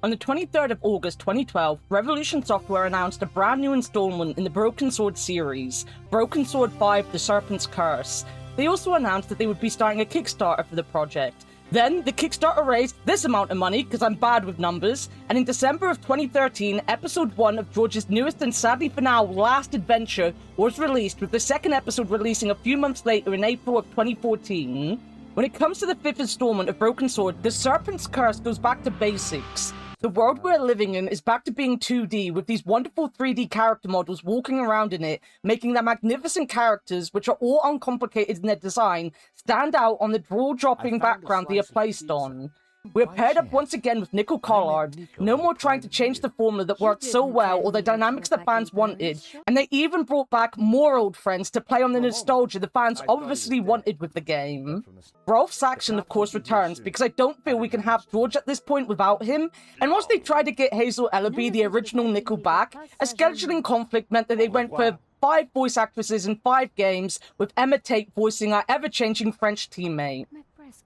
On the 23rd of August 2012, Revolution Software announced a brand new installment in the Broken Sword series, Broken Sword 5: The Serpent's Curse. They also announced that they would be starting a Kickstarter for the project. Then, the Kickstarter raised this amount of money, because I'm bad with numbers, and in December of 2013, Episode 1 of George's newest and sadly for now last adventure was released, with the second episode releasing a few months later in April of 2014. When it comes to the fifth installment of Broken Sword, The Serpent's Curse goes back to basics. The world we're living in is back to being 2D, with these wonderful 3D character models walking around in it, making their magnificent characters, which are all uncomplicated in their design, stand out on the draw-dropping background they are placed on. We're paired up once again with Nico Collard, no more trying to change the formula that worked so well or the dynamics the fans wanted, and they even brought back more old friends to play on the nostalgia the fans obviously wanted with the game. Rolf Saxon of course returns, because I don't feel we can have George at this point without him, and once they tried to get Hazel Ellaby, the original Nico, back, a scheduling conflict meant that they went for 5 voice actresses in 5 games, with Emma Tate voicing our ever-changing French teammate.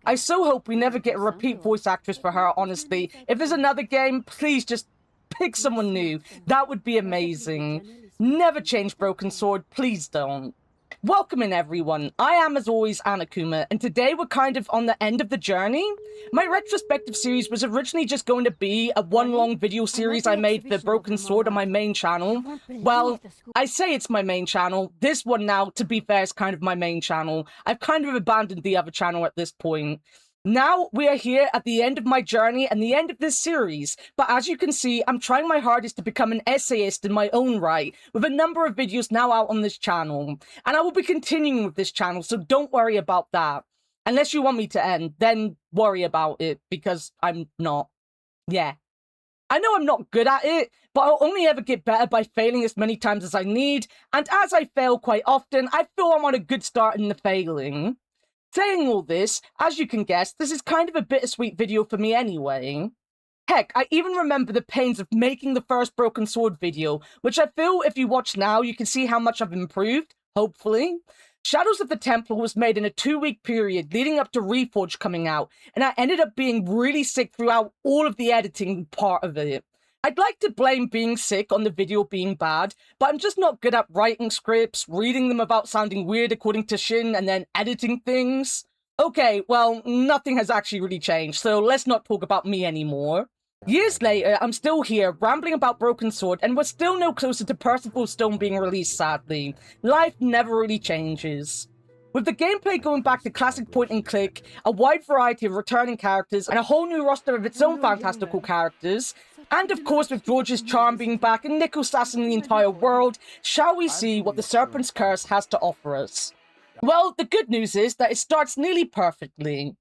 I so hope we never get a repeat voice actress for her, honestly. If there's another game, please just pick someone new. That would be amazing. Never change Broken Sword, please don't. Welcome in, everyone. I am, as always, Annakuma, and today we're kind of on the end of the journey. My retrospective series was originally just going to be a one-long video series I made for Broken Sword on my main channel. Well, I say it's my main channel. This one now, to be fair, is kind of my main channel. I've kind of abandoned the other channel at this point. Now we are here at the end of my journey and the end of this series, but as you can see, I'm trying my hardest to become an essayist in my own right, with a number of videos now out on this channel. And I will be continuing with this channel, so don't worry about that. Unless you want me to end, then worry about it, because I'm not. Yeah. I know I'm not good at it, but I'll only ever get better by failing as many times as I need, and as I fail quite often, I feel I'm on a good start in the failing. Saying all this, as you can guess, this is kind of a bittersweet video for me anyway. Heck, I even remember the pains of making the first Broken Sword video, which I feel if you watch now, you can see how much I've improved, hopefully. Shadows of the Templar was made in a 2-week period leading up to Reforged coming out, and I ended up being really sick throughout all of the editing part of it. I'd like to blame being sick on the video being bad, but I'm just not good at writing scripts, reading them without sounding weird according to Shin, and then editing things. Okay, well, nothing has actually really changed, so let's not talk about me anymore. Years later, I'm still here, rambling about Broken Sword, and we're still no closer to Percival's Stone being released, sadly. Life never really changes. With the gameplay going back to classic point-and-click, a wide variety of returning characters, and a whole new roster of its own fantastical characters, and of course with George's charm being back and Nico sassing the entire world, shall we see what the Serpent's Curse has to offer us? Well, the good news is that it starts nearly perfectly.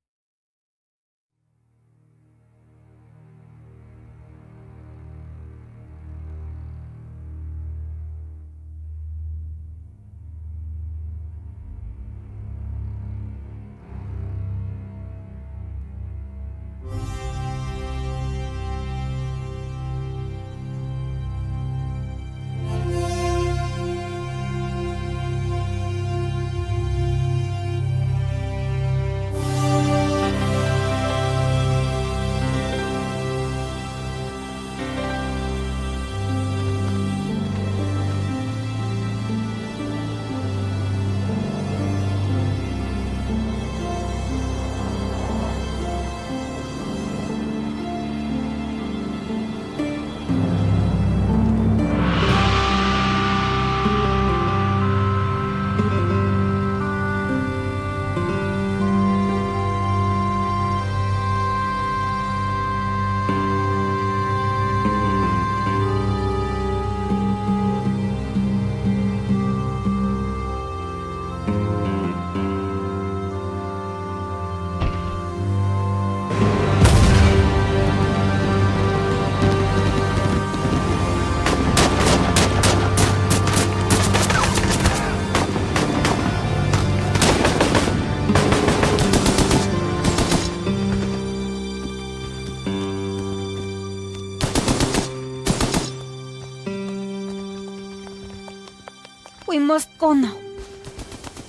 We must go now.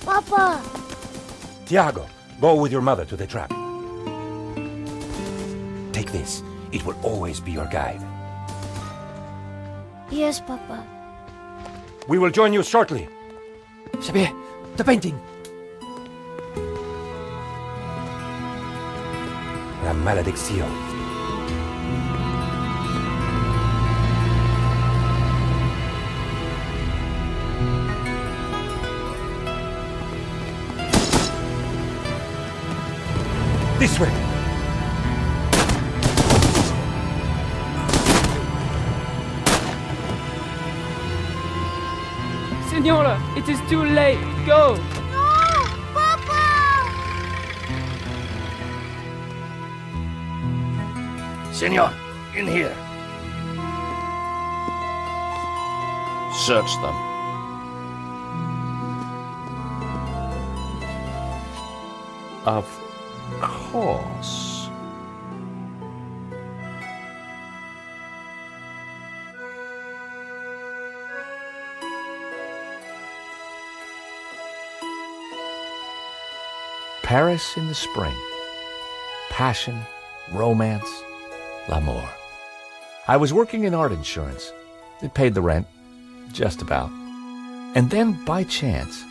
Papa! Tiago, go with your mother to the trap. Take this. It will always be your guide. Yes, Papa. We will join you shortly. Xavier, the painting! La malédiction. This way! Senora, it is too late. Go! No! Papa! Senor, in here. Search them. Of course. Paris in the spring. Passion, romance, l'amour. I was working in art insurance. It paid the rent, just about. And then, by chance,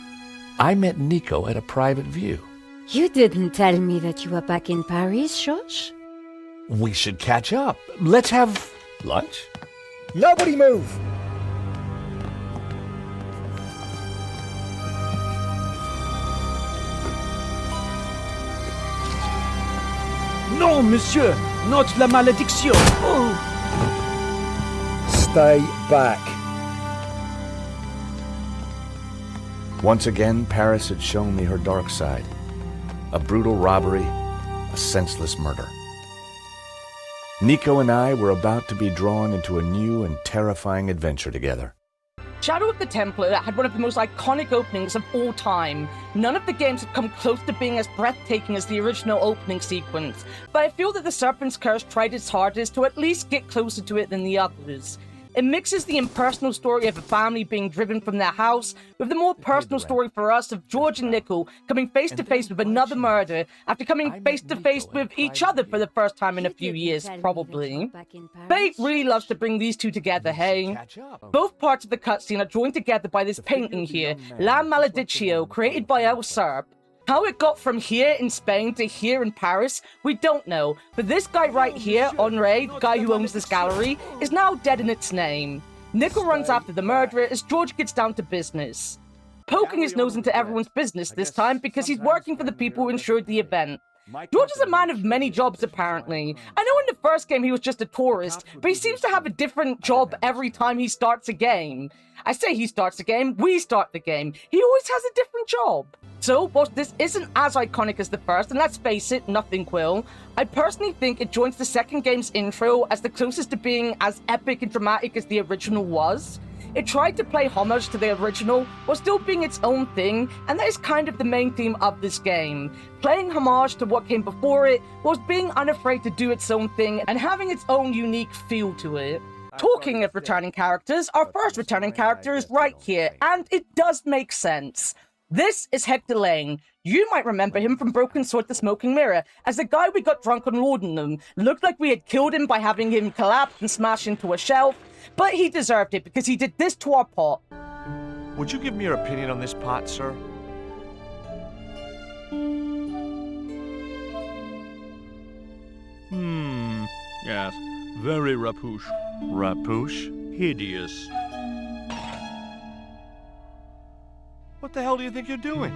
I met Nico at a private view. You didn't tell me that you were back in Paris, Josh? We should catch up. Let's have lunch. Nobody move! No, monsieur, not la malédiction. Oh. Stay back. Once again, Paris had shown me her dark side. A brutal robbery, a senseless murder. Nico and I were about to be drawn into a new and terrifying adventure together. Shadow of the Templar had one of the most iconic openings of all time. None of the games have come close to being as breathtaking as the original opening sequence, but I feel that the Serpent's Curse tried its hardest to at least get closer to it than the others. It mixes the impersonal story of a family being driven from their house with the more personal story for us of George and Nico coming face to face with another murder after coming face to face with each other for the first time in a few years, probably. Fate really loves to bring these two together, hey? Both parts of the cutscene are joined together by this painting here, La Maledictio, created by El Serp. How it got from here in Spain to here in Paris, we don't know, but this guy right here, Henri, the guy who owns this gallery, is now dead in its name. Nico runs after the murderer as George gets down to business. Poking his nose into everyone's business this time because he's working for the people who ensured the event. George is a man of many jobs, apparently. I know in the first game he was just a tourist, but he seems to have a different job every time he starts a game. I say he starts a game, we start the game. He always has a different job. So, whilst this isn't as iconic as the first, and let's face it, nothing will, I personally think it joins the second game's intro as the closest to being as epic and dramatic as the original was. It tried to play homage to the original while still being its own thing, and that is kind of the main theme of this game. Playing homage to what came before it, whilst being unafraid to do its own thing and having its own unique feel to it. Talking of returning characters, our first returning character is right here, and it does make sense. This is Hector Lane. You might remember him from Broken Sword the Smoking Mirror, as the guy we got drunk on laudanum. Looked like we had killed him by having him collapse and smash into a shelf, but he deserved it because he did this to our pot. Would you give me your opinion on this pot, sir? Yes. Very rapouche. Rapouche? Hideous. What the hell do you think you're doing?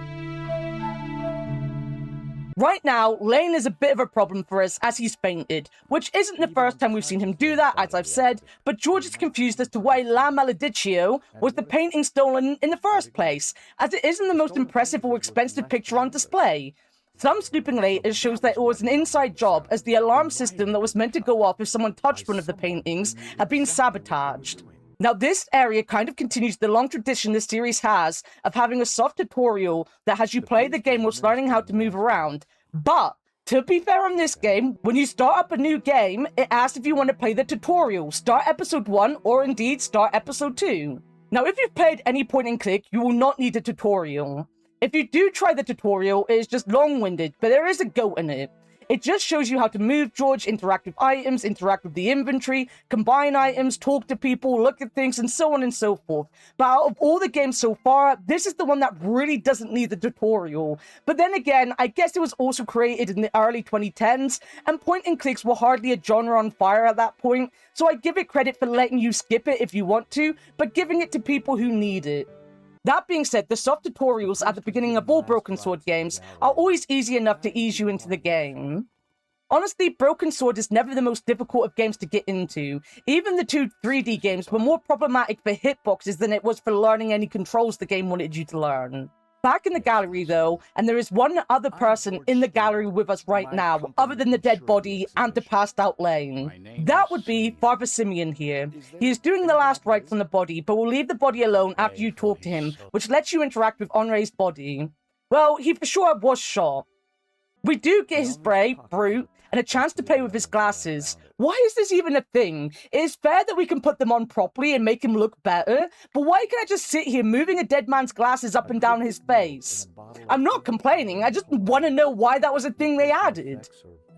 Right now, Lane is a bit of a problem for us as he's fainted, which isn't the first time we've seen him do that, as I've said, but George is confused as to why La Maledictio was the painting stolen in the first place, as it isn't the most impressive or expensive picture on display. Some snooping later shows that it was an inside job, as the alarm system that was meant to go off if someone touched one of the paintings had been sabotaged. Now, this area kind of continues the long tradition this series has of having a soft tutorial that has you play the game whilst learning how to move around. But, to be fair on this game, when you start up a new game, it asks if you want to play the tutorial, start episode 1, or indeed start episode 2. Now, if you've played any point and click, you will not need a tutorial. If you do try the tutorial, it is just long-winded, but there is a goat in it. It just shows you how to move George, interact with items, interact with the inventory, combine items, talk to people, look at things, and so on and so forth. But out of all the games so far, this is the one that really doesn't need the tutorial. But then again, I guess it was also created in the early 2010s, and point and clicks were hardly a genre on fire at that point, so I give it credit for letting you skip it if you want to, but giving it to people who need it. That being said, the soft tutorials at the beginning of all Broken Sword games are always easy enough to ease you into the game. Honestly, Broken Sword is never the most difficult of games to get into. Even the two 3D games were more problematic for hitboxes than it was for learning any controls the game wanted you to learn. Back in the gallery though, and there is one other person in the gallery with us right now, other than the dead body and the passed out Lane. That would be Father Simeon here. He is doing the last rites on the body, but will leave the body alone after you talk to him, which lets you interact with Henri's body. Well, he for sure was shot. We do get his spray, Brute, and a chance to play with his glasses. Why is this even a thing? It is fair that we can put them on properly and make him look better, but why can I just sit here moving a dead man's glasses up and down his face? I'm not complaining, I just want to know why that was a thing they added.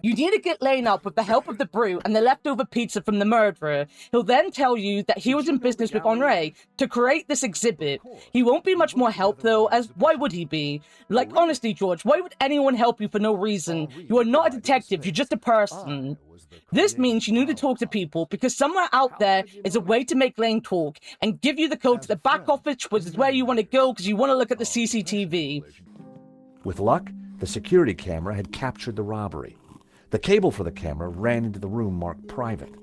You need to get Lane up with the help of the Brute and the leftover pizza from the murderer. He'll then tell you that he was in business with Henri to create this exhibit. He won't be much more help though, as why would he be? Like, honestly, George, why would anyone help you for no reason? You are not a detective, you're just a person. This means you need to talk to people, because somewhere out there is a way to make Lane talk and give you the code to the back office, which is where you want to go because you want to look at the CCTV. With luck, the security camera had captured the robbery. The cable for the camera ran into the room marked private.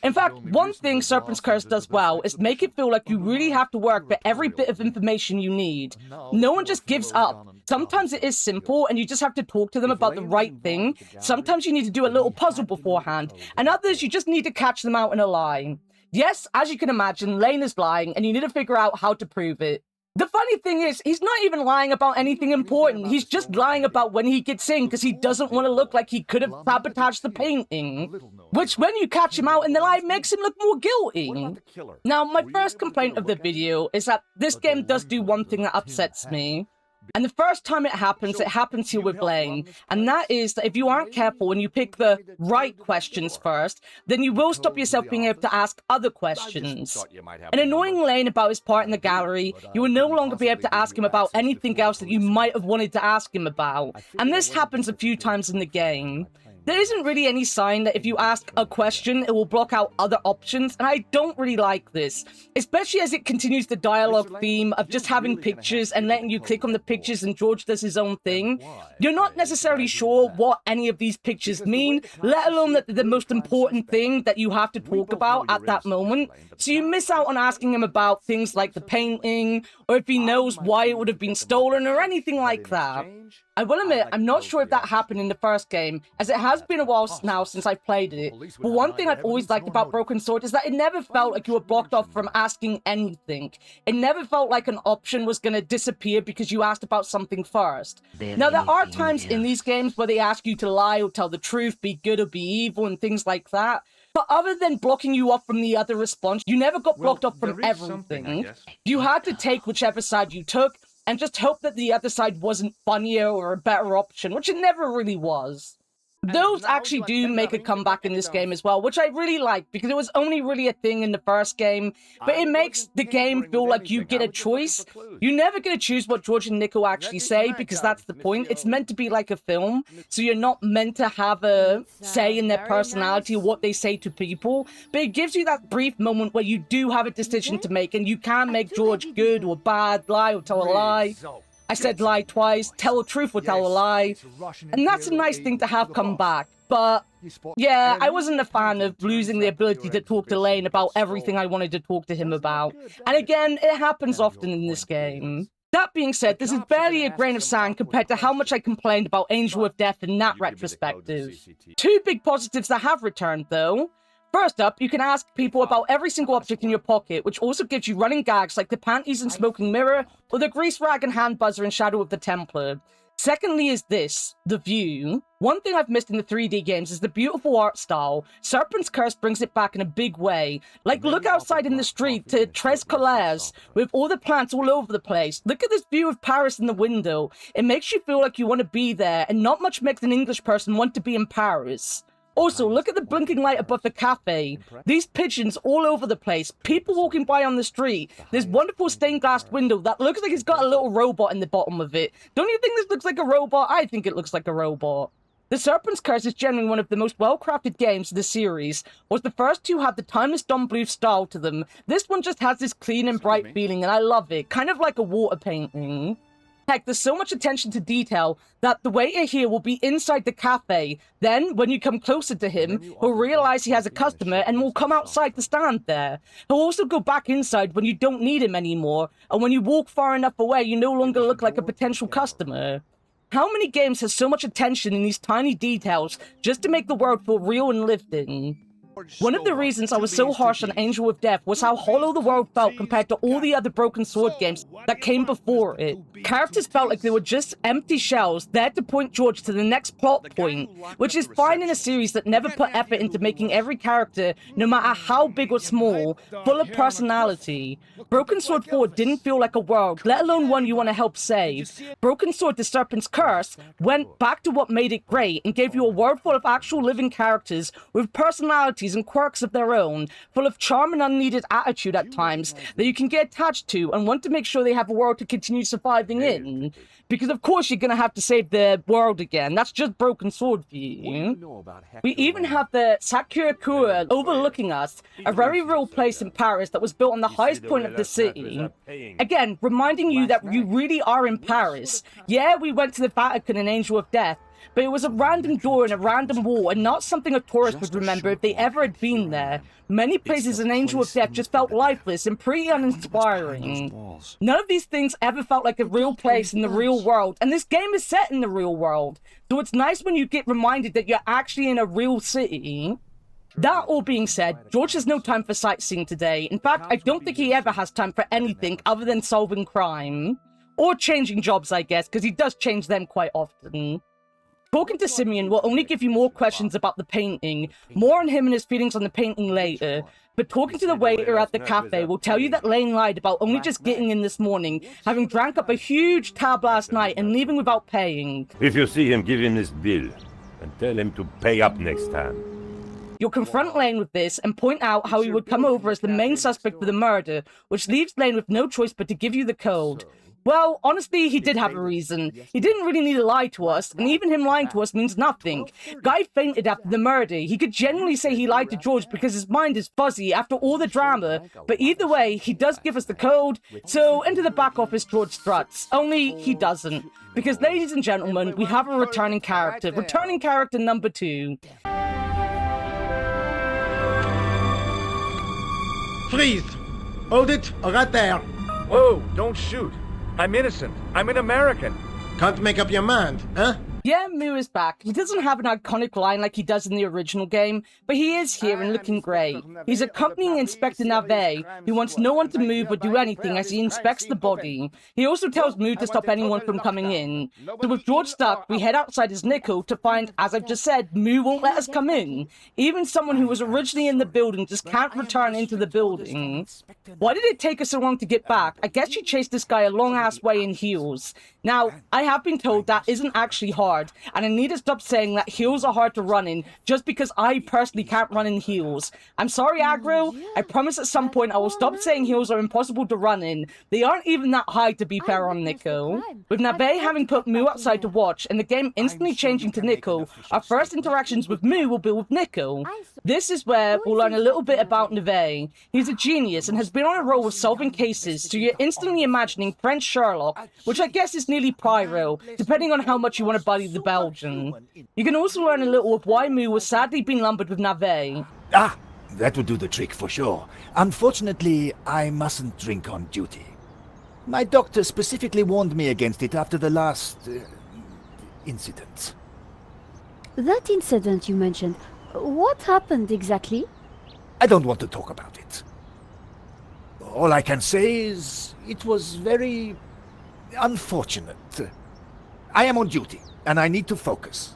In fact, one thing Serpent's Curse does well is make it feel like you really have to work for every bit of information you need. No one just gives up. Sometimes it is simple and you just have to talk to them about the right thing. Sometimes you need to do a little puzzle beforehand, and others you just need to catch them out in a lie. Yes, as you can imagine, Lane is lying and you need to figure out how to prove it. The funny thing is, he's not even lying about anything important. He's just lying about when he gets in because he doesn't want to look like he could have sabotaged the painting. Which, when you catch him out in the lie, makes him look more guilty. Now, my first complaint of the video is that this game does do one thing that upsets me. And the first time it happens here with Lane. And that is that if you aren't careful and you pick the right questions first, then you will stop yourself being able to ask other questions. And annoying Lane about his part in the gallery, you will no longer be able to ask him about anything else that you might have wanted to ask him about. And this happens a few times in the game. There isn't really any sign that if you ask a question, it will block out other options, and I don't really like this. Especially as it continues the dialogue theme of just having pictures and letting you click on the pictures and George does his own thing. You're not necessarily sure what any of these pictures mean, let alone that they're the most important thing that you have to talk about at that moment. So you miss out on asking him about things like the painting, or if he knows why it would have been stolen, or anything like that. I will admit, I'm not sure if that happened in the first game, as it has been a while now since I played it, but one thing I've always liked about Broken Sword is that it never felt like you were blocked off from asking anything. It never felt like an option was going to disappear because you asked about something first. Now, there are times in these games where they ask you to lie or tell the truth, be good or be evil, and things like that. But other than blocking you off from the other response, you never got blocked off from everything. You had to take whichever side you took, and just hope that the other side wasn't funnier or a better option, which it never really was. Those actually do make a comeback in this game as well, which I really like, because it was only really a thing in the first game, but it makes the game feel like you get a choice. You never get to choose what George and Nico actually say, because that's the point. It's meant to be like a film, so you're not meant to have a say in their personality or what they say to people, but it gives you that brief moment where you do have a decision to make, and you can make George good or bad, lie or tell a lie. I said lie twice, tell the truth or tell a lie, and that's a nice thing to have come back. But yeah, I wasn't a fan of losing the ability to talk to Lane about everything I wanted to talk to him about. And again, it happens often in this game. That being said, this is barely a grain of sand compared to how much I complained about Angel of Death in that retrospective. Two big positives that have returned though. First up, you can ask people about every single object in your pocket, which also gives you running gags like the panties and smoking mirror, or the grease rag and hand buzzer in Shadow of the Templar. Secondly is this, the view. One thing I've missed in the 3D games is the beautiful art style. Serpent's Curse brings it back in a big way. Like, look outside in the street to Tres Collères, with all the plants all over the place. Look at this view of Paris in the window. It makes you feel like you want to be there, and not much makes an English person want to be in Paris. Also, look at the blinking light above the cafe. These pigeons all over the place. People walking by on the street. This wonderful stained glass window that looks like it's got a little robot in the bottom of it. Don't you think this looks like a robot? I think it looks like a robot. The Serpent's Curse is generally one of the most well-crafted games of the series, was the first two had the timeless Don Bluth style to them. This one just has this clean and bright feeling, and I love it. Kind of like a water painting. Heck, there's so much attention to detail that the waiter here will be inside the cafe. Then, when you come closer to him, he'll realize he has a customer and will come outside to stand there. He'll also go back inside when you don't need him anymore, and when you walk far enough away, you no longer look like a potential customer. How many games has so much attention in these tiny details just to make the world feel real and lived in? One of the reasons I was so harsh on Angel of Death was how hollow the world felt compared to all the other Broken Sword games that came before it. Characters felt like they were just empty shells there to point George to the next plot point, which is fine in a series that never put effort into making every character, no matter how big or small, full of personality. Broken Sword 4 didn't feel like a world, let alone one you want to help save. Broken Sword The Serpent's Curse went back to what made it great and gave you a world full of actual living characters with personalities and quirks of their own, full of charm and unneeded attitude at times that you can get attached to and want to make sure they have a world to continue surviving in. Because of course you're gonna have to save the world again. That's just Broken Sword for you. We even have the Sakurakura overlooking us, a very real place in Paris that was built on the highest point of the city. Again, reminding you that you really are in Paris. Yeah, we went to the Vatican and Angel of Death, but it was a random door in a random wall and not something a tourist would remember if they ever had been there. Many places in Angel of Death just felt lifeless and pretty uninspiring. None of these things ever felt like a real place in the real world, and this game is set in the real world, so it's nice when you get reminded that you're actually in a real city. That all being said, George has no time for sightseeing today. In fact, I don't think he ever has time for anything other than solving crime. Or changing jobs, I guess, because he does change them quite often. Talking to Simeon will only give you more questions about the painting, more on him and his feelings on the painting later, but talking to the waiter at the cafe will tell you that Lane lied about only just getting in this morning, having drank up a huge tab last night and leaving without paying. If you see him, give him this bill, and tell him to pay up next time. You'll confront Lane with this and point out how he would come over as the main suspect for the murder, which leaves Lane with no choice but to give you the code. Well, honestly, he did have a reason. He didn't really need to lie to us, and even him lying to us means nothing. Guy fainted after the murder. He could genuinely say he lied to George because his mind is fuzzy after all the drama, but either way, he does give us the code, so into the back office George struts. Only he doesn't. Because, ladies and gentlemen, we have a returning character. Returning character number 2. Freeze! Hold it, or right there. Whoa, don't shoot. I'm innocent. I'm an American. Can't make up your mind, huh? Yeah, Moo is back. He doesn't have an iconic line like he does in the original game, but he is here and looking great. He's accompanying Inspector Navet, who wants no one to move or do anything as he inspects the body. He also tells Moo to stop anyone from coming in. So with George stuck, we head outside his nickel to find, as I've just said, Moo won't let us come in. Even someone who was originally in the building just can't return into the building. Why did it take us so long to get back? I guess she chased this guy a long-ass way in heels. Now, I have been told that isn't actually hard, and I need to stop saying that heels are hard to run in just because I personally can't run in heels. I'm sorry, Aggro. I promise at some point I will stop saying heels are impossible to run in. They aren't even that high, to be fair, on Nico. With Navet having put Moo outside to watch and the game instantly changing to Nico, our first interactions with Moo will be with Nico. This is where we'll learn a little bit about Navet. He's a genius and has been on a roll of solving cases, so you're instantly imagining French Sherlock, which I guess is nearly Poirot, depending on how much you want to buddy the Belgian. You can also learn a little of why Moo was sadly being lumbered with Navet. Ah, that would do the trick for sure. Unfortunately, I mustn't drink on duty. My doctor specifically warned me against it after the last incident. That incident you mentioned, what happened exactly? I don't want to talk about it. All I can say is it was very unfortunate. I am on duty, and I need to focus.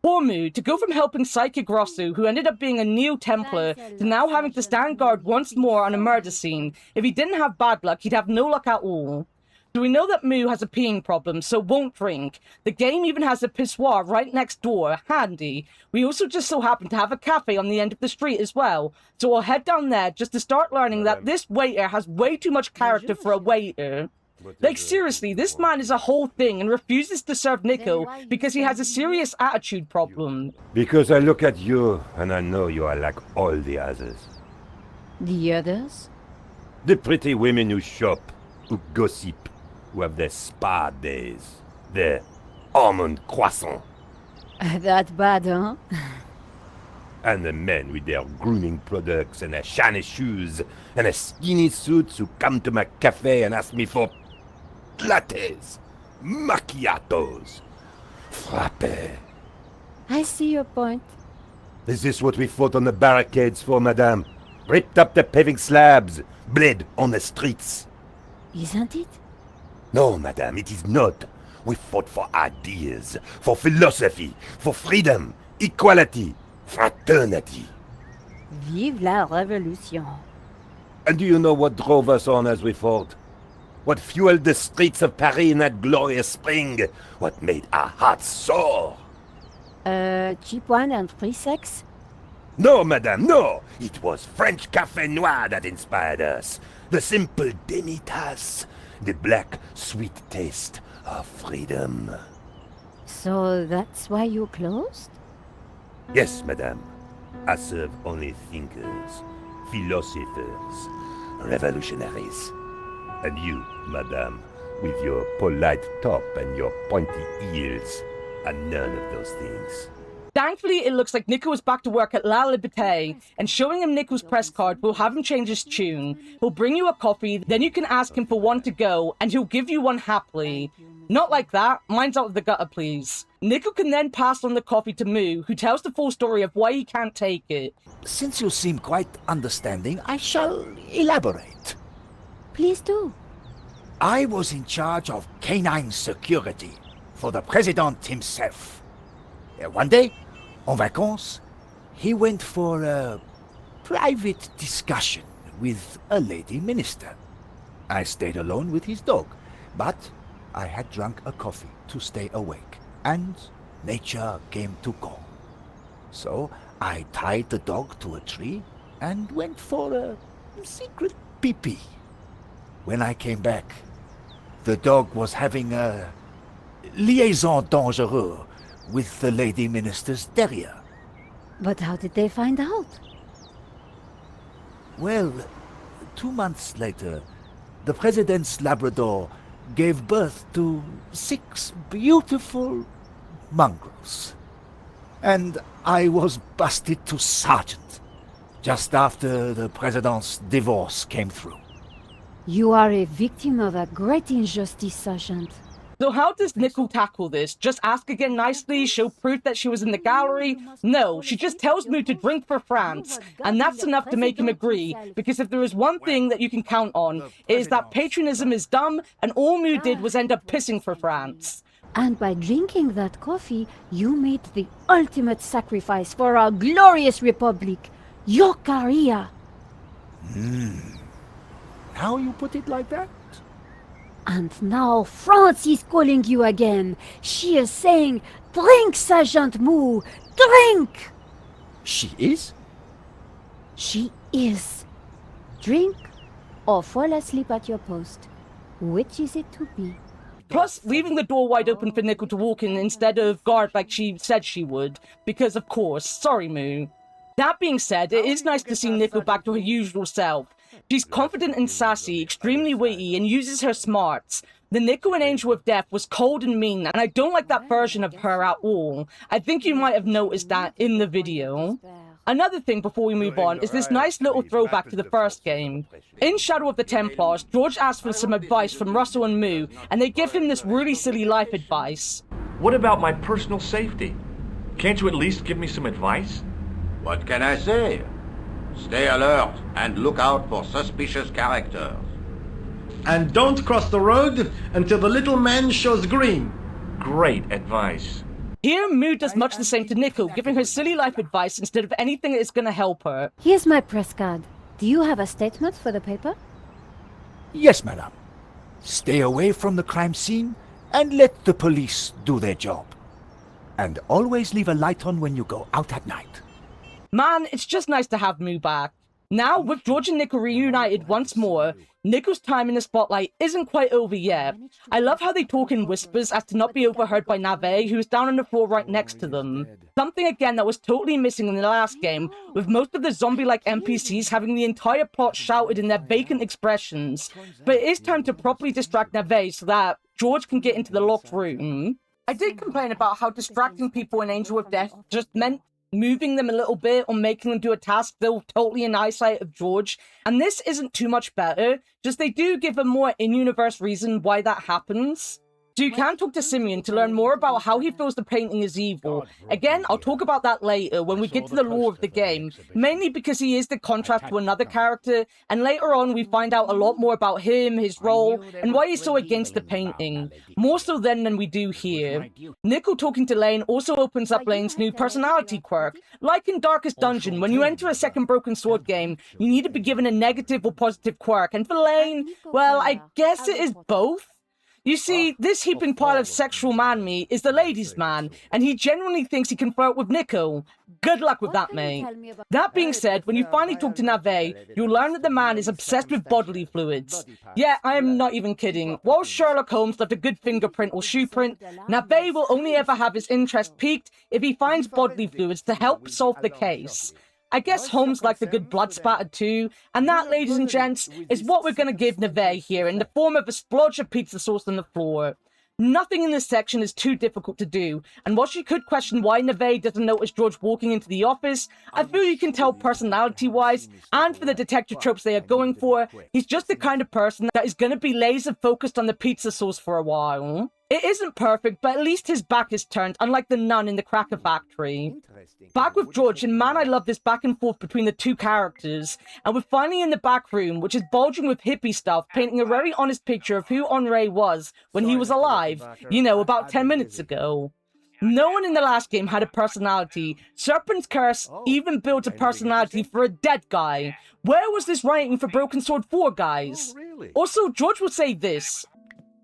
Poor Mu, to go from helping Psychic Rosso, who ended up being a Neo-Templar, to now having to stand guard once more on a murder scene. If he didn't have bad luck, he'd have no luck at all. So we know that Mu has a peeing problem, so won't drink. The game even has a pissoir right next door, handy. We also just so happen to have a cafe on the end of the street as well, so we'll head down there just to start learning that this waiter has way too much character for a waiter. Like seriously, this man is a whole thing and refuses to serve Nico because he has a serious attitude problem. Because I look at you and I know you are like all the others. The others? The pretty women who shop, who gossip, who have their spa days, their almond croissant. That bad, huh? And the men with their grooming products and their shiny shoes and their skinny suits who come to my cafe and ask me for lattes, macchiatos, frappe. I see your point. Is this what we fought on the barricades for, madame? Ripped up the paving slabs, bled on the streets. Isn't it? No, madame, it is not. We fought for ideas, for philosophy, for freedom, equality, fraternity. Vive la révolution. And do you know what drove us on as we fought? What fueled the streets of Paris in that glorious spring? What made our hearts soar? Cheap wine and free sex? No, madame, no! It was French Café Noir that inspired us. The simple demi-tasse. The black, sweet taste of freedom. So that's why you closed? Yes, madame. I serve only thinkers, philosophers, revolutionaries. And you, madame, with your polite top and your pointy ears, are none of those things. Thankfully, it looks like Nico is back to work at La Liberté, and showing him Nico's press card will have him change his tune. He'll bring you a coffee, then you can ask him for one to go, and he'll give you one happily. Not like that, mine's out of the gutter, please. Nico can then pass on the coffee to Mu, who tells the full story of why he can't take it. Since you seem quite understanding, I shall elaborate. Please do. I was in charge of canine security for the president himself. One day, en vacances, he went for a private discussion with a lady minister. I stayed alone with his dog, but I had drunk a coffee to stay awake, and nature came to call. So I tied the dog to a tree and went for a secret pee-pee. When I came back, the dog was having a liaison dangereuse with the lady minister's terrier. But how did they find out? Well, 2 months later, the president's Labrador gave birth to 6 beautiful mongrels. And I was busted to sergeant just after the president's divorce came through. You are a victim of a great injustice, Sergeant. So how does Nico tackle this? Just ask again nicely, show proof that she was in the gallery? No, she just tells Mu to drink for France, and that's enough to make him agree, because if there is one thing that you can count on, it is that patriotism is dumb, and all Mu did was end up pissing for France. And by drinking that coffee, you made the ultimate sacrifice for our glorious republic, your career. Now you put it like that? And now France is calling you again. She is saying, drink, Sergeant Mu, drink! She is? She is. Drink or fall asleep at your post. Which is it to be? Plus, leaving the door wide open for Nico to walk in instead of guard like she said she would. Because, of course, sorry, Mu. That being said, it is nice to see Nico back to her usual self. She's confident and sassy, extremely witty, and uses her smarts. The Nico in Angel of Death was cold and mean, and I don't like that version of her at all. I think you might have noticed that in the video. Another thing before we move on is this nice little throwback to the first game. In Shadow of the Templars, George asks for some advice from Russell and Mu, and they give him this really silly life advice. What about my personal safety? Can't you at least give me some advice? What can I say? Stay alert and look out for suspicious characters. And don't cross the road until the little man shows green. great advice. Here, Moo does much the same to Nico, giving her silly life advice instead of anything that is gonna help her. Here's my press card. Do you have a statement for the paper? Yes, madame. Stay away from the crime scene and let the police do their job. And always leave a light on when you go out at night. Man, it's just nice to have Moo back. Now, with George and Nico reunited once more, Nico's time in the spotlight isn't quite over yet. I love how they talk in whispers as to not be overheard by Nave, who is down on the floor right next to them. Something again that was totally missing in the last game, with most of the zombie-like NPCs having the entire plot shouted in their vacant expressions. But it is time to properly distract Nave so that George can get into the locked room. I did complain about how distracting people in Angel of Death just meant moving them a little bit or making them do a task still totally in eyesight of George, and this isn't too much better, just they do give a more in-universe reason why that happens. So you can talk to Simeon to learn more about how he feels the painting is evil. Again, I'll talk about that later when we get to the lore of the game, mainly because he is the contrast to another character, and later on we find out a lot more about him, his role, and why he's so against the painting. More so then than we do here. Nico talking to Lane also opens up Lane's new personality quirk. Like in Darkest Dungeon, when you enter a second Broken Sword game, you need to be given a negative or positive quirk, and for Lane, well, I guess it is both. You see, this heaping pile of sexual man-meat is the ladies' man, and he genuinely thinks he can flirt with Nico. Good luck with that, mate. That being said, when you finally talk to Nave, you'll learn that the man is obsessed with bodily fluids. Yeah, I am not even kidding. While Sherlock Holmes left a good fingerprint or shoe print, Nave will only ever have his interest piqued if he finds bodily fluids to help solve the case. I guess Holmes liked a good blood spatter too, and that, ladies and gents, is what we're gonna give Neve here in the form of a splodge of pizza sauce on the floor. Nothing in this section is too difficult to do, and while she could question why Neve doesn't notice George walking into the office, I feel you can tell personality-wise, and for the detective tropes they are going for, he's just the kind of person that is gonna be laser-focused on the pizza sauce for a while. It isn't perfect, but at least his back is turned, unlike the nun in the Cracker Factory. Back with George, and man, I love this back and forth between the two characters. And we're finally in the back room, which is bulging with hippie stuff, painting a very honest picture of who Henri was when he was alive, you know, about 10 minutes ago. No one in the last game had a personality. Serpent's curse even builds a personality for a dead guy. Where was this writing for Broken Sword 4, guys? Also, George would say this.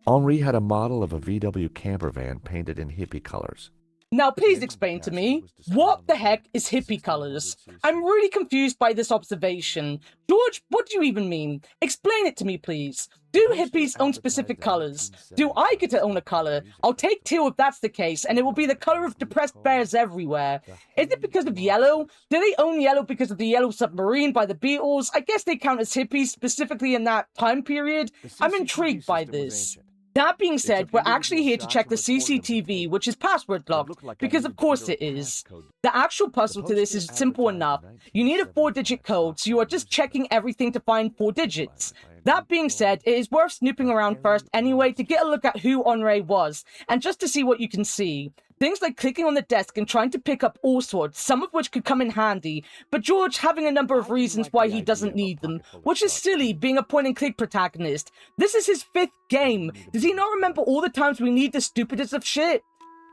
Henri had a model of a VW camper van painted in hippie colors. Now please explain to me, what the heck is hippie colors? I'm really confused by this observation. George, what do you even mean? Explain it to me, please. Do hippies own specific colors? Do I get to own a color? I'll take teal if that's the case, and it will be the color of depressed bears everywhere. Is it because of yellow? Do they own yellow because of the Yellow Submarine by the Beatles? I guess they count as hippies, specifically in that time period. I'm intrigued by this. That being said, we're actually here to check the CCTV, which is password locked, because of course it is. The actual puzzle to this is simple enough. You need a 4-digit code, so you are just checking everything to find 4 digits. That being said, it is worth snooping around first anyway to get a look at who Henri was, and just to see what you can see. Things like clicking on the desk and trying to pick up all sorts, some of which could come in handy, but George having a number of reasons why he doesn't need them, which is silly being a point-and-click protagonist. This is his 5th game. Does he not remember all the times we need the stupidest of shit?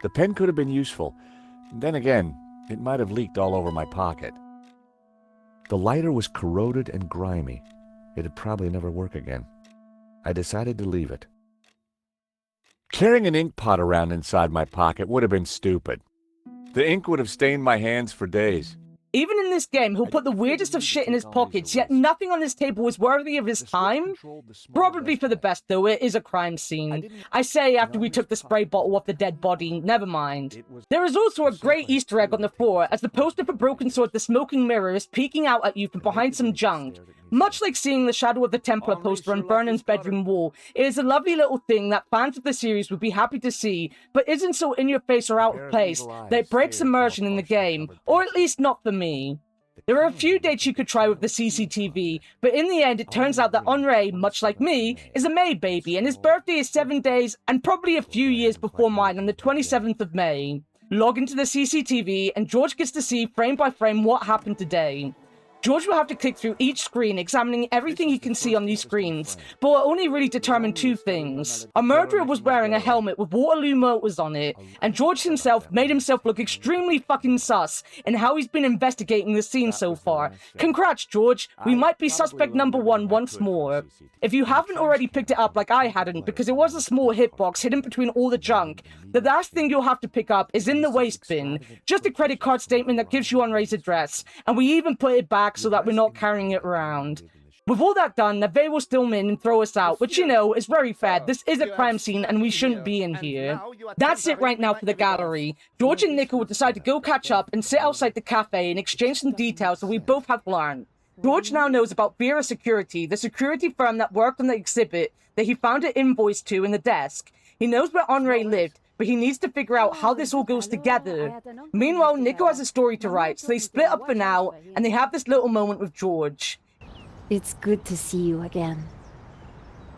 The pen could have been useful. Then again, it might have leaked all over my pocket. The lighter was corroded and grimy. It'd probably never work again. I decided to leave it. Carrying an ink pot around inside my pocket would have been stupid. The ink would have stained my hands for days. Even in this game, he'll put the weirdest of shit in his pockets, yet nothing on this table is worthy of his time? Probably for the best, though. It is a crime scene. I say after we took the spray bottle off the dead body, never mind. There is also a great Easter egg on the floor, as the poster for Broken Sword The Smoking Mirror is peeking out at you from behind some junk. Much like seeing the Shadow of the Templar poster on Vernon's bedroom wall, it is a lovely little thing that fans of the series would be happy to see, but isn't so in-your-face or out of place that it breaks immersion in the game, or at least not for me. There are a few dates you could try with the CCTV, but in the end it turns out that Henri, much like me, is a May baby, and his birthday is 7 days and probably a few years before mine on the 27th of May. Log into the CCTV and George gets to see frame by frame what happened today. George will have to click through each screen, examining everything he can see on these screens, but will only really determine two things. A murderer was wearing a helmet with Waterloo motors on it, and George himself made himself look extremely fucking sus in how he's been investigating the scene so far. Congrats, George, we might be suspect number one once more. If you haven't already picked it up like I hadn't, because it was a small hitbox hidden between all the junk, the last thing you'll have to pick up is in the waste bin, just a credit card statement that gives you Henri's address, and we even put it back so that we're not carrying it around. With all that done, Neve will storm in and throw us out, which, you know, is very fair. This is a crime scene and we shouldn't be in here. That's it right now for the gallery. George and Nico will decide to go catch up and sit outside the cafe and exchange some details that we both have learned. George now knows about Vera Security, the security firm that worked on the exhibit that he found an invoice to in the desk. He knows where Henri lived, but he needs to figure out how this all goes together. Meanwhile, Nico has a story to write, so they split up for now, and they have this little moment with George. It's good to see you again.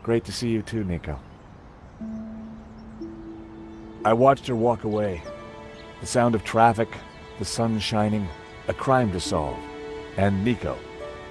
Great to see you too, Nico. I watched her walk away. The sound of traffic, the sun shining, a crime to solve, and Nico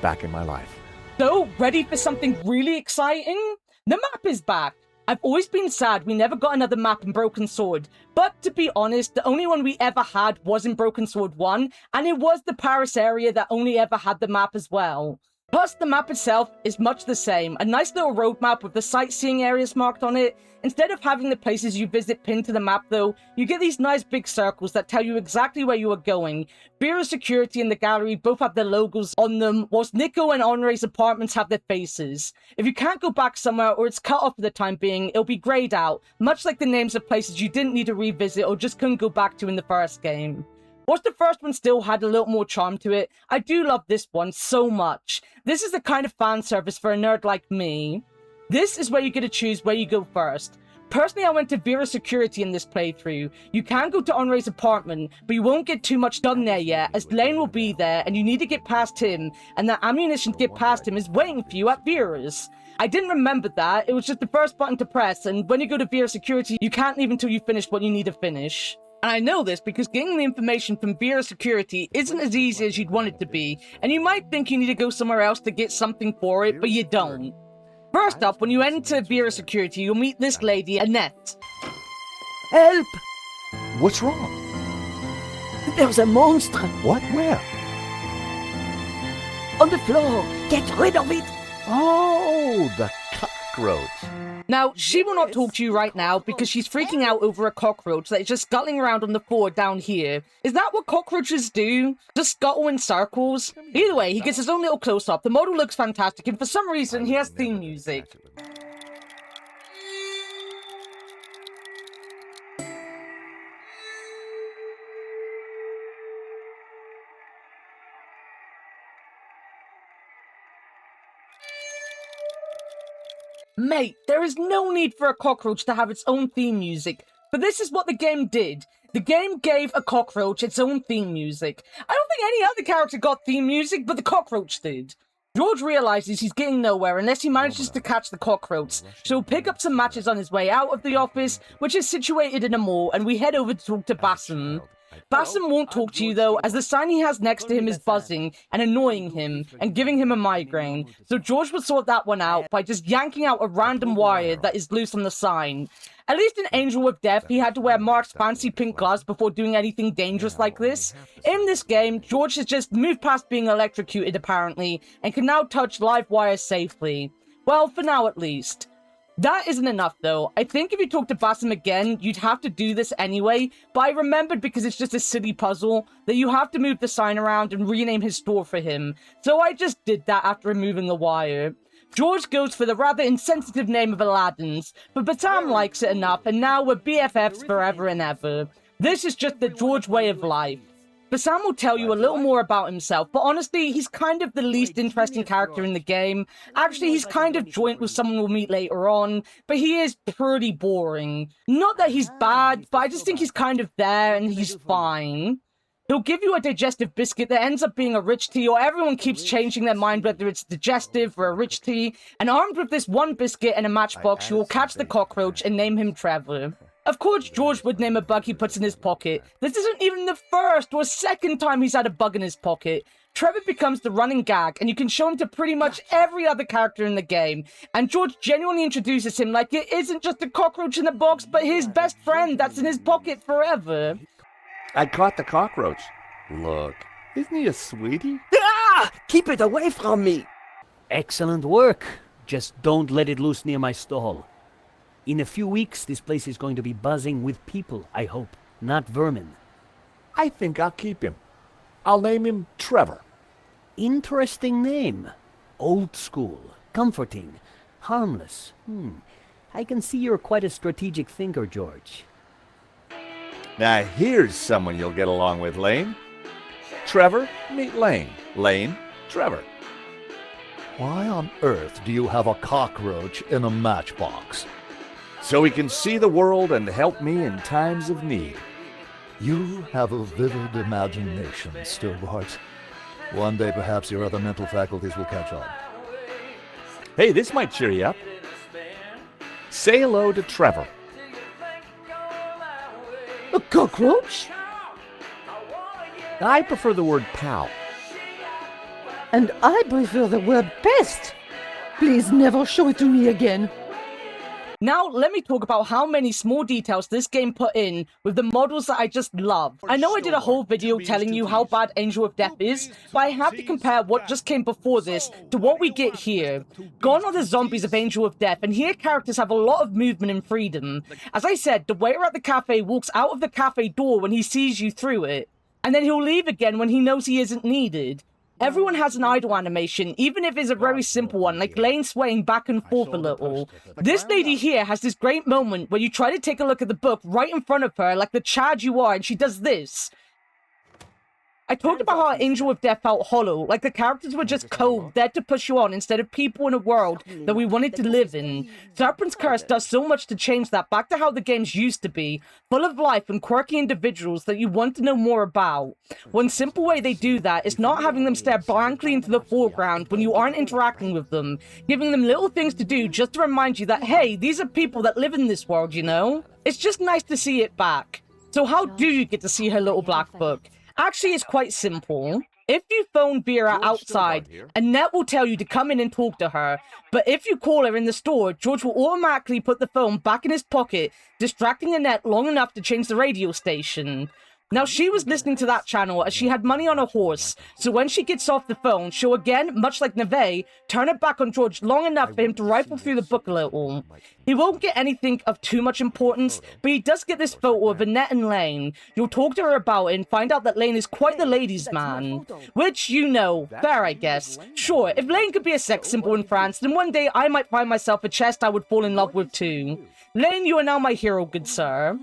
back in my life. So, ready for something really exciting? The map is back! I've always been sad we never got another map in Broken Sword, but to be honest, the only one we ever had was in Broken Sword 1, and it was the Paris area that only ever had the map as well. Plus, the map itself is much the same, a nice little road map with the sightseeing areas marked on it. Instead of having the places you visit pinned to the map though, you get these nice big circles that tell you exactly where you are going. Vera Security and the gallery both have their logos on them, whilst Nico and Henri's apartments have their faces. If you can't go back somewhere or it's cut off for the time being, it'll be grayed out, much like the names of places you didn't need to revisit or just couldn't go back to in the first game. Whilst the first one still had a little more charm to it, I do love this one so much. This is the kind of fan service for a nerd like me. This is where you get to choose where you go first. Personally, I went to Vera Security in this playthrough. You can go to Henri's apartment, but you won't get too much done there yet, as Lane will be there and you need to get past him, and the ammunition to get past him is waiting for you at Vera's. I didn't remember that, it was just the first button to press, and when you go to Vera Security, you can't leave until you finish what you need to finish. And I know this because getting the information from Vera Security isn't as easy as you'd want it to be, and you might think you need to go somewhere else to get something for it, but you don't. First up, when you enter Vera Security, you'll meet this lady, Annette. Help! What's wrong? There's a monster What? Where? on the floor. Get rid of it! Oh, the cockroach. Now, she will not talk to you right now because she's freaking out over a cockroach that is just scuttling around on the floor down here. Is that what cockroaches do? Just scuttle in circles? Either way, he gets his own little close-up, the model looks fantastic, and for some reason, he has theme music. Mate, there is no need for a cockroach to have its own theme music, but this is what the game did. The game gave a cockroach its own theme music. I don't think any other character got theme music, but the cockroach did. George realizes he's getting nowhere unless he manages to catch the cockroach, so he'll pick up some matches on his way out of the office, which is situated in a mall, and we head over to talk to Bassam. Bassam won't talk to you though, as the sign he has next to him is buzzing and annoying him and giving him a migraine, so George will sort that one out by just yanking out a random wire that is loose on the sign. At least in Angel with Death, he had to wear Mark's fancy pink gloves before doing anything dangerous like this. In this game, George has just moved past being electrocuted apparently, and can now touch live wires safely. Well, for now at least. That isn't enough though. I think if you talk to Bassam again, you'd have to do this anyway, but I remembered because it's just a silly puzzle, that you have to move the sign around and rename his store for him. So I just did that after removing the wire. George goes for the rather insensitive name of Aladdin's, but Bassam likes it enough, and now we're BFFs forever and ever. This is just the George way of life. Bassam will tell you a little more about himself, but honestly, he's kind of the least interesting character in the game. Actually, he's kind of joint with someone we'll meet later on, but he is pretty boring. Not that he's bad, but I just think he's kind of there and he's fine. He'll give you a digestive biscuit that ends up being a rich tea, or everyone keeps changing their mind whether it's digestive or a rich tea, and armed with this one biscuit and a matchbox, you will catch the cockroach and name him Trevor. Of course, George would name a bug he puts in his pocket. This isn't even the first or second time he's had a bug in his pocket. Trevor becomes the running gag, and you can show him to pretty much every other character in the game, and George genuinely introduces him like it isn't just a cockroach in a box, but his best friend that's in his pocket forever. I caught the cockroach. Look, isn't he a sweetie? Ah! Keep it away from me! Excellent work. Just don't let it loose near my stall. In a few weeks, this place is going to be buzzing with people, I hope, not vermin. I think I'll keep him. I'll name him Trevor. Interesting name. Old school, comforting, harmless. I can see you're quite a strategic thinker, George. Now here's someone you'll get along with, Lane. Trevor, meet Lane. Lane, Trevor. Why on earth do you have a cockroach in a matchbox? So he can see the world and help me in times of need. You have a vivid imagination, Stillbart. One day perhaps your other mental faculties will catch on. Hey, this might cheer you up. Say hello to Trevor. A cockroach? I prefer the word pal. And I prefer the word pest. Please never show it to me again. Now, let me talk about how many small details this game put in with the models that I just love. I know I did a whole video telling you how bad Angel of Death is, but I have to compare what just came before this to what we get here. Gone are the zombies of Angel of Death, and here characters have a lot of movement and freedom. As I said, the waiter at the cafe walks out of the cafe door when he sees you through it, and then he'll leave again when he knows he isn't needed. Everyone has an idle animation, even if it's a very simple one, like Lane swaying back and forth a little. This lady here has this great moment where you try to take a look at the book right in front of her, like the Chad you are, and she does this. I talked about how Angel of Death felt hollow, like the characters were just cold, there to push you on instead of people in a world that we wanted to live in. Serpent's Curse does so much to change that back to how the games used to be, full of life and quirky individuals that you want to know more about. One simple way they do that is not having them stare blankly into the foreground when you aren't interacting with them, giving them little things to do just to remind you that, hey, these are people that live in this world, you know? It's just nice to see it back. So how do you get to see her little black book? Actually, it's quite simple. If you phone Vera outside, Annette will tell you to come in and talk to her. But if you call her in the store, George will automatically put the phone back in his pocket, distracting Annette long enough to change the radio station. Now, she was listening to that channel as she had money on a horse, so when she gets off the phone, she'll again, much like Neve, turn it back on George long enough for him to rifle through the book a little. He won't get anything of too much importance, but he does get this photo of Annette and Lane. You'll talk to her about it and find out that Lane is quite the ladies' man. Which, you know, fair I guess. Sure, if Lane could be a sex symbol in France, then one day I might find myself a chest I would fall in love with too. Lane, you are now my hero, good sir.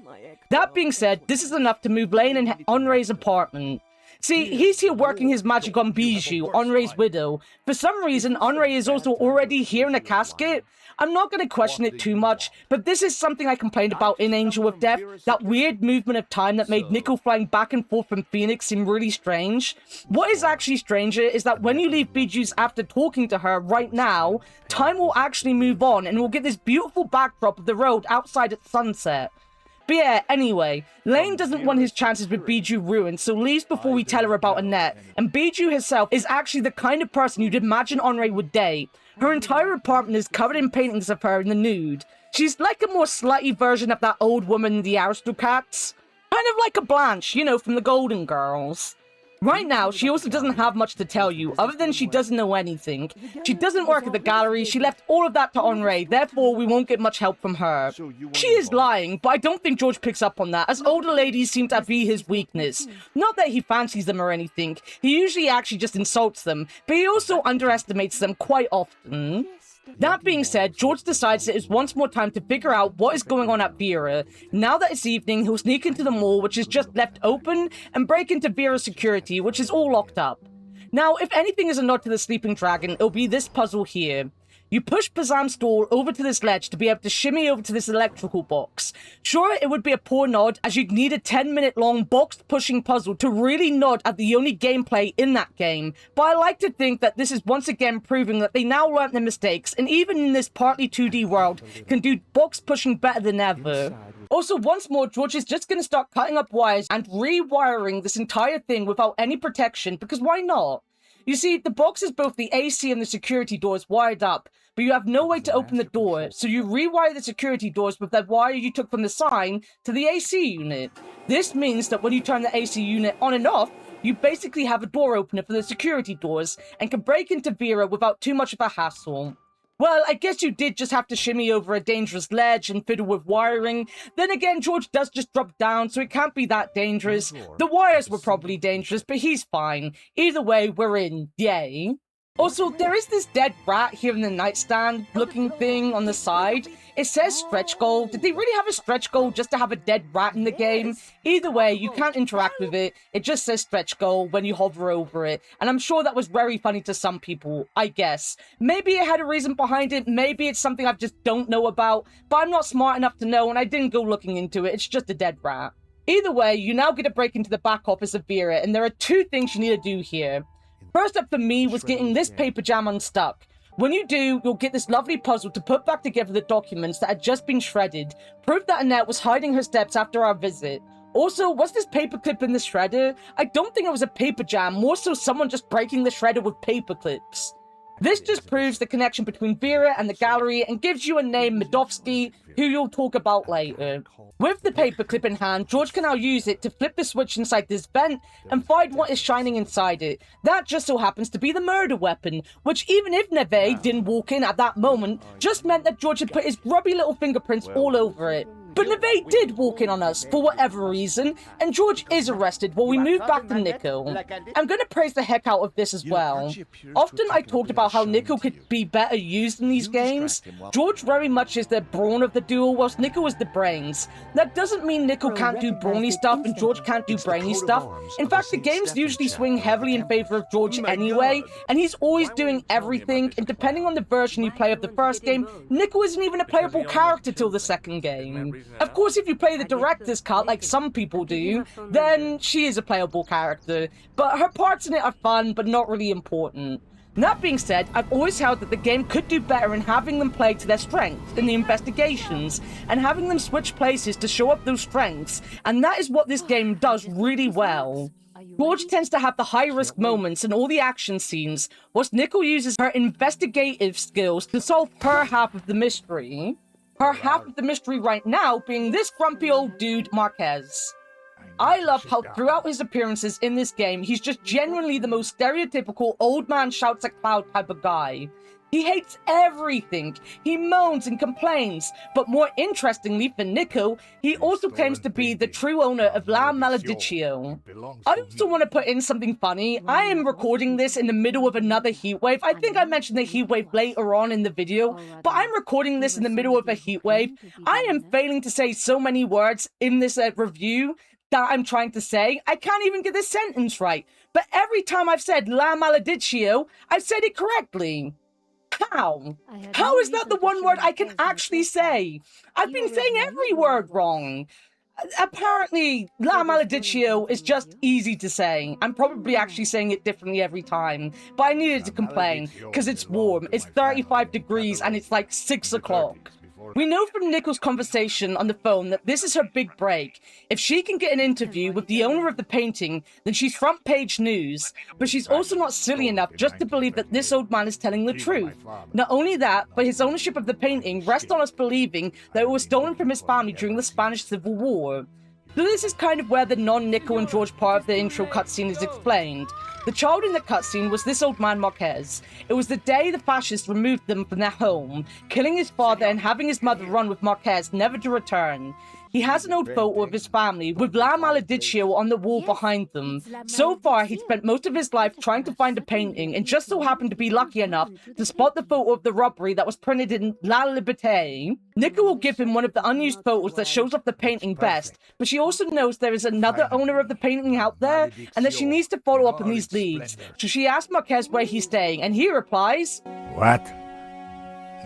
That being said, this is enough to move Lane in Henri's apartment. See, he's here working his magic on Bijou, Henri's widow. For some reason, Henri is also already here in a casket. I'm not going to question it too much, but this is something I complained about in Angel of Death, that weird movement of time that made Nico flying back and forth from Phoenix seem really strange. What is actually stranger is that when you leave Bijou's after talking to her right now, time will actually move on and we'll get this beautiful backdrop of the road outside at sunset. But yeah, anyway, Lane doesn't want his chances with Bijou ruined, so leaves before we tell her about Annette, and Bijou herself is actually the kind of person you'd imagine Henri would date. Her entire apartment is covered in paintings of her in the nude. She's like a more slutty version of that old woman in the Aristocats. Kind of like a Blanche, you know, from the Golden Girls. Right now, she also doesn't have much to tell you, other than she doesn't know anything. She doesn't work at the gallery, she left all of that to Henri, therefore we won't get much help from her. She is lying, but I don't think George picks up on that, as older ladies seem to be his weakness. Not that he fancies them or anything, he usually actually just insults them, but he also underestimates them quite often. That being said, George decides it is once more time to figure out what is going on at Vera. Now that it's evening, he'll sneak into the mall, which is just left open, and break into Vera's security, which is all locked up. Now, if anything is a nod to the Sleeping Dragon, it'll be this puzzle here. You push Pazam's stall over to this ledge to be able to shimmy over to this electrical box. Sure, it would be a poor nod, as you'd need a 10-minute long box-pushing puzzle to really nod at the only gameplay in that game, but I like to think that this is once again proving that they now learnt their mistakes, and even in this partly 2D world, can do box-pushing better than ever. Also, once more, George is just going to start cutting up wires and rewiring this entire thing without any protection, because why not? You see, the box has both the AC and the security doors wired up, but you have no way to open the door, so you rewire the security doors with that wire you took from the sign to the AC unit. This means that when you turn the AC unit on and off, you basically have a door opener for the security doors and can break into Vera without too much of a hassle. Well, I guess you did just have to shimmy over a dangerous ledge and fiddle with wiring. Then again, George does just drop down, so it can't be that dangerous. The wires were probably dangerous, but he's fine. Either way, we're in. Yay. Also, there is this dead rat here in the nightstand looking thing on the side. It says stretch goal. Did they really have a stretch goal just to have a dead rat in the game? Either way, you can't interact with it. It just says stretch goal when you hover over it. And I'm sure that was very funny to some people, I guess. Maybe it had a reason behind it. Maybe it's something I just don't know about. But I'm not smart enough to know, and I didn't go looking into it. It's just a dead rat. Either way, you now get a break into the back office of Vera, and there are two things you need to do here. First up for me was getting this paper jam unstuck. When you do, you'll get this lovely puzzle to put back together the documents that had just been shredded, proof that Annette was hiding her steps after our visit. Also, was this paperclip in the shredder? I don't think it was a paper jam, more so someone just breaking the shredder with paper clips. This just proves the connection between Vera and the gallery and gives you a name, Medovsky, who you'll talk about later. With the paperclip in hand, George can now use it to flip the switch inside this vent and find what is shining inside it. That just so happens to be the murder weapon, which even if Neve didn't walk in at that moment, just meant that George had put his grubby little fingerprints all over it. But Neve did walk in on us for whatever reason, and George is arrested while we move back to Nico. I'm going to praise the heck out of this as well. Often I talked about how Nico could be better used in these games. George very much is the brawn of the duo, whilst Nico is the brains. That doesn't mean Nico can't do brawny stuff and George can't do brainy stuff. In fact, the games usually swing heavily in favor of George anyway, and he's always doing everything, and depending on the version you play of the first game, Nico isn't even a playable character till the second game. Of course, if you play the director's cut like some people do, then she is a playable character, but her parts in it are fun, but not really important. That being said, I've always held that the game could do better in having them play to their strengths in the investigations, and having them switch places to show up those strengths, and that is what this game does really well. George tends to have the high-risk moments in all the action scenes, whilst Nico uses her investigative skills to solve her half of the mystery. Her half of the mystery right now being this grumpy old dude, Marquez. I love how throughout his appearances in this game, he's just genuinely the most stereotypical old man shouts at cloud type of guy. He hates everything, he moans and complains, but more interestingly for Nico, he also claims to be the true owner of La Malediccio. I also want to put in something funny. I am recording this in the middle of another heatwave. I think I mentioned the heatwave later on in the video, but I'm recording this in the middle of a heatwave. I am failing to say so many words in this review that I'm trying to say. I can't even get this sentence right, but every time I've said La Malediccio, I've said it correctly. How? How is that the one word I can actually say? I've been saying every word wrong. Apparently, La Malediccio is just easy to say. I'm probably actually saying it differently every time, but I needed to complain, because it's warm, it's 35 degrees, and it's like 6 o'clock. We know from Nico's conversation on the phone that this is her big break. If she can get an interview with the owner of the painting, then she's front page news. But she's also not silly enough just to believe that this old man is telling the truth. Not only that, but his ownership of the painting rests on us believing that it was stolen from his family during the Spanish Civil War. So this is kind of where the non-Nico and George part of the intro cutscene is explained. The child in the cutscene was this old man Marquez. It was the day the fascists removed them from their home, killing his father and having his mother run with Marquez never to return. He has an old photo of his family with La Malediccio on the wall behind them. So far, he'd spent most of his life trying to find a painting and just so happened to be lucky enough to spot the photo of the robbery that was printed in La Liberté. Nico will give him one of the unused photos that shows off the painting best, but she also knows there is another owner of the painting out there and that she needs to follow up on these leads. So she asks Marquez where he's staying, and he replies, "What?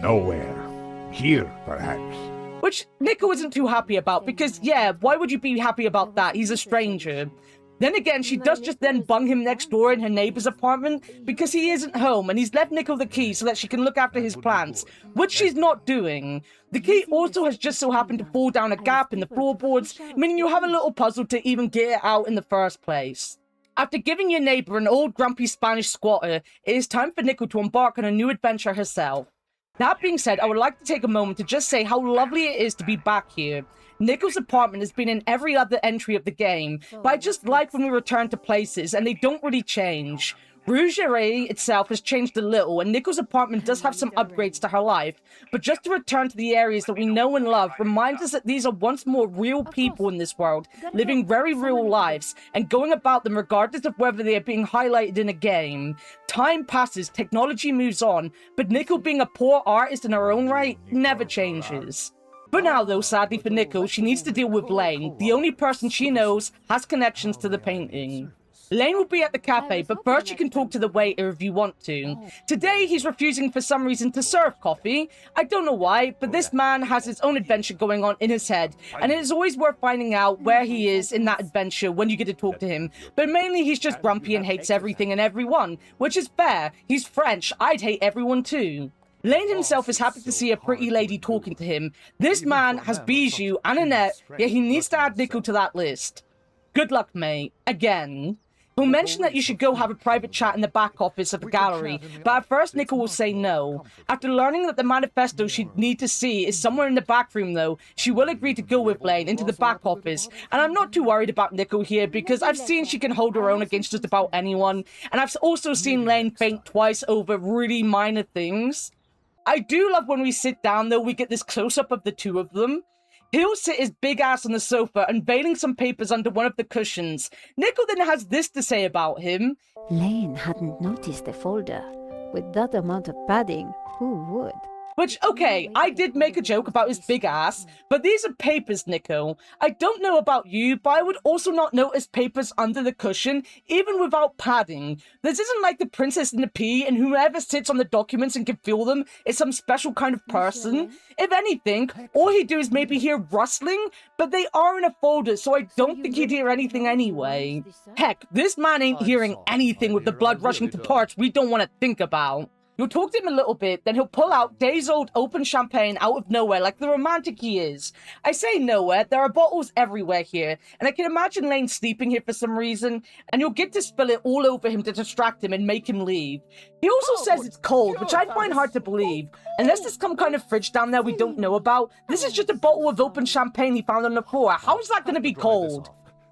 Nowhere. Here, perhaps." Which Nico isn't too happy about, because yeah, why would you be happy about that? He's a stranger. Then again, she does just then bung him next door in her neighbor's apartment because he isn't home and he's left Nico the key so that she can look after his plants, which she's not doing. The key also has just so happened to fall down a gap in the floorboards, meaning you have a little puzzle to even get it out in the first place. After giving your neighbor an old grumpy Spanish squatter, it is time for Nico to embark on a new adventure herself. That being said, I would like to take a moment to just say how lovely it is to be back here. Nico's apartment has been in every other entry of the game, but I just like when we return to places and they don't really change. Rougerie itself has changed a little, and Nico's apartment does have some upgrades to her life, but just to return to the areas that we know and love reminds us that these are once more real people in this world, living very real lives, and going about them regardless of whether they are being highlighted in a game. Time passes, technology moves on, but Nico being a poor artist in her own right never changes. For now though, sadly for Nico, she needs to deal with Lane, the only person she knows has connections to the painting. Lane will be at the cafe, but first you can talk to the waiter if you want to. Today, he's refusing for some reason to serve coffee. I don't know why, but this man has his own adventure going on in his head, and it is always worth finding out where he is in that adventure when you get to talk to him. But mainly, he's just grumpy and hates everything and everyone, which is fair. He's French. I'd hate everyone too. Lane himself is happy to see a pretty lady talking to him. This man has Bijou and Annette, yet he needs to add Nico to that list. Good luck, mate. Again. He'll mention that you should go have a private chat in the back office of the gallery, but at first Nico will say no. After learning that the manifesto she'd need to see is somewhere in the back room though, she will agree to go with Lane into the back office, and I'm not too worried about Nico here because I've seen she can hold her own against just about anyone, and I've also seen Lane faint twice over really minor things. I do love when we sit down though, we get this close-up of the two of them. He'll sit his big ass on the sofa, unveiling some papers under one of the cushions. Nico then has this to say about him. Lane hadn't noticed the folder. With that amount of padding, who would? Which, okay, I did make a joke about his big ass, but these are papers, Nico. I don't know about you, but I would also not notice papers under the cushion, even without padding. This isn't like the Princess and the Pea, and whoever sits on the documents and can feel them is some special kind of person. If anything, all he'd do is maybe hear rustling, but they are in a folder, so I don't think he'd hear anything anyway. Heck, this man ain't hearing anything with the blood rushing to parts we don't want to think about. You'll talk to him a little bit, then he'll pull out days-old open champagne out of nowhere like the romantic he is. I say nowhere, there are bottles everywhere here, and I can imagine Lane sleeping here for some reason, and you'll get to spill it all over him to distract him and make him leave. He also says it's cold, which I find hard to believe. Unless there's some kind of fridge down there we don't know about, this is just a bottle of open champagne he found on the floor. How is that going to be cold?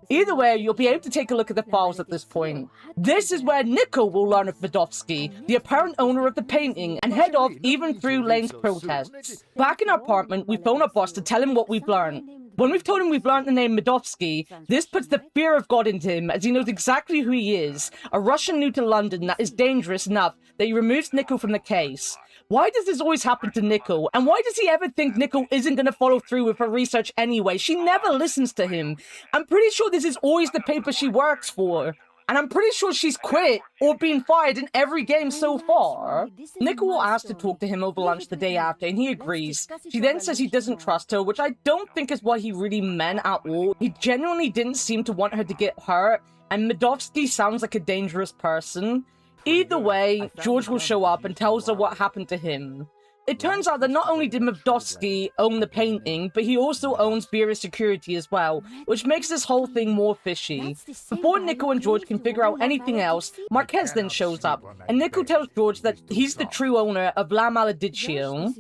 Either way, you'll be able to take a look at the files at this point. This is where Nico will learn of Medovsky, the apparent owner of the painting, and head off even through Lane's protests. Back in our apartment, we phone our boss to tell him what we've learned. When we've told him we've learned the name Medovsky, this puts the fear of God into him as he knows exactly who he is, a Russian new to London that is dangerous enough that he removes Nico from the case. Why does this always happen to Nico? And why does he ever think Nico isn't going to follow through with her research anyway? She never listens to him. I'm pretty sure this is always the paper she works for. And I'm pretty sure she's quit or been fired in every game so far. Nico will ask to talk to him over lunch the day after, and he agrees. She then says he doesn't trust her, which I don't think is what he really meant at all. He genuinely didn't seem to want her to get hurt, and Medovsky sounds like a dangerous person. Either way, George will show up and tells her what happened to him. It turns out that not only did Medovsky own the painting, but he also owns Vera Security as well, which makes this whole thing more fishy. Before Nico and George can figure out anything else, Marquez then shows up, and Nico tells George that he's the true owner of La Malediccio.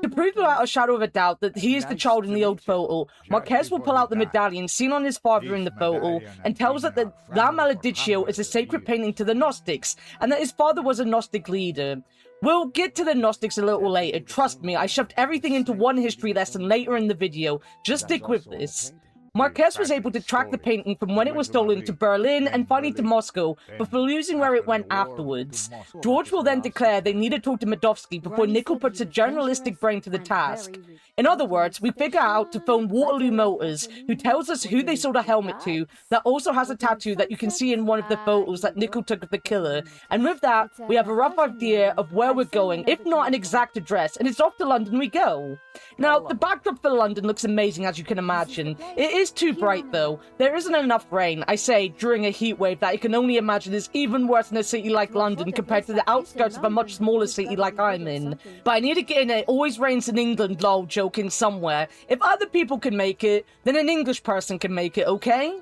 To prove without a shadow of a doubt that he is the child in the old photo, Marquez will pull out the medallion seen on his father in the photo, and tells us that La Malediccio is a sacred painting to the Gnostics, and that his father was a Gnostic leader. We'll get to the Gnostics a little later, trust me, I shoved everything into one history lesson later in the video, just stick with this. Marquez was able to track the painting from when it was stolen to Berlin and finally to Moscow, before losing where it went afterwards. George will then declare they need to talk to Medovsky before Nico puts a journalistic brain to the task. In other words, we figure out to phone Waterloo Motors, who tells us who they sold a helmet to, that also has a tattoo that you can see in one of the photos that Nico took of the killer. And with that, we have a rough idea of where we're going, if not an exact address, and it's off to London we go. Now, the backdrop for London looks amazing, as you can imagine. It is too bright, though. There isn't enough rain, I say, during a heat wave that I can only imagine is even worse in a city like London compared to the outskirts of a much smaller city like I'm in. But I need to get in it always rains in England lol joke in somewhere. If other people can make it, then an English person can make it, okay?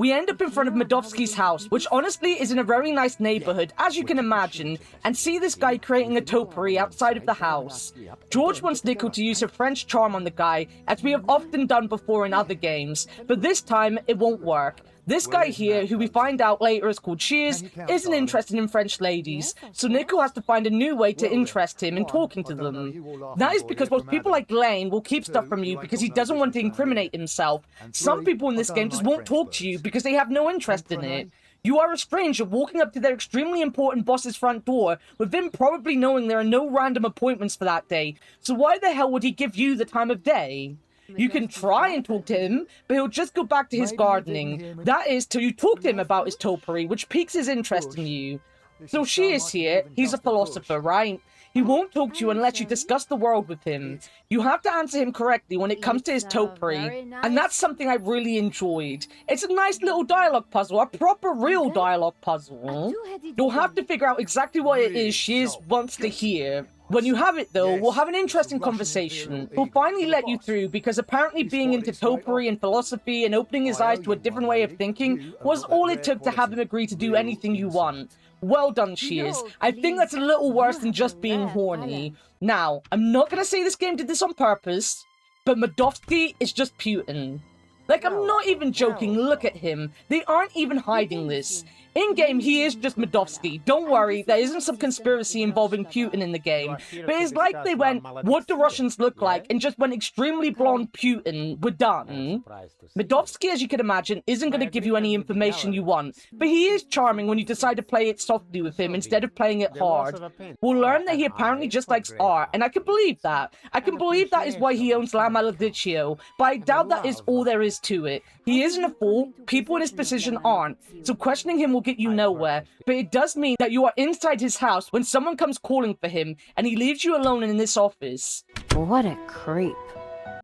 We end up in front of Medovsky's house, which honestly is in a very nice neighborhood, as you can imagine, and see this guy creating a topiary outside of the house. George wants Nico to use her French charm on the guy, as we have often done before in other games, but this time it won't work. This guy here, who we find out later is called Shears, isn't interested in French ladies, so Nico has to find a new way to interest him in talking to them. That is because most people like Lane will keep stuff from you because he doesn't want to incriminate himself. Some people in this game just won't talk to you because they have no interest in it. You are a stranger walking up to their extremely important boss's front door, with him probably knowing there are no random appointments for that day, so why the hell would he give you the time of day? You can try and talk to him, but he'll just go back to his gardening. That is, till you talk to him about his topiary, which piques his interest in you. So she is here, he's a philosopher, right? He won't talk to you unless you discuss the world with him. You have to answer him correctly when it comes to his topiary, and that's something I really enjoyed. It's a nice little dialogue puzzle, a proper real dialogue puzzle. You'll have to figure out exactly what it is Shears wants to hear. When you have it, though, we'll have an interesting conversation. We'll finally let you through because apparently being into topiary and philosophy and opening his eyes to a different way of thinking was all it took to have him agree to do anything you want. Well done, Shears. I think that's a little worse than just being horny. Now, I'm not gonna say this game did this on purpose, but Medovsky is just Putin. Like, I'm not even joking, look at him. They aren't even hiding this. In-game, he is just Medovsky. Don't worry, there isn't some conspiracy involving Putin in the game. But it's like they went, what do Russians look like? And just went extremely blonde Putin. We're done. Medovsky, as you can imagine, isn't going to give you any information you want. But he is charming when you decide to play it softly with him instead of playing it hard. We'll learn that he apparently just likes art, and I can believe that. I can believe that is why he owns La Malediccio, but I doubt that is all there is to it. He isn't a fool, people in his position aren't, so questioning him will get you nowhere, but it does mean that you are inside his house when someone comes calling for him, and he leaves you alone in this office. What a creep.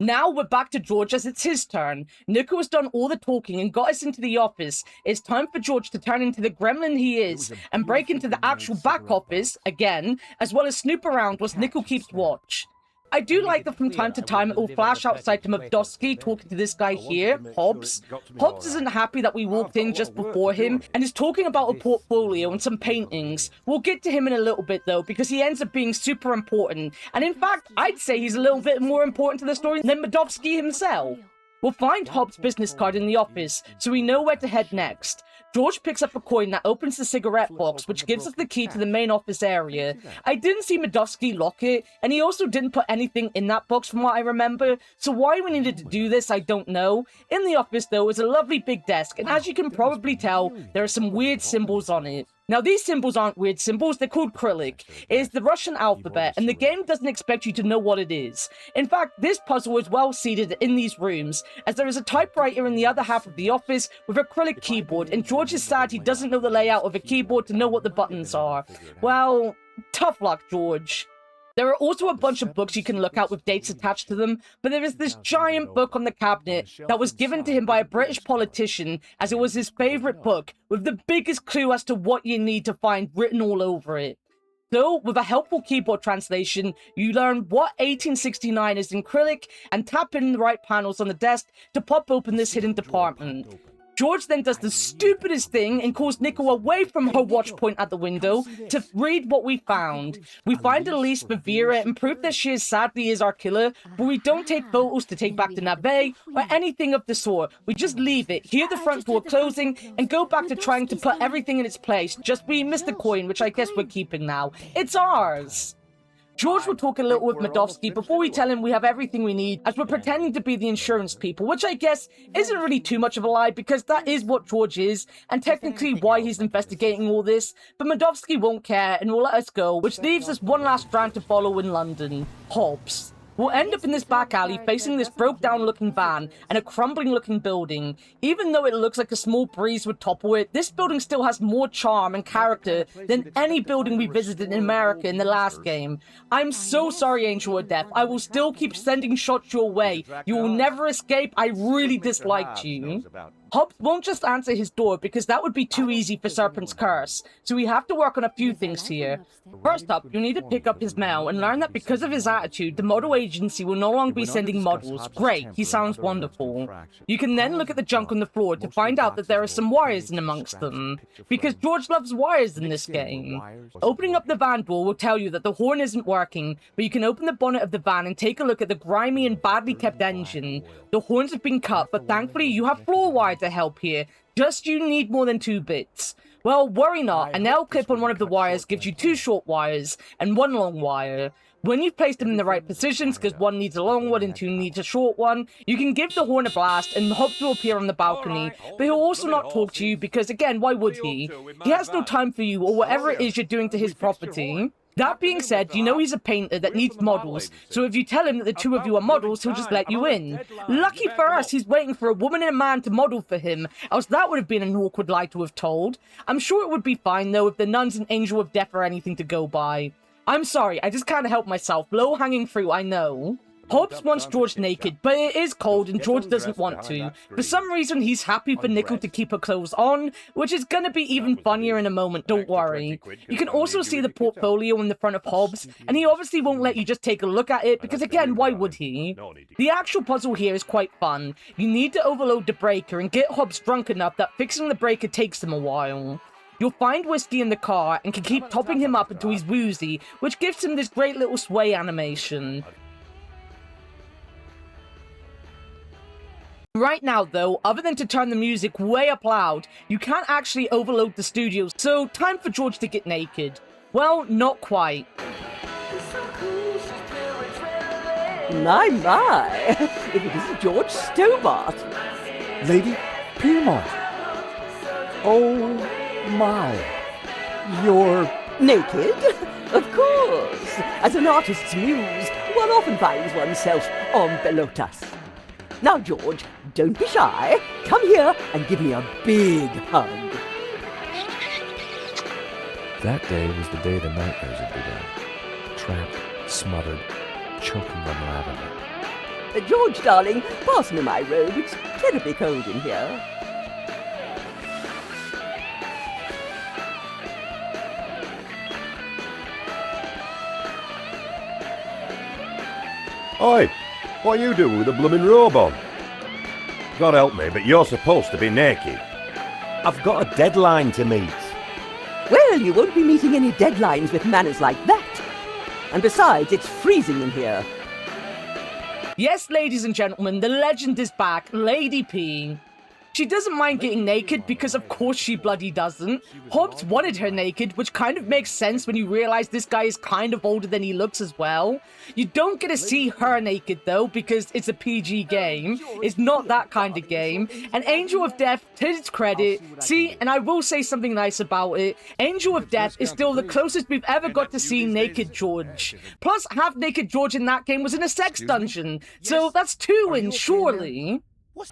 Now we're back to George as it's his turn. Nico has done all the talking and got us into the office. It's time for George to turn into the gremlin he is, and break into the actual back office, again, as well as snoop around whilst Nico keeps watch. I do like that from time to time it will flash outside to Medovsky talking to this guy here, Hobbs. Hobbs isn't happy that we walked in just before him, and is talking about a portfolio and some paintings. We'll get to him in a little bit though, because he ends up being super important, and in fact, I'd say he's a little bit more important to the story than Medovsky himself. We'll find Hobbs' business card in the office, so we know where to head next. George picks up a coin that opens the cigarette box, which gives us the key to the main office area. I didn't see Medovsky lock it, and he also didn't put anything in that box from what I remember, so why we needed to do this, I don't know. In the office, though, is a lovely big desk, and as you can probably tell, there are some weird symbols on it. Now, these symbols aren't weird symbols, they're called Cyrillic. It is the Russian alphabet, and the game doesn't expect you to know what it is. In fact, this puzzle is well seated in these rooms, as there is a typewriter in the other half of the office with a Cyrillic keyboard, and George is sad he doesn't know the layout of a keyboard to know what the buttons are. Well, tough luck, George. There are also a bunch of books you can look at with dates attached to them, but there is this giant book on the cabinet that was given to him by a British politician as it was his favourite book, with the biggest clue as to what you need to find written all over it. So, with a helpful keyboard translation, you learn what 1869 is in Cyrillic and tap in the right panels on the desk to pop open this hidden department. George then does the stupidest thing and calls Nico away from her watch point at the window to read what we found. We find a lease for Vera and prove that she sadly is our killer, but we don't take photos to take back to Nave or anything of the sort. We just leave it, hear the front door closing, and go back to trying to put everything in its place. Just we missed the coin, which I guess we're keeping now. It's ours! George will talk a little with Medovsky before we tell him we have everything we need, as we're pretending to be the insurance people, which I guess isn't really too much of a lie, because that is what George is, and technically why he's investigating all this, but Medovsky won't care and will let us go, which leaves us one last strand to follow in London. Hobbs. We'll end up in this back alley facing this broke-down-looking van and a crumbling-looking building. Even though it looks like a small breeze would topple it, this building still has more charm and character than any building we visited in America in the last game. I'm so sorry, Angel of Death. I will still keep sending shots your way. You will never escape. I really disliked you. Hobbs won't just answer his door because that would be too easy for Serpent's curse, so we have to work on a few things here. First up, you need to pick up his mail and learn that because of his attitude, the model agency will no longer be sending models. Great, he sounds wonderful. You can then look at the junk on the floor to find out that there are some wires in amongst them, because George loves wires in this game. Opening up the van door will tell you that the horn isn't working, but you can open the bonnet of the van and take a look at the grimy and badly kept engine. The horns have been cut, but thankfully you have floor wire to help here. Just you need more than 2 bits. Well, worry not, a nail clip on one of the wires gives you 2 short wires and 1 long wire. When you've placed them in the right positions, because 1 needs a long one and 2 needs a short one, you can give the horn a blast and Hobbs will appear on the balcony, but he'll also not talk to you because, again, why would he? He has no time for you or whatever it is you're doing to his property. That being said, you know he's a painter that needs models, so if you tell him that the 2 of you are models, he'll just let you in. Lucky for us, he's waiting for a woman and a man to model for him, else that would have been an awkward lie to have told. I'm sure it would be fine, though, if the nun's an angel of death or anything to go by. I'm sorry, I just can't help myself. Low-hanging fruit, I know. Hobbs wants George naked, but it is cold and George doesn't want to. For some reason, he's happy for Nickel to keep her clothes on, which is gonna be even funnier in a moment, don't worry. You can also see the portfolio in the front of Hobbs, and he obviously won't let you just take a look at it, because again, why would he? The actual puzzle here is quite fun. You need to overload the breaker and get Hobbs drunk enough that fixing the breaker takes him a while. You'll find whiskey in the car and can keep topping him up until he's woozy, which gives him this great little sway animation. Right now, though, other than to turn the music way up loud, you can't actually overload the studio, so time for George to get naked. Well, not quite. My, if it isn't George Stobart. Lady Piermont. Oh my. You're naked? Of course. As an artist's muse, one often finds oneself en pelotas. Now, George, don't be shy. Come here and give me a big hug. That day was the day the nightmares had begun. Trapped, smothered, choking on lavender. George, darling, pass me my robe. It's terribly cold in here. Oi! What are you doing with a blooming robe on? God help me, but you're supposed to be naked. I've got a deadline to meet. Well, you won't be meeting any deadlines with manners like that. And besides, it's freezing in here. Yes, ladies and gentlemen, the legend is back, Lady P. She doesn't mind getting naked because of course she bloody doesn't. Hobbs wanted her naked, which kind of makes sense when you realize this guy is kind of older than he looks as well. You don't get to see her naked though because it's a PG game. It's not that kind of game. And Angel of Death, to its credit, see, and I will say something nice about it, Angel of Death is still the closest we've ever got to seeing naked George. Plus, half-naked George in that game was in a sex dungeon, so that's 2 wins, surely.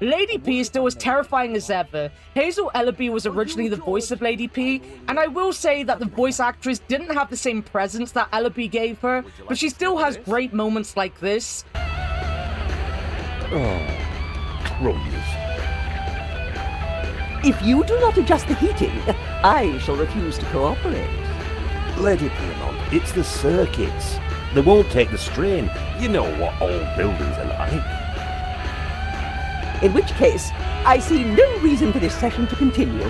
Lady P is still as terrifying as ever. Hazel Ellaby was originally the voice of Lady P, and I will say that the voice actress didn't have the same presence that Ellaby gave her, but she still has great moments like this. Oh, crumbs. If you do not adjust the heating, I shall refuse to cooperate. Lady Piermont, it's the circuits. They won't take the strain. You know what old buildings are like. In which case, I see no reason for this session to continue.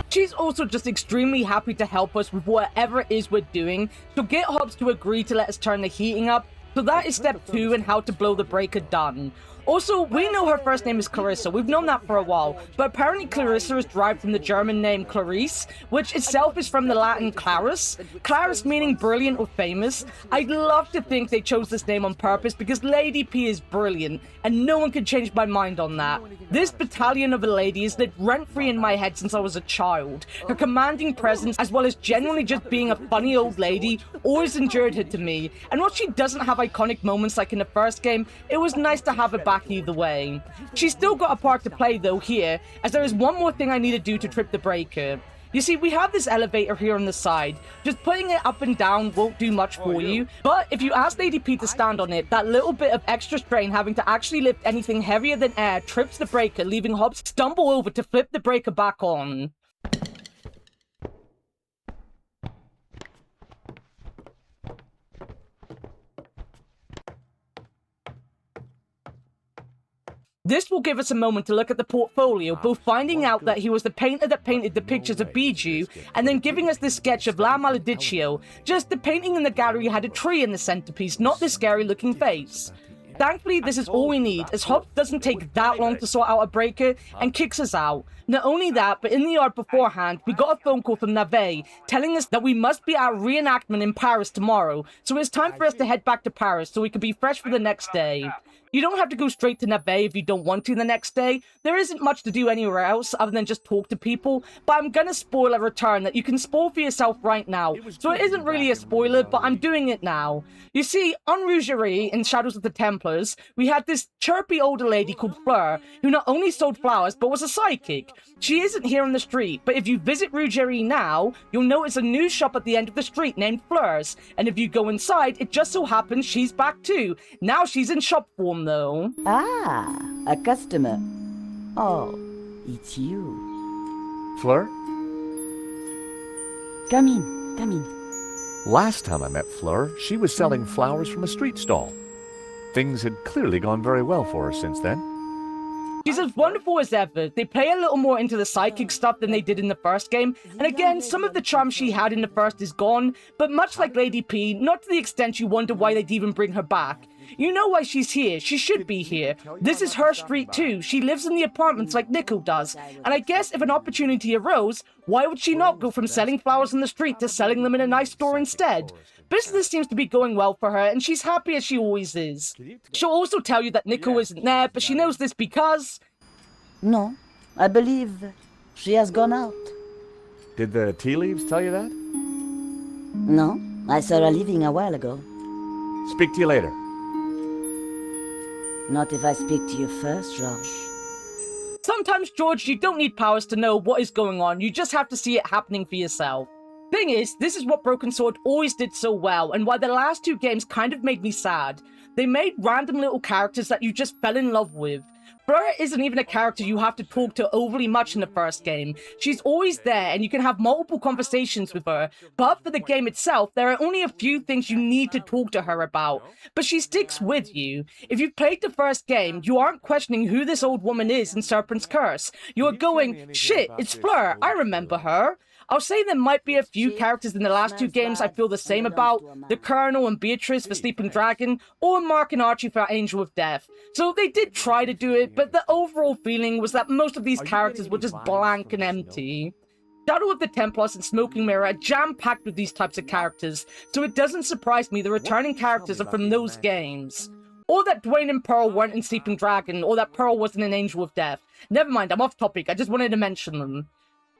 She's also just extremely happy to help us with whatever it is we're doing, so get Hobbs to agree to let us turn the heating up, so that is step 2 in how to blow the breaker done. Also, we know her first name is Clarissa, we've known that for a while, but apparently Clarissa is derived from the German name Clarice, which itself is from the Latin Clarus, Clarus meaning brilliant or famous. I'd love to think they chose this name on purpose because Lady P is brilliant, and no one can change my mind on that. This battalion of a lady has lived rent-free in my head since I was a child. Her commanding presence, as well as genuinely just being a funny old lady, always endeared her to me, and while she doesn't have iconic moments like in the first game, it was nice to have her back either way. She's still got a part to play though here, as there is one more thing I need to do to trip the breaker. You see, we have this elevator here on the side. Just putting it up and down won't do much for you, but if you ask Lady P to stand on it, that little bit of extra strain having to actually lift anything heavier than air trips the breaker, leaving Hobbs stumble over to flip the breaker back on. This will give us a moment to look at the portfolio, both finding out that he was the painter that painted the pictures of Bijou, and then giving us this sketch of La Malediccio. Just the painting in the gallery had a tree in the centerpiece, not the scary-looking face. Thankfully, this is all we need, as Hobbs doesn't take that long to sort out a breaker and kicks us out. Not only that, but in the yard beforehand, we got a phone call from Navet telling us that we must be at a reenactment in Paris tomorrow, so it's time for us to head back to Paris so we can be fresh for the next day. You don't have to go straight to Navet if you don't want to the next day. There isn't much to do anywhere else other than just talk to people, but I'm gonna spoil a return that you can spoil for yourself right now, so it isn't really a spoiler, but I'm doing it now. You see, on Rougerie in Shadows of the Templars, we had this chirpy older lady called Fleur, who not only sold flowers, but was a psychic. She isn't here on the street, but if you visit Rougerie now, you'll notice a new shop at the end of the street named Fleur's, and if you go inside, it just so happens she's back too. Now she's in shop form though. Ah, a customer. Oh, it's you. Fleur? Come in, come in. Last time I met Fleur, she was selling flowers from a street stall. Things had clearly gone very well for her since then. She's as wonderful as ever. They play a little more into the psychic stuff than they did in the first game, and again, some of the charm she had in the first is gone, but much like Lady P, not to the extent you wonder why they'd even bring her back. You know why she's here. She should be here. This is her street too. She lives in the apartments like Nico does, and I guess if an opportunity arose, why would she not go from selling flowers in the street to selling them in a nice store instead? Business seems to be going well for her, and she's happy as she always is. She'll also tell you that Nico isn't there, but she knows this because... No, I believe she has gone out. Did the tea leaves tell you that? No, I saw her leaving a while ago. Speak to you later. Not if I speak to you first, George. Sometimes, George, you don't need powers to know what is going on. You just have to see it happening for yourself. Thing is, this is what Broken Sword always did so well, and why the last two games kind of made me sad. They made random little characters that you just fell in love with. Fleur isn't even a character you have to talk to overly much in the first game. She's always there, and you can have multiple conversations with her, but for the game itself, there are only a few things you need to talk to her about. But she sticks with you. If you've played the first game, you aren't questioning who this old woman is in Serpent's Curse. You are going, shit, it's Fleur, I remember her. I'll say there might be a few characters in the last two games I feel the same about, the Colonel and Beatrice for Sleeping Dragon, or Mark and Archie for Angel of Death. So they did try to do it, but the overall feeling was that most of these characters were just blank and empty. Shadow of the Templars and Smoking Mirror are jam-packed with these types of characters, so it doesn't surprise me the returning characters are from those games. Or that Dwayne and Pearl weren't in Sleeping Dragon, or that Pearl wasn't an Angel of Death. Never mind, I'm off topic, I just wanted to mention them.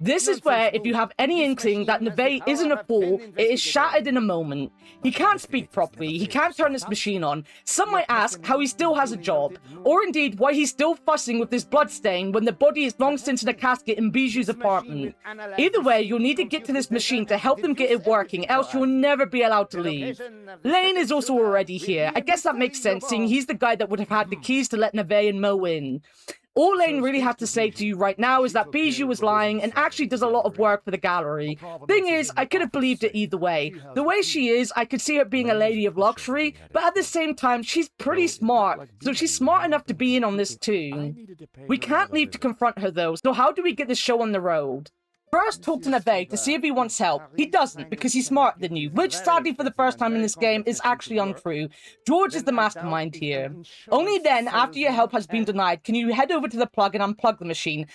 This is where, if you have any inkling that Navet isn't a fool, it is shattered in a moment. He can't speak properly, he can't turn his machine on. Some might ask how he still has a job, or indeed why he's still fussing with this bloodstain when the body is long since in a casket in Bijou's apartment. Either way, you'll need to get to this machine to help them get it working, else you'll never be allowed to leave. Lane is also already here. I guess that makes sense, seeing he's the guy that would have had the keys to let Navet and Mo in. All Lane really has to say to you right now is that Bijou was lying and actually does a lot of work for the gallery. Thing is, I could have believed it either way. The way she is, I could see her being a lady of luxury, but at the same time, she's pretty smart, so she's smart enough to be in on this too. We can't leave to confront her though, so how do we get this show on the road? First, talk to Navet to see if he wants help. He doesn't, because he's smarter than you, which sadly for the first time in this game is actually untrue. George is the mastermind here. Only then, after your help has been denied, can you head over to the plug and unplug the machine.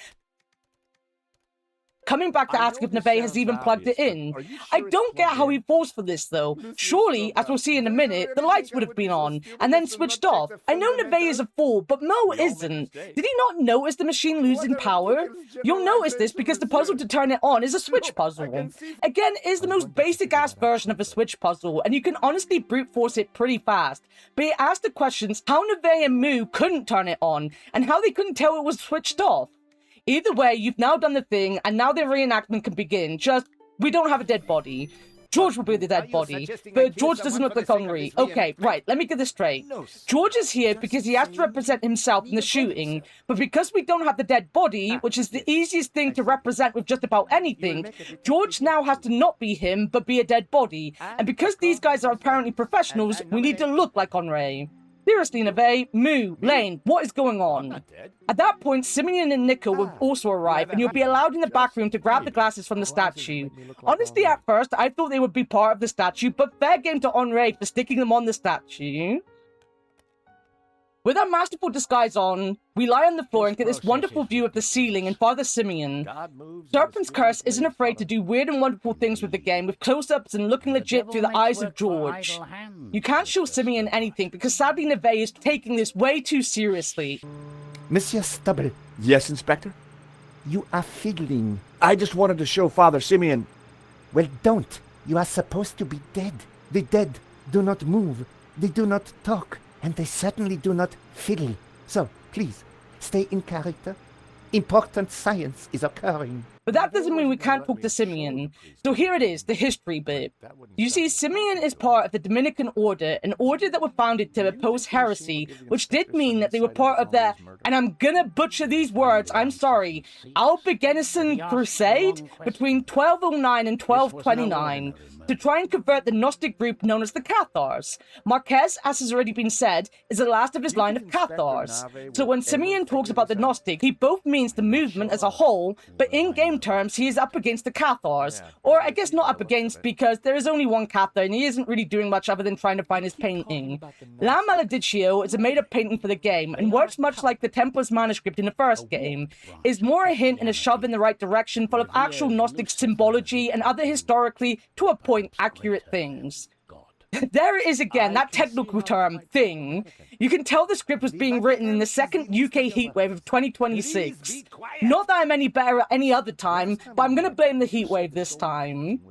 Coming back to ask if Navet has even plugged it in. I don't get how he falls for this though. Surely, as we'll see in a minute, the lights would have been on, and then switched off. I know Navet is a fool, but Mo isn't. Did he not notice the machine losing power? You'll notice this because the puzzle to turn it on is a switch puzzle. Again, it is the most basic-ass version of a switch puzzle, and you can honestly brute force it pretty fast. But it asks the questions how Navet and Moo couldn't turn it on, and how they couldn't tell it was switched off. Either way, you've now done the thing, and now the reenactment can begin. Just, we don't have a dead body. George will be the dead body, but George doesn't look like hungry. Okay, right, let me get this straight. George is here because he has to represent himself in the shooting, but because we don't have the dead body, which is the easiest thing to represent with just about anything, George now has to not be him, but be a dead body. And because these guys are apparently professionals, we need to look like Henri. Seriously, Neve, Moo, Lane, what is going on? At that point, Simeon and Nico will also arrive, and you'll be allowed in the back room to grab the glasses from the statue. Honestly, at first, I thought they would be part of the statue, but fair game to Henri for sticking them on the statue. With our masterful disguise on, we lie on the floor and get this wonderful view of the ceiling and Father Simeon. Serpent's curse isn't afraid to do weird and wonderful things with the game, with close-ups and looking legit through the eyes of George. You can't show Simeon anything, because sadly Neve is taking this way too seriously. Monsieur Stubble, Yes, Inspector? you are fiddling. I just wanted to show Father Simeon. Well, don't. You are supposed to be dead. The dead do not move. They do not talk. And they certainly do not fiddle. So, please, stay in character. Important science is occurring. But that doesn't mean we can't talk to Simeon. So here it is, the history bit. You see, Simeon is part of the Dominican Order, an order that was founded to oppose heresy, which did mean that they were part of the, and I'm gonna butcher these words, I'm sorry, Albigensian Crusade between 1209 and 1229. To try and convert the Gnostic group known as the Cathars. Marquez, as has already been said, is the last of his line of Cathars. So when Simeon talks about the Gnostic, he both means the movement as a whole, but in game terms, he is up against the Cathars. Or I guess not up against, because there is only one Cathar, and he isn't really doing much other than trying to find his painting. La Maledictio is a made-up painting for the game, and works much like the Templar's manuscript in the first game. It is more a hint and a shove in the right direction, full of actual Gnostic symbology and other historically, to a point, accurate things. There it is again, that technical term, thing. You can tell the script was being written in the second UK heatwave of 2026. Not that I'm any better at any other time, but I'm gonna blame the heatwave this time.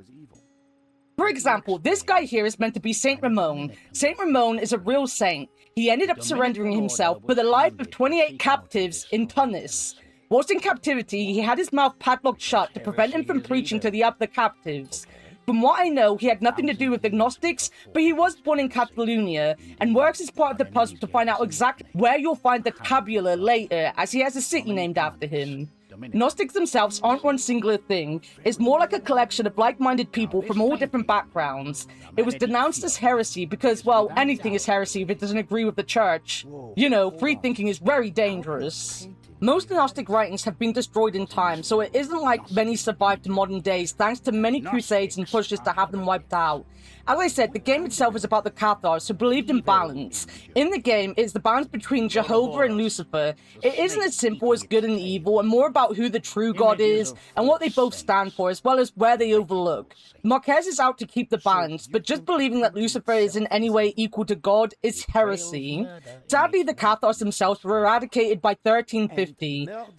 For example, this guy here is meant to be Saint Ramon. Saint Ramon is a real saint. He ended up surrendering himself for the life of 28 captives in Tunis. Whilst in captivity, he had his mouth padlocked shut to prevent him from preaching to the other captives. From what I know, he had nothing to do with the Gnostics, but he was born in Catalonia, and works as part of the puzzle to find out exactly where you'll find the tabula later, as he has a city named after him. Gnostics themselves aren't one singular thing. It's more like a collection of like-minded people from all different backgrounds. It was denounced as heresy because, well, anything is heresy if it doesn't agree with the church. You know, free thinking is very dangerous. Most Gnostic writings have been destroyed in time, so it isn't like many survived to modern days thanks to many crusades and pushes to have them wiped out. As I said, the game itself is about the Cathars, who believed in balance. In the game, it's the balance between Jehovah and Lucifer. It isn't as simple as good and evil, and more about who the true God is, and what they both stand for, as well as where they overlook. Marquez is out to keep the balance, but just believing that Lucifer is in any way equal to God is heresy. Sadly, the Cathars themselves were eradicated by 1350.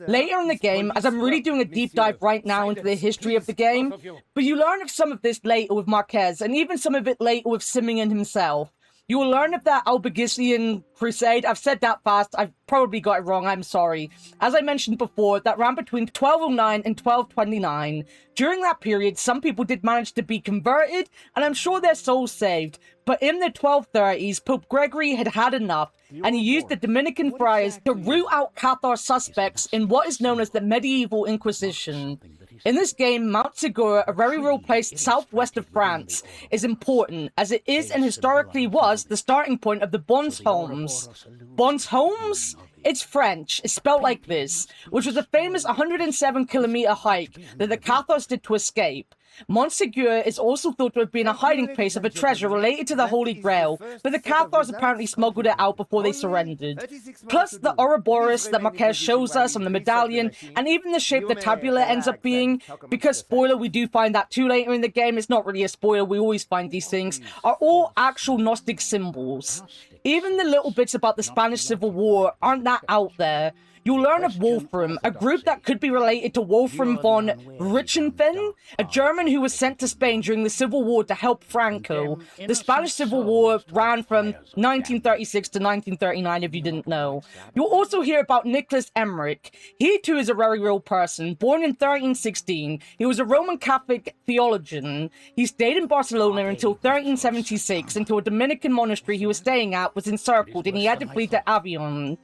Later in the game, as I'm really doing a deep dive right now into the history of the game, but you learn of some of this later with Marquez, and even some of it later with Simeon himself. You will learn of that Albigensian Crusade. I've said that fast. I've probably got it wrong. I'm sorry. As I mentioned before, that ran between 1209 and 1229. During that period, some people did manage to be converted, and I'm sure their souls saved. But in the 1230s, Pope Gregory had had enough, and he used the Dominican friars to root out Cathar suspects in what is known as the Medieval Inquisition. In this game, Mount Segura, a very real place southwest of France, is important, as it is and historically was the starting point of the Bons Homes. Bons Homes? It's French, it's spelled like this, which was a famous 107-kilometer hike that the Cathars did to escape. Montségur is also thought to have been a hiding place of a treasure related to the Holy Grail, but the Cathars apparently smuggled it out before they surrendered. Plus, the Ouroboros that Marquez shows us on the medallion, and even the shape the tabula ends up being, because, spoiler, we do find that too later in the game, it's not really a spoiler, we always find these things, are all actual Gnostic symbols. Even the little bits about the Spanish Civil War aren't that out there. you'll learn of Wolfram, a group that could be related to Wolfram von Richthofen, a German who was sent to Spain during the Civil War to help Franco. The Spanish Civil War ran from 1936 to 1939, if you didn't know. You'll also hear about Nicholas Emmerich. He too is a very real person. Born in 1316, he was a Roman Catholic theologian. He stayed in Barcelona until 1376, until a Dominican monastery he was staying at was encircled and he had to flee to Avignon.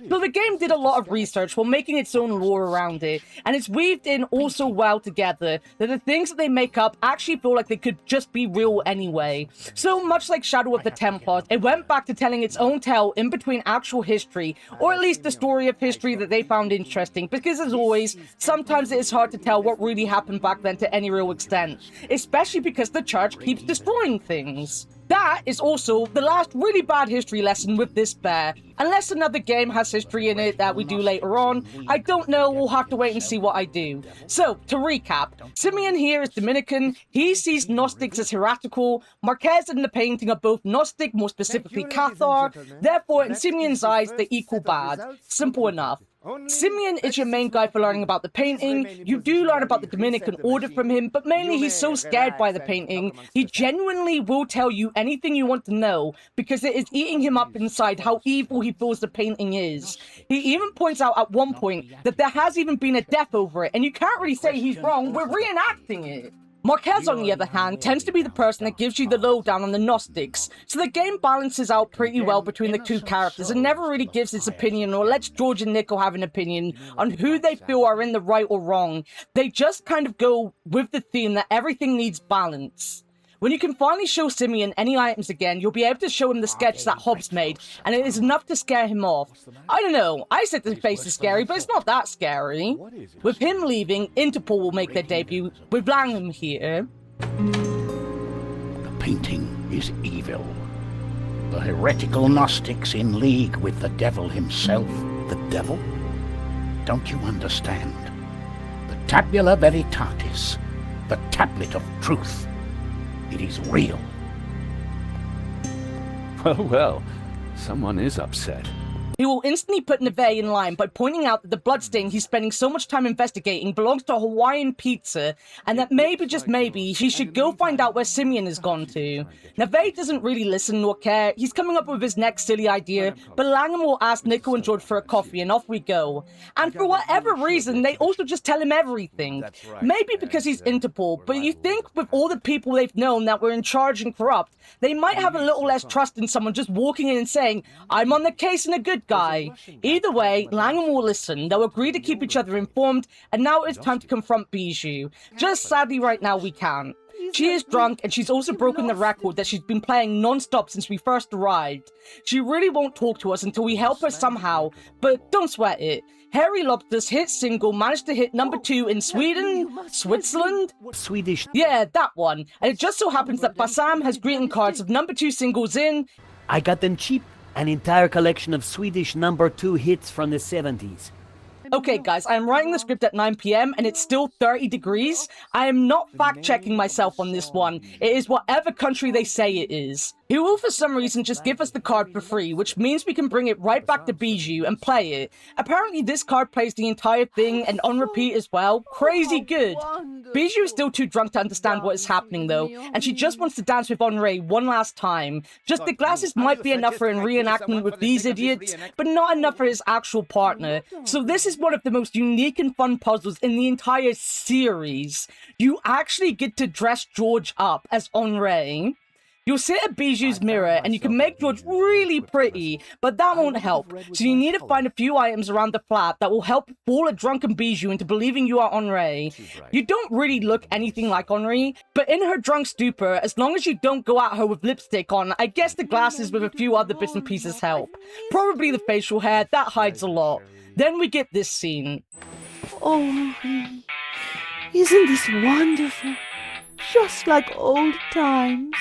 So the game did a lot of research while making its own lore around it, and it's weaved in all so well together that the things that they make up actually feel like they could just be real anyway. So much like Shadow of the Templars, it went back to telling its own tale in between actual history, or at least the story of history that they found interesting, because as always, sometimes it is hard to tell what really happened back then to any real extent, especially because the church keeps destroying things. That is also the last really bad history lesson with this bear. Unless another game has history in it that we do later on, I don't know, we'll have to wait and see what I do. So, to recap, Simeon here is Dominican, he sees Gnostics as heretical, Marquez and the painting are both Gnostic, more specifically Cathar, therefore in Simeon's eyes they equal bad. Simple enough. Simeon is your main guy for learning about the painting. You do learn about the Dominican order from him, but mainly he's so scared by the painting, he genuinely will tell you anything you want to know, because it is eating him up inside how evil he feels the painting is. He even points out at one point that there has even been a death over it, and you can't really say he's wrong, we're reenacting it. Marquez, on the other hand, tends to be the person that gives you the lowdown on the Gnostics, so the game balances out pretty well between the two characters and never really gives its opinion or lets George and Nico have an opinion on who they feel are in the right or wrong. They just kind of go with the theme that everything needs balance. When you can finally show Simeon any items again, you'll be able to show him the sketch that Hobbs made, and it is enough to scare him off. I don't know, I said the face is scary, but it's not that scary. With him leaving, Interpol will make their debut, with Langham here. The painting is evil. The heretical Gnostics in league with the devil himself. The devil? Don't you understand? The Tabula Veritatis, the tablet of truth. It is real. Well, someone is upset. He will instantly put Neve in line by pointing out that the bloodstain he's spending so much time investigating belongs to a Hawaiian pizza, and that maybe, just maybe, he should go find out where Simeon has gone to. Neve doesn't really listen nor care, he's coming up with his next silly idea, but Langham will ask Nico and George for a coffee, and off we go. And for whatever reason, they also just tell him everything. Maybe because he's Interpol, but you think with all the people they've known that were in charge and corrupt, they might have a little less trust in someone just walking in and saying, I'm on the case and a good guy. Either way, Langham will listen, they'll agree to keep each other informed, and now it's time to confront Bijou. Just sadly right now we can't. She is drunk, and she's also broken the record that she's been playing non-stop since we first arrived. She really won't talk to us until we help her somehow, but don't sweat it. Harry Lobster's hit single managed to hit #2 in Sweden? Switzerland? Swedish. Yeah, that one. And it just so happens that Bassam has greeting cards of #2 singles in... I got them cheap. An entire collection of Swedish #2 hits from the 70s. Okay guys, I am writing the script at 9 PM and it's still 30 degrees. I am not fact-checking myself on this one. It is whatever country they say it is. He will for some reason just give us the card for free, which means we can bring it right back to Bijou and play it. Apparently this card plays the entire thing and on repeat as well. Crazy good. Bijou is still too drunk to understand what is happening though, and she just wants to dance with Henri one last time. Just the glasses might be enough for a reenactment with these idiots, but not enough for his actual partner. So this is one of the most unique and fun puzzles in the entire series. You actually get to dress George up as Henri. You'll sit at Bijou's mirror and you can make George really pretty, but that won't help. So you need to find a few items around the flat that will help fool a drunken Bijou into believing you are Henri. You don't really look anything like Henri, but in her drunk stupor, as long as you don't go at her with lipstick on, I guess the glasses with a few other bits and pieces help. Probably the facial hair, that hides a lot. Then we get this scene. Oh, Henri, isn't this wonderful? Just like old times.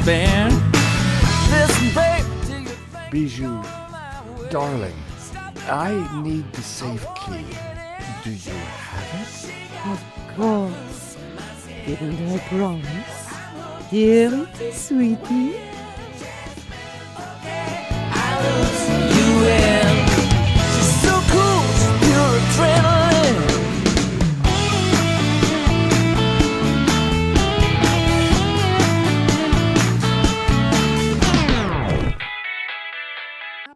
despair. Listen, babe, Bijou, darling, I need the safe key. Do you have it? Of course. Didn't I promise? Here it is, sweetie. You will. She's so cool, she's pure adrenaline.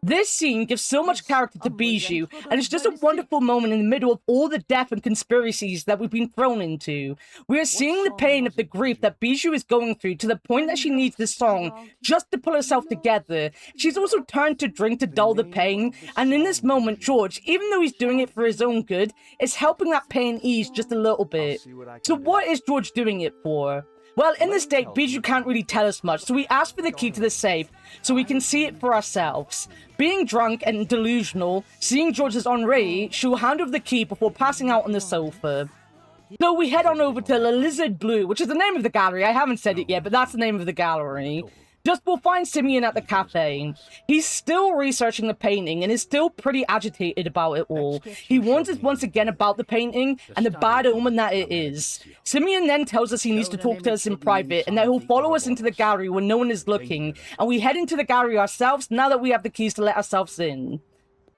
This scene gives so much character to Bijou, and it's just a wonderful moment in the middle of all the death and conspiracies that we've been thrown into. We are seeing the pain of the grief that Bijou is going through to the point that she needs this song just to pull herself together. She's also turned to drink to dull the pain, and in this moment, George, even though he's doing it for his own good, is helping that pain ease just a little bit. So what is George doing it for? Well, in this state, Bijou can't really tell us much, so we ask for the key to the safe so we can see it for ourselves. Being drunk and delusional, seeing George as Henri, she'll hand over the key before passing out on the sofa. So we head on over to La Lizard Blue, which is the name of the gallery. I haven't said it yet, but that's the name of the gallery. Just we'll find Simeon at the cafe. He's still researching the painting and is still pretty agitated about it all. He warns us once again about the painting and the bad omen that it is. Simeon then tells us he needs to talk to us in private and that he'll follow us into the gallery when no one is looking, and we head into the gallery ourselves now that we have the keys to let ourselves in.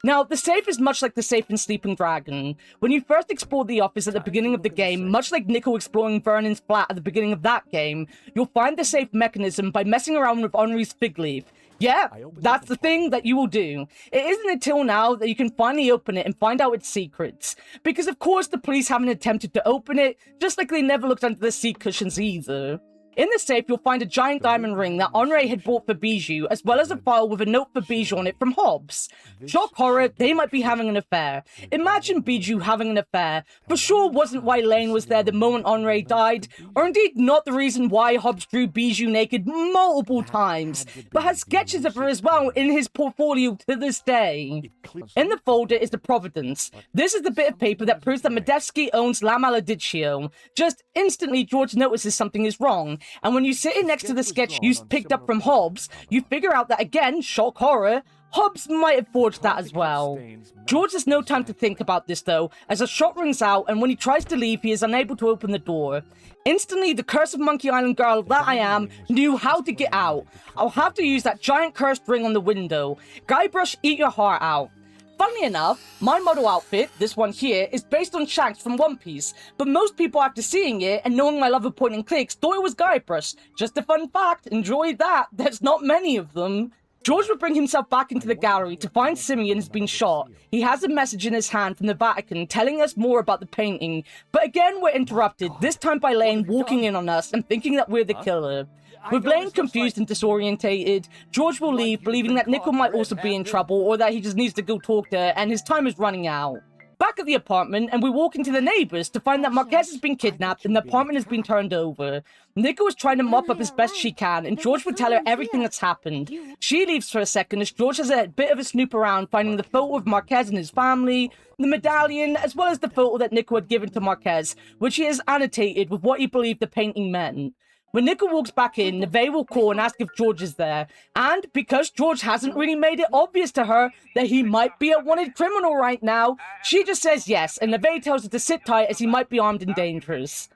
Now, the safe is much like the safe in Sleeping Dragon. When you first explore the office at the beginning of the game, much like Nico exploring Vernon's flat at the beginning of that game, you'll find the safe mechanism by messing around with Henri's fig leaf. Yeah, that's the thing that you will do. It isn't until now that you can finally open it and find out its secrets. Because of course the police haven't attempted to open it, just like they never looked under the seat cushions either. In the safe, you'll find a giant diamond ring that Henri had bought for Bijou, as well as a file with a note for Bijou on it from Hobbs. Shock horror, they might be having an affair. Imagine Bijou having an affair. For sure wasn't why Lane was there the moment Henri died, or indeed not the reason why Hobbs drew Bijou naked multiple times, but has sketches of her as well in his portfolio to this day. In the folder is the Providence. This is the bit of paper that proves that Medevsky owns La Malediccio. Just instantly, George notices something is wrong. And when you sit it next to the sketch you picked up from Hobbs, you figure out that again, shock horror, Hobbs might have forged that as well. George has no time to think about this though, as a shot rings out and when he tries to leave he is unable to open the door. Instantly, the Curse of Monkey Island girl that I am knew how to get out. I'll have to use that giant cursed ring on the window. Guybrush, eat your heart out. Funnily enough, my model outfit, this one here, is based on Shanks from One Piece, but most people after seeing it and knowing my love of point and clicks thought it was Guybrush. Just a fun fact, enjoy that, there's not many of them. George would bring himself back into the gallery to find Simeon has been shot. He has a message in his hand from the Vatican telling us more about the painting, but again we're interrupted, this time by Lane walking in on us and thinking that we're the killer. With Lane confused and disorientated, George will leave, believing that Nico might also be in trouble or that he just needs to go talk to her and his time is running out. Back at the apartment, and we walk into the neighbors to find that Marquez has been kidnapped and the apartment has been turned over. Nico is trying to mop up as best she can, and George would tell her everything that's happened. She leaves for a second as George has a bit of a snoop around, finding the photo of Marquez and his family, the medallion, as well as the photo that Nico had given to Marquez, which he has annotated with what he believed the painting meant. When Nico walks back in, Neve will call and ask if George is there, and because George hasn't really made it obvious to her that he might be a wanted criminal right now, she just says yes, and Neve tells her to sit tight as he might be armed and dangerous.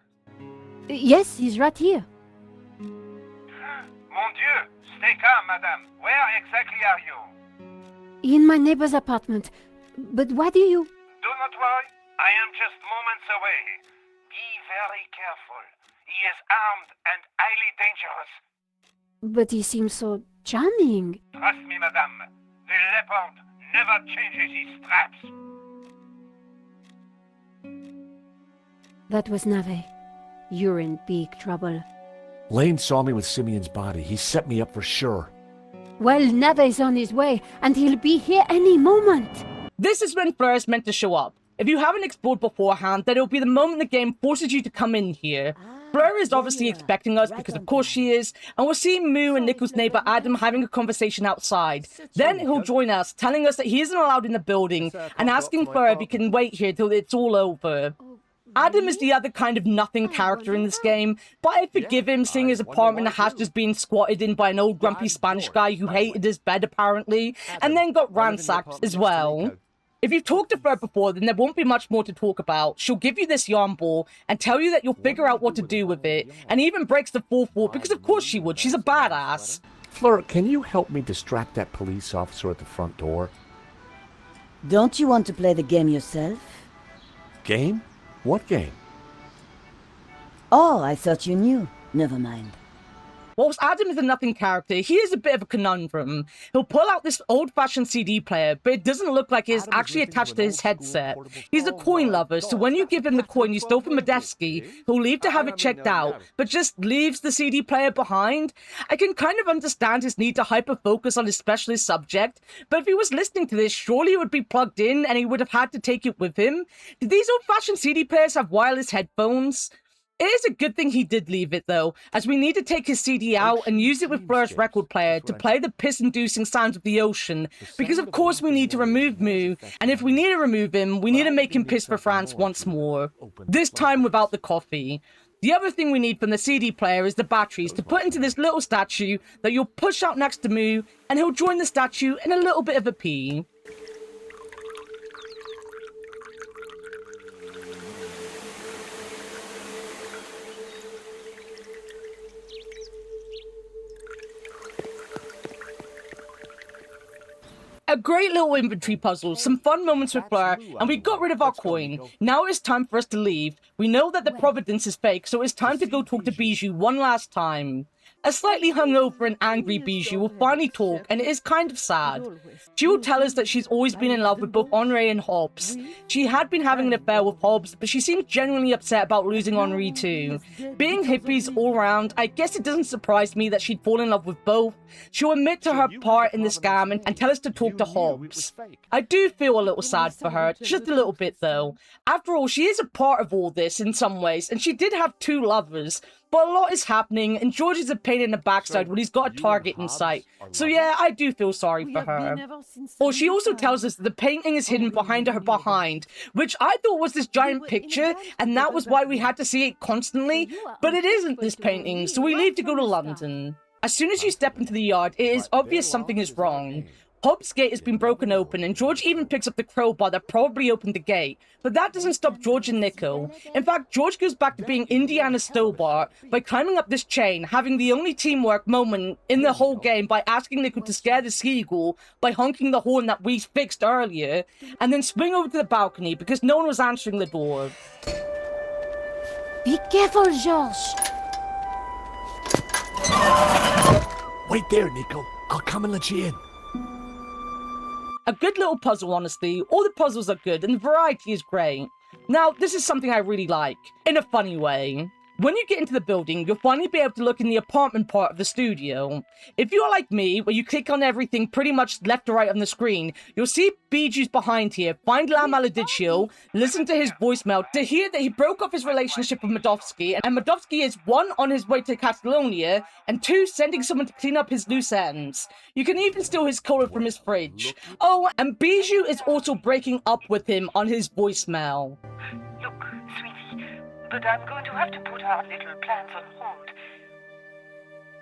Yes, he's right here. Mon Dieu! Stay calm, madame. Where exactly are you? In my neighbor's apartment. But why do you... Do not worry. I am just moments away. Be very careful. He is armed and highly dangerous. But he seems so charming. Trust me, madame. The leopard never changes his straps. That was Nave. You're in big trouble. Lane saw me with Simeon's body. He set me up for sure. Well, Nave's on his way, and he'll be here any moment. This is when Fleur is meant to show up. If you haven't explored beforehand, then it'll be the moment the game forces you to come in here. Fleur is obviously expecting us, because of course she is, and we'll see Moo and Nico's neighbor Adam having a conversation outside. Then he'll join us, telling us that he isn't allowed in the building, and asking Fleur if he can wait here till it's all over. Adam is the other kind of nothing character in this game, but I forgive him seeing his apartment has just been squatted in by an old grumpy Spanish guy who hated his bed apparently, and then got ransacked as well. If you've talked to Fleur before, then there won't be much more to talk about. She'll give you this yarn ball and tell you that you'll figure out what to do with it, and even breaks the fourth wall because of course she would, she's a badass. Fleur, can you help me distract that police officer at the front door? Don't you want to play the game yourself? Game? What game? Oh, I thought you knew. Never mind. Whilst Adam is a nothing character, he is a bit of a conundrum. He'll pull out this old-fashioned CD player, but it doesn't look like it's actually attached to his headset. He's a coin lover, so when you give him the coin you stole from Madevsky, he'll leave to have it checked out, but just leaves the CD player behind. I can kind of understand his need to hyper-focus on his specialist subject, but if he was listening to this, surely it would be plugged in and he would have had to take it with him. Did these old-fashioned CD players have wireless headphones? It is a good thing he did leave it, though, as we need to take his CD out and use it with Fleur's record player to play the piss-inducing sounds of the ocean, because of course we need to remove Moo, and if we need to remove him, we need to make him piss for France once more. This time without the coffee. The other thing we need from the CD player is the batteries to put into this little statue that you'll push out next to Moo, and he'll join the statue in a little bit of a pee. A great little inventory puzzle, some fun moments with Fleur, and we got rid of our coin. Now it's time for us to leave. We know that the Providence is fake, so it's time to go talk to Bijou one last time. A slightly hungover and angry Bijou will finally talk, and it is kind of sad. She will tell us that she's always been in love with both Henri and Hobbs. She had been having an affair with Hobbs, but she seems genuinely upset about losing Henri too. Being hippies all around, I guess it doesn't surprise me that she'd fall in love with both. She'll admit to her part in the scam and tell us to talk to Hobbs. I do feel a little sad for her, just a little bit though. After all, she is a part of all this in some ways, and she did have two lovers. But a lot is happening, and George is a pain in the backside when he's got a target in sight. So yeah, I do feel sorry for her. Or she also tells us that the painting is hidden behind her behind, which I thought was this giant picture, and that was why we had to see it constantly. But it isn't this painting, so we leave to go to London. As soon as you step into the yard, it is obvious something is wrong. Hobbs' gate has been broken open, and George even picks up the crowbar that probably opened the gate. But that doesn't stop George and Nico. In fact, George goes back to being Indiana Stobart by climbing up this chain, having the only teamwork moment in the whole game by asking Nico to scare the seagull by honking the horn that we fixed earlier, and then swing over to the balcony because no one was answering the door. Be careful, George! Wait there, Nico. I'll come and let you in. A good little puzzle, honestly. All the puzzles are good, and the variety is great. Now, this is something I really like, in a funny way. When you get into the building, you'll finally be able to look in the apartment part of the studio. If you are like me, where you click on everything pretty much left to right on the screen, you'll see Bijou's behind here, find La Malediccio, listen to his voicemail to hear that he broke off his relationship with Madovsky, and Madovsky is 1, on his way to Catalonia, and 2, sending someone to clean up his loose ends. You can even steal his cola from his fridge. Oh, and Bijou is also breaking up with him on his voicemail. Look, sweetie, but I'm going to have to put our little plans on hold.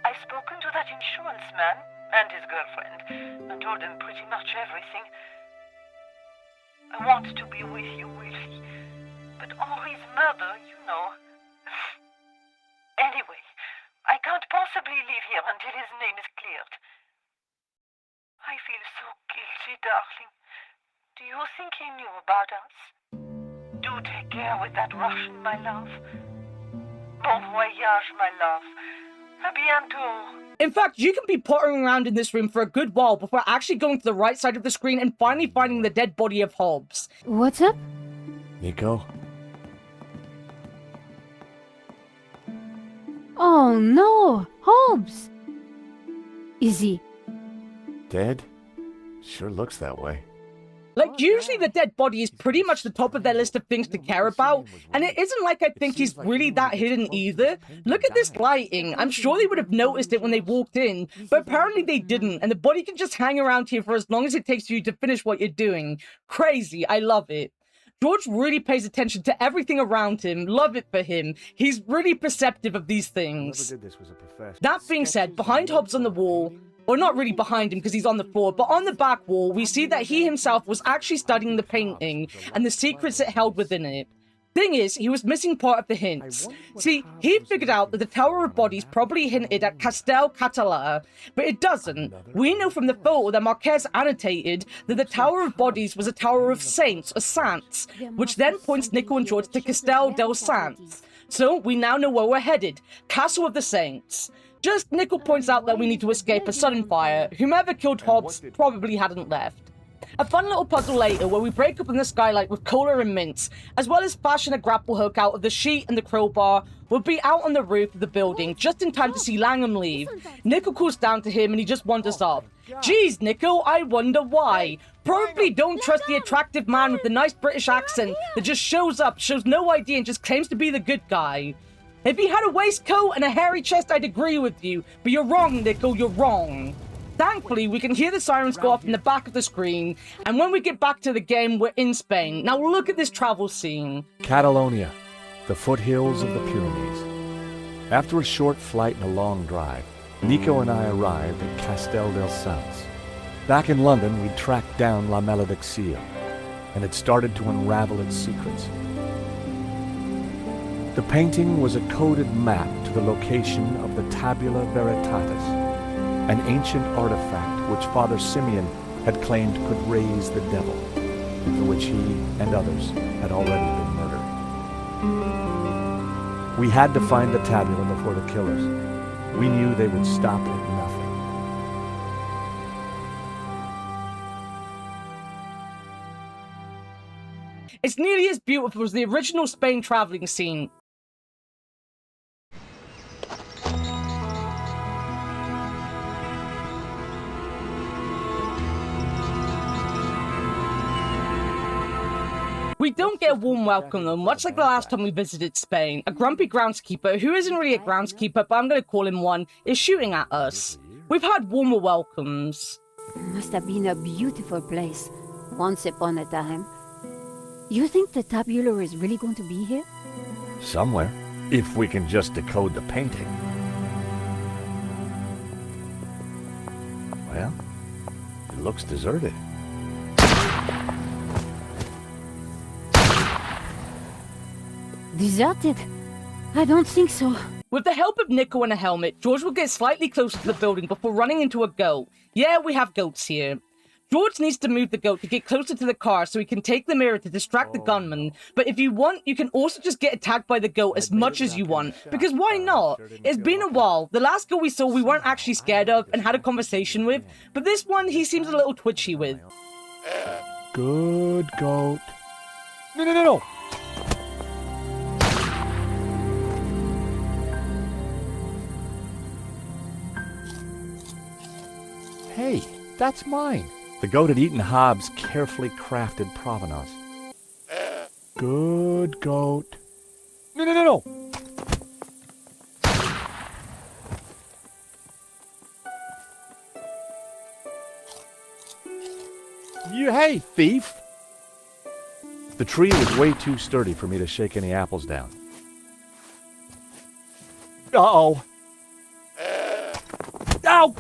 I've spoken to that insurance man and his girlfriend and told them pretty much everything. I want to be with you, Willie, but Henri's murder, you know. Anyway, I can't possibly leave here until his name is cleared. I feel so guilty, darling. Do you think he knew about us? Do take care with that Russian, my love. Bon voyage, my love. À bientôt. In fact, you can be pottering around in this room for a good while before actually going to the right side of the screen and finally finding the dead body of Hobbs. What's up? Nico? Oh no! Hobbs! Is he? Dead? Sure looks that way. Like, usually the dead body is pretty much the top of their list of things to care about, and it isn't like I think he's really that hidden either. Look at this lighting. I'm sure they would have noticed it when they walked in, but apparently they didn't, and the body can just hang around here for as long as it takes you to finish what you're doing. Crazy, I love it. George really pays attention to everything around him. Love it for him. He's really perceptive of these things. That being said, behind Hobbs on the wall, or not really behind him because he's on the floor, but on the back wall, we see that he himself was actually studying the painting and the secrets it held within it. Thing is, he was missing part of the hints. See, he figured out that the Tower of Bodies probably hinted at Castel Català, but it doesn't. We know from the photo that Marquez annotated that the Tower of Bodies was a Tower of Saints, or Saints, which then points Nico and George to Castel del Saints. So, we now know where we're headed. Castle of the Saints. Just, Nico points out that we need to escape a sudden fire. Whomever killed Hobbs probably hadn't left. A fun little puzzle later where we break up in the skylight with Cola and Mints, as well as fashion a grapple hook out of the sheet and the crowbar. We'll be out on the roof of the building just in time to see Langham leave. Nico calls down to him and he just wanders off. Geez, Nico, I wonder why. Probably don't trust the attractive man with the nice British accent that just shows up, shows no ID and just claims to be the good guy. If he had a waistcoat and a hairy chest, I'd agree with you, but you're wrong, Nico, you're wrong. Thankfully, we can hear the sirens go off in the back of the screen, and when we get back to the game, we're in Spain. Now look at this travel scene. Catalonia, the foothills of the Pyrenees. After a short flight and a long drive, Nico and I arrived at Castel del Saints. Back in London, we tracked down La Maledicció, and had started to unravel its secrets. The painting was a coded map to the location of the Tabula Veritatis, an ancient artifact which Father Simeon had claimed could raise the devil, and for which he and others had already been murdered. We had to find the tabula before the killers. We knew they would stop at nothing. It's nearly as beautiful as the original Spain traveling scene. We don't get a warm welcome though, much like the last time we visited Spain. A grumpy groundskeeper, who isn't really a groundskeeper, but I'm going to call him one, is shooting at us. We've had warmer welcomes. Must have been a beautiful place, once upon a time. You think the tabula is really going to be here? Somewhere, if we can just decode the painting. Well, it looks deserted. Deserted? I don't think so. With the help of Nico and a helmet, George will get slightly closer to the building before running into a goat. Yeah, we have goats here. George needs to move the goat to get closer to the car so he can take the mirror to distract the gunman. But if you want, you can also just get attacked by the goat as much as you want. Because why not? It's been a while. The last goat we saw we weren't actually scared of and had a conversation with. But this one he seems a little twitchy with. Good goat. No. Hey, that's mine. The goat had eaten Hobbs' carefully crafted provenance. Good goat. No. Hey, thief! The tree was way too sturdy for me to shake any apples down. Uh-oh. Ouch!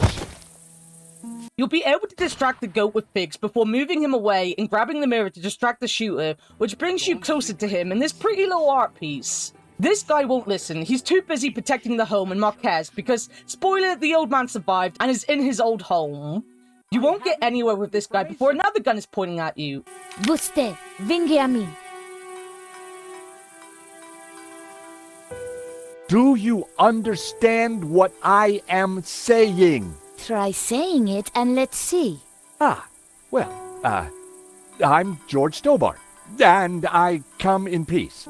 You'll be able to distract the goat with figs before moving him away and grabbing the mirror to distract the shooter, which brings you closer to him in this pretty little art piece. This guy won't listen. He's too busy protecting the home and Marquez because, spoiler, the old man survived and is in his old home. You won't get anywhere with this guy before another gun is pointing at you. Vostè, venga a mí. Do you understand what I am saying? Try saying it and let's see. I'm George Stobart, and I come in peace.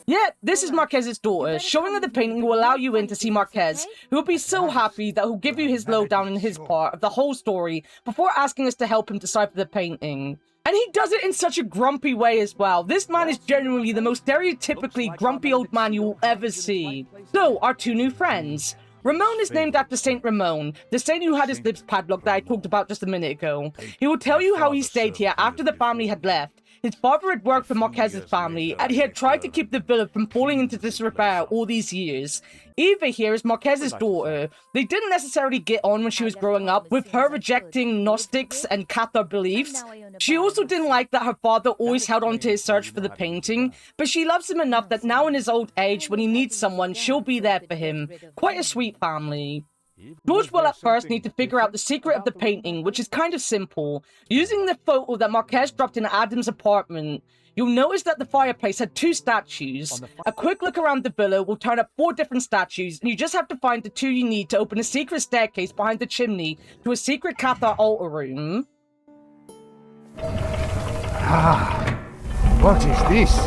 Yeah, this is Marquez's daughter. Showing her the painting will allow you in to see Marquez, who will be so happy that he'll give you his lowdown in his part of the whole story before asking us to help him decipher the painting. And he does it in such a grumpy way as well. This man is genuinely the most stereotypically grumpy old man you will ever see. So, our two new friends. Ramon is named after Saint Ramon, the saint who had his lips padlocked that I talked about just a minute ago. He will tell you how he stayed here after the family had left. His father had worked for Marquez's family, and he had tried to keep the villa from falling into disrepair all these years. Eva here is Marquez's daughter. They didn't necessarily get on when she was growing up, with her rejecting Gnostics and Cathar beliefs. She also didn't like that her father always held on to his search for the painting, but she loves him enough that now in his old age, when he needs someone, she'll be there for him. Quite a sweet family. George will at first need to figure out the secret of the painting, which is kind of simple. Using the photo that Marquez dropped in Adam's apartment, you'll notice that the fireplace had 2 statues. A quick look around the villa will turn up 4 different statues, and you just have to find the 2 you need to open a secret staircase behind the chimney to a secret Cathar altar room. Ah, what is this?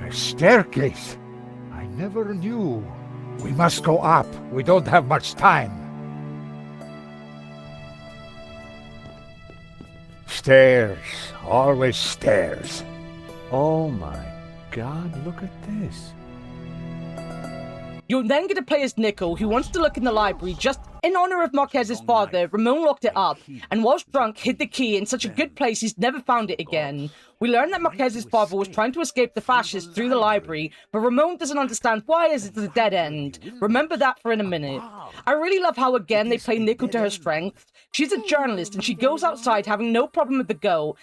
A staircase. I never knew. We must go up. We don't have much time. Stairs. Always stairs. Oh my God, look at this. You're then going to play as Nico, who wants to look in the library just in honor of Marquez's father. Ramon locked it up, and whilst drunk, hid the key in such a good place he's never found it again. We learn that Marquez's father was trying to escape the fascists through the library, but Ramon doesn't understand why, as it's a dead end. Remember that for in a minute. I really love how again they play Nico to her strength. She's a journalist, and she goes outside having no problem with the girl,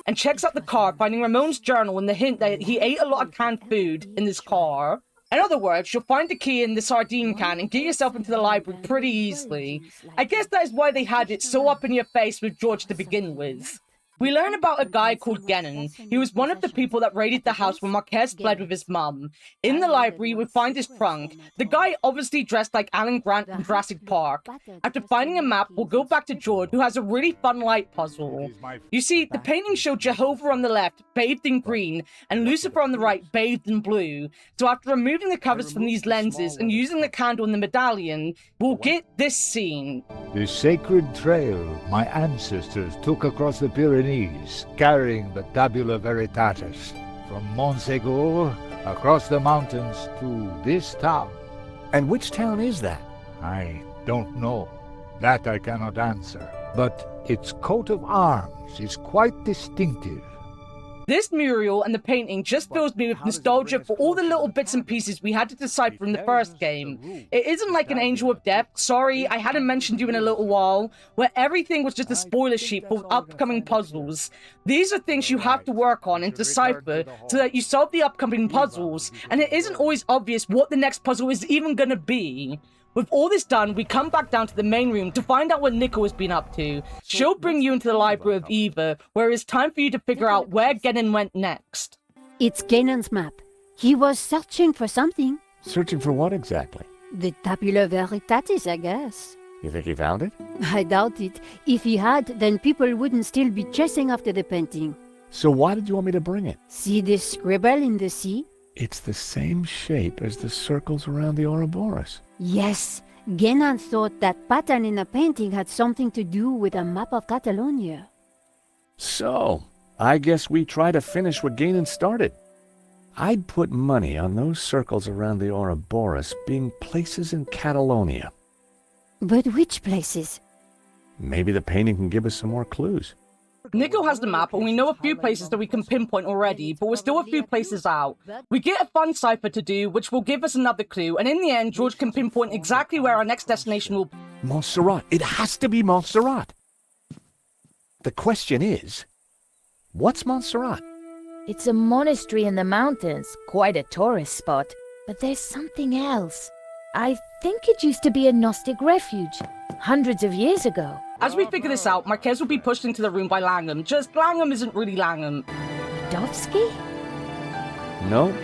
and checks out the car, finding Ramon's journal and the hint that he ate a lot of canned food in this car. In other words, you'll find the key in the sardine can and get yourself into the library pretty easily. I guess that is why they had it so up in your face with George to begin with. We learn about a guy called Genon. He was one of the people that raided the house when Marquez fled with his mum. In the library, we find his trunk. The guy obviously dressed like Alan Grant from Jurassic Park. After finding a map, we'll go back to George, who has a really fun light puzzle. You see, the painting showed Jehovah on the left, bathed in green, and Lucifer on the right, bathed in blue. So after removing the covers from these lenses and using the candle in the medallion, we'll get this scene. The sacred trail my ancestors took across the Pyrenees, carrying the Tabula Veritatis, from Montségur across the mountains to this town. And which town is that? I don't know. That I cannot answer. But its coat of arms is quite distinctive. This mural and the painting just fills me with nostalgia for all the little bits and pieces we had to decipher in the first game. It isn't like an Angel of Death, sorry, I hadn't mentioned you in a little while, where everything was just a spoiler sheet for upcoming puzzles. These are things you have to work on and decipher so that you solve the upcoming puzzles, and it isn't always obvious what the next puzzle is even gonna be. With all this done, we come back down to the main room to find out what Nico has been up to. She'll bring you into the library of Eva, where it's time for you to figure out where Genon went next. It's Genon's map. He was searching for something. Searching for what exactly? The Tabula Veritatis, I guess. You think he found it? I doubt it. If he had, then people wouldn't still be chasing after the painting. So why did you want me to bring it? See this scribble in the sea? It's the same shape as the circles around the Ouroboros. Yes, Genon thought that pattern in the painting had something to do with a map of Catalonia. So, I guess we try to finish what Genon started. I'd put money on those circles around the Ouroboros being places in Catalonia. But which places? Maybe the painting can give us some more clues. Nico has the map, and we know a few places that we can pinpoint already, but we're still a few places out. We get a fun cipher to do, which will give us another clue, and in the end, George can pinpoint exactly where our next destination will be. Montserrat. It has to be Montserrat. The question is, what's Montserrat? It's a monastery in the mountains, quite a tourist spot. But there's something else. I think it used to be a Gnostic refuge, hundreds of years ago. As we figure this out, Marquez will be pushed into the room by Langham. Just Langham isn't really Langham. Dovsky? No,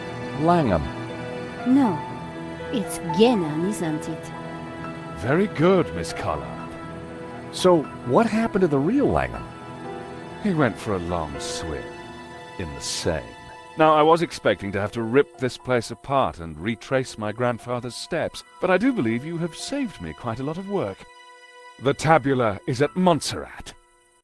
Langham. No, it's Genon, isn't it? Very good, Miss Collard. So, what happened to the real Langham? He went for a long swim in the Seine. Now, I was expecting to have to rip this place apart and retrace my grandfather's steps, but I do believe you have saved me quite a lot of work. The tabula is at Montserrat.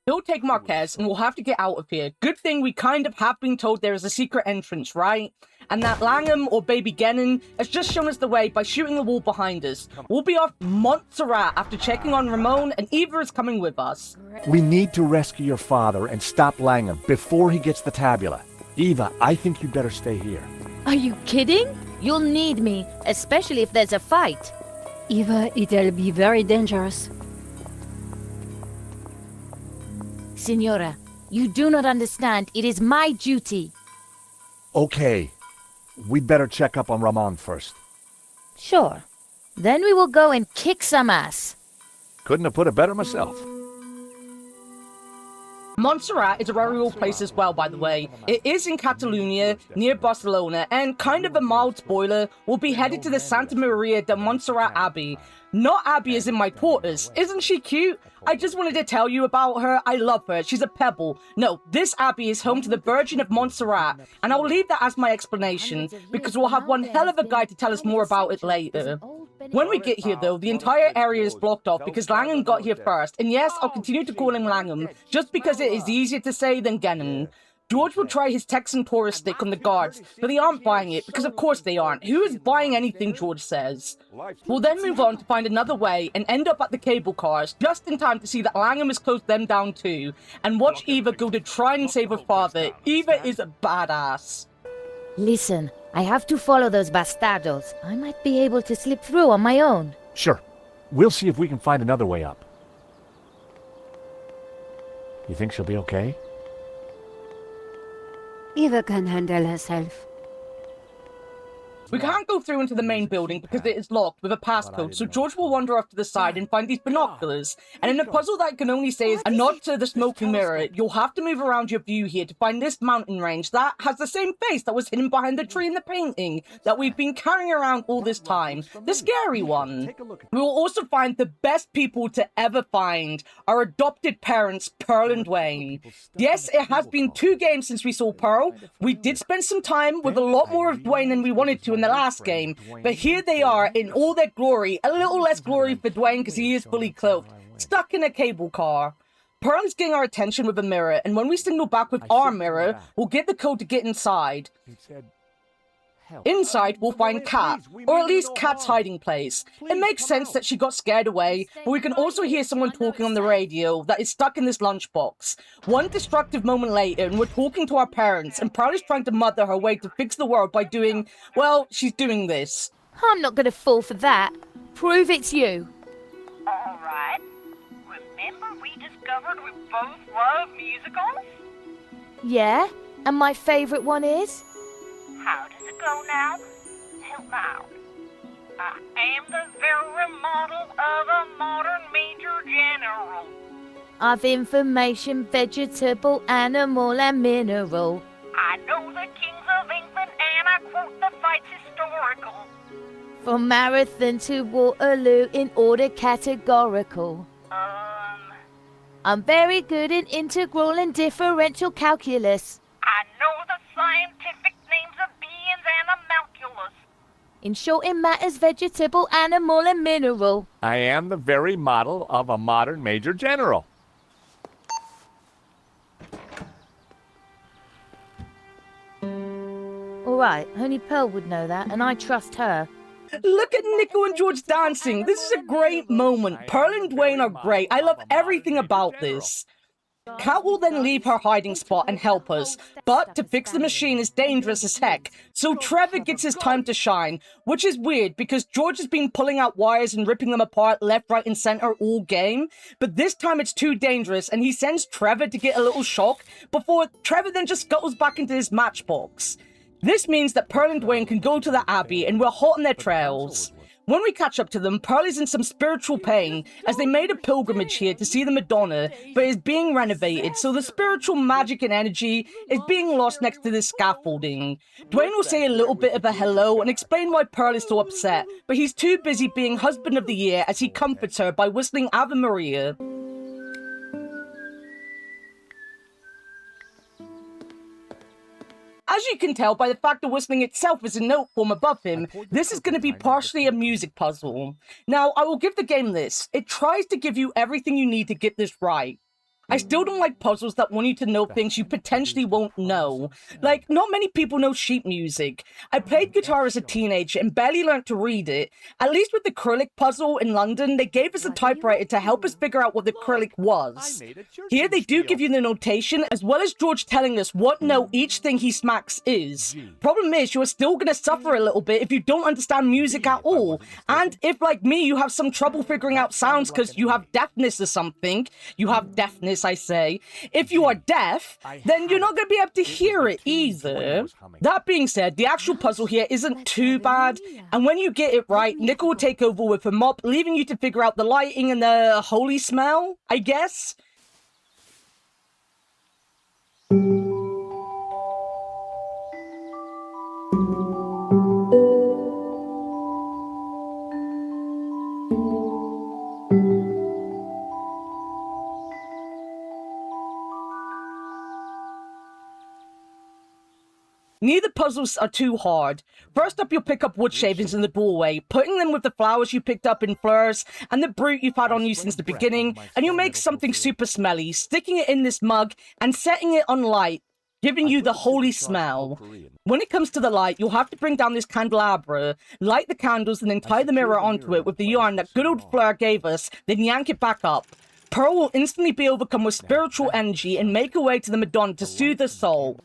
He'll take Marquez, and we'll have to get out of here. Good thing we kind of have been told there is a secret entrance, right? And that Langham, or Baby Genin, has just shown us the way by shooting the wall behind us. We'll be off Montserrat after checking on Ramon, and Eva is coming with us. We need to rescue your father and stop Langham before he gets the tabula. Eva, I think you'd better stay here. Are you kidding? You'll need me, especially if there's a fight. Eva, it'll be very dangerous. Signora, you do not understand. It is my duty. Okay. We'd better check up on Ramon first. Sure. Then we will go and kick some ass. Couldn't have put it better myself. Montserrat is a very real place as well, by the way. It is in Catalonia, near Barcelona, and kind of a mild spoiler, we'll be headed to the Santa Maria de Montserrat Abbey. Not Abby as in my tortoise. Isn't she cute? I just wanted to tell you about her. I love her. She's a pebble. No, this abbey is home to the Virgin of Montserrat, and I'll leave that as my explanation, because we'll have one hell of a guy to tell us more about it later. When we get here, though, the entire area is blocked off because Langham got here first, and yes, I'll continue to call him Langham, just because it is easier to say than Genin. George will try his Texan tourist stick on the guards, but they aren't buying it, because of course they aren't. Who is buying anything George says? We'll then move on to find another way and end up at the cable cars, just in time to see that Langham has closed them down too, and watch Eva go to try and save her father. Eva is a badass. Listen, I have to follow those bastardos. I might be able to slip through on my own. Sure. We'll see if we can find another way up. You think she'll be okay? Eva can handle herself. We can't go through into the main building because it is locked with a passcode, so George will wander off to the side and find these binoculars. And in a puzzle that I can only say is a nod to the smoking mirror, you'll have to move around your view here to find this mountain range that has the same face that was hidden behind the tree in the painting that we've been carrying around all this time. The scary one. We will also find the best people to ever find, our adopted parents, Pearl and Dwayne. Yes, it has been 2 games since we saw Pearl. We did spend some time with a lot more of Dwayne than we wanted to in the last game, but here they are in all their glory. A little less glory for Dwayne because he is fully cloaked, stuck in a cable car. Pearl is getting our attention with a mirror, and when we signal back with our mirror, we'll get the code to get inside. Inside, we'll find Kat, or at least Kat's hiding place. It makes sense that she got scared away, but we can also hear someone talking on the radio that is stuck in this lunchbox. One destructive moment later, and we're talking to our parents, and Pearl is trying to mother her way to fix the world by doing, well, she's doing this. I'm not going to fall for that. Prove it's you. Alright. Remember we discovered we both love musicals? Yeah? And my favourite one is? How does it go now? Help out. I am the very model of a modern major general. Of information, vegetable, animal, and mineral. I know the kings of England and I quote the fights historical. From Marathon to Waterloo in order categorical. I'm very good in integral and differential calculus. I know the scientific names of beings and homunculus. In short, it matters vegetable, animal, and mineral. I am the very model of a modern major general. Alright, only Pearl would know that, and I trust her. Look at Nico and George dancing. This is a great moment. Pearl and Dwayne are great. I love everything about this. Kat will then leave her hiding spot and help us, but to fix the machine is dangerous as heck, so Trevor gets his time to shine, which is weird because George has been pulling out wires and ripping them apart left, right, and center all game, but this time it's too dangerous and he sends Trevor to get a little shock before Trevor then just scuttles back into his matchbox. This means that Pearl and Dwayne can go to the Abbey and we're hot on their trails. When we catch up to them, Pearl is in some spiritual pain as they made a pilgrimage here to see the Madonna, but is being renovated, so the spiritual magic and energy is being lost next to this scaffolding. Dwayne will say a little bit of a hello and explain why Pearl is so upset, but he's too busy being husband of the year as he comforts her by whistling Ave Maria. As you can tell by the fact the whistling itself is a note form above him, this is going to be partially a music puzzle. Now, I will give the game this. It tries to give you everything you need to get this right. I still don't like puzzles that want you to know things you potentially won't know. Like, not many people know sheet music. I played guitar as a teenager and barely learned to read it. At least with the acrylic puzzle in London, they gave us a typewriter to help us figure out what the acrylic was. Here they do give you the notation, as well as George telling us what note each thing he smacks is. Problem is, you are still gonna suffer a little bit if you don't understand music at all. And if, like me, you have some trouble figuring out sounds because you have deafness or something, I say. If you are deaf, then you're not going to be able to hear it either. That being said, the actual puzzle here isn't too bad, and when you get it right, Nick will take over with a mop, leaving you to figure out the lighting and the holy smell, I guess? Neither puzzles are too hard. First up, you'll pick up wood shavings in the doorway, putting them with the flowers you picked up in Fleurs and the brute you've had on you since the beginning, and you'll make something super smelly, sticking it in this mug and setting it on light, giving you the holy smell. When it comes to the light, you'll have to bring down this candelabra, light the candles, and then tie the mirror onto it with the yarn that good old Fleur gave us, then yank it back up. Pearl will instantly be overcome with spiritual energy and make her way to the Madonna to soothe her soul.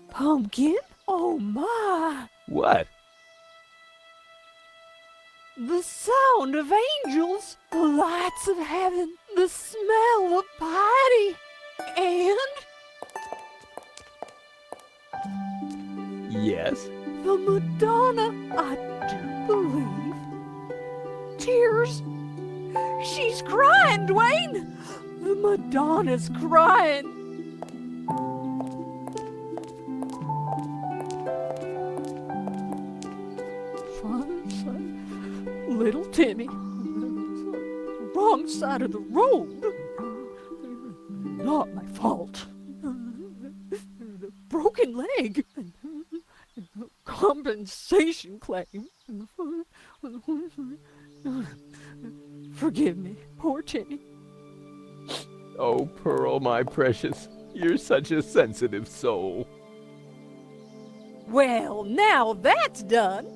Pumpkin? Oh my! What? The sound of angels, the lights of heaven, the smell of piety, and... Yes? the Madonna, I do believe. Tears. She's crying, Dwayne! The Madonna's crying. Little Timmy, wrong side of the road. Not my fault. The broken leg. Compensation claim. Forgive me, poor Timmy. Oh, Pearl, my precious, you're such a sensitive soul. Well, now that's done.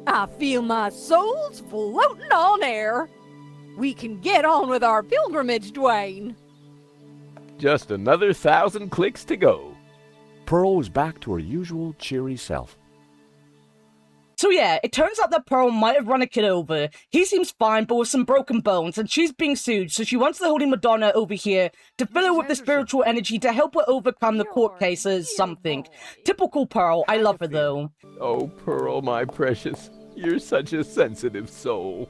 I feel my soul's floating on air. We can get on with our pilgrimage, Dwayne. Just another 1,000 clicks to go. Pearl was back to her usual cheery self. So yeah, it turns out that Pearl might have run a kid over. He seems fine, but with some broken bones, and she's being sued, so she wants the Holy Madonna over here to fill her with the spiritual energy to help her overcome the court cases, something. Typical Pearl, I love her though. Oh, Pearl, my precious, you're such a sensitive soul.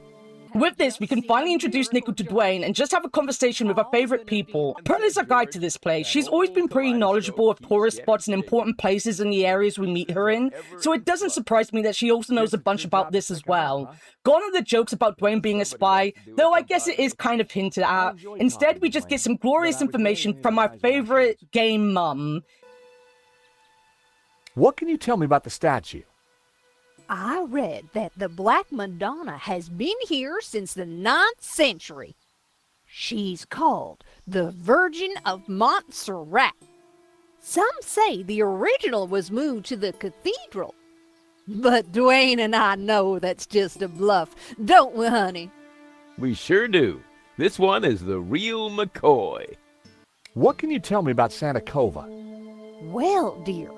With this, we can finally introduce Nico to Dwayne and just have a conversation with our favorite people. Pearl is our guide to this place. She's always been pretty knowledgeable of tourist spots and important places in the areas we meet her in, so it doesn't surprise me that she also knows a bunch about this as well. Gone are the jokes about Dwayne being a spy, though I guess it is kind of hinted at. Instead, we just get some glorious information from our favorite game mum. What can you tell me about the statue? I read that the Black Madonna has been here since the 9th century. She's called the Virgin of Montserrat. Some say the original was moved to the cathedral. But Dwayne and I know that's just a bluff, don't we, honey? We sure do. This one is the real McCoy. What can you tell me about Santa Cova? Well, dear,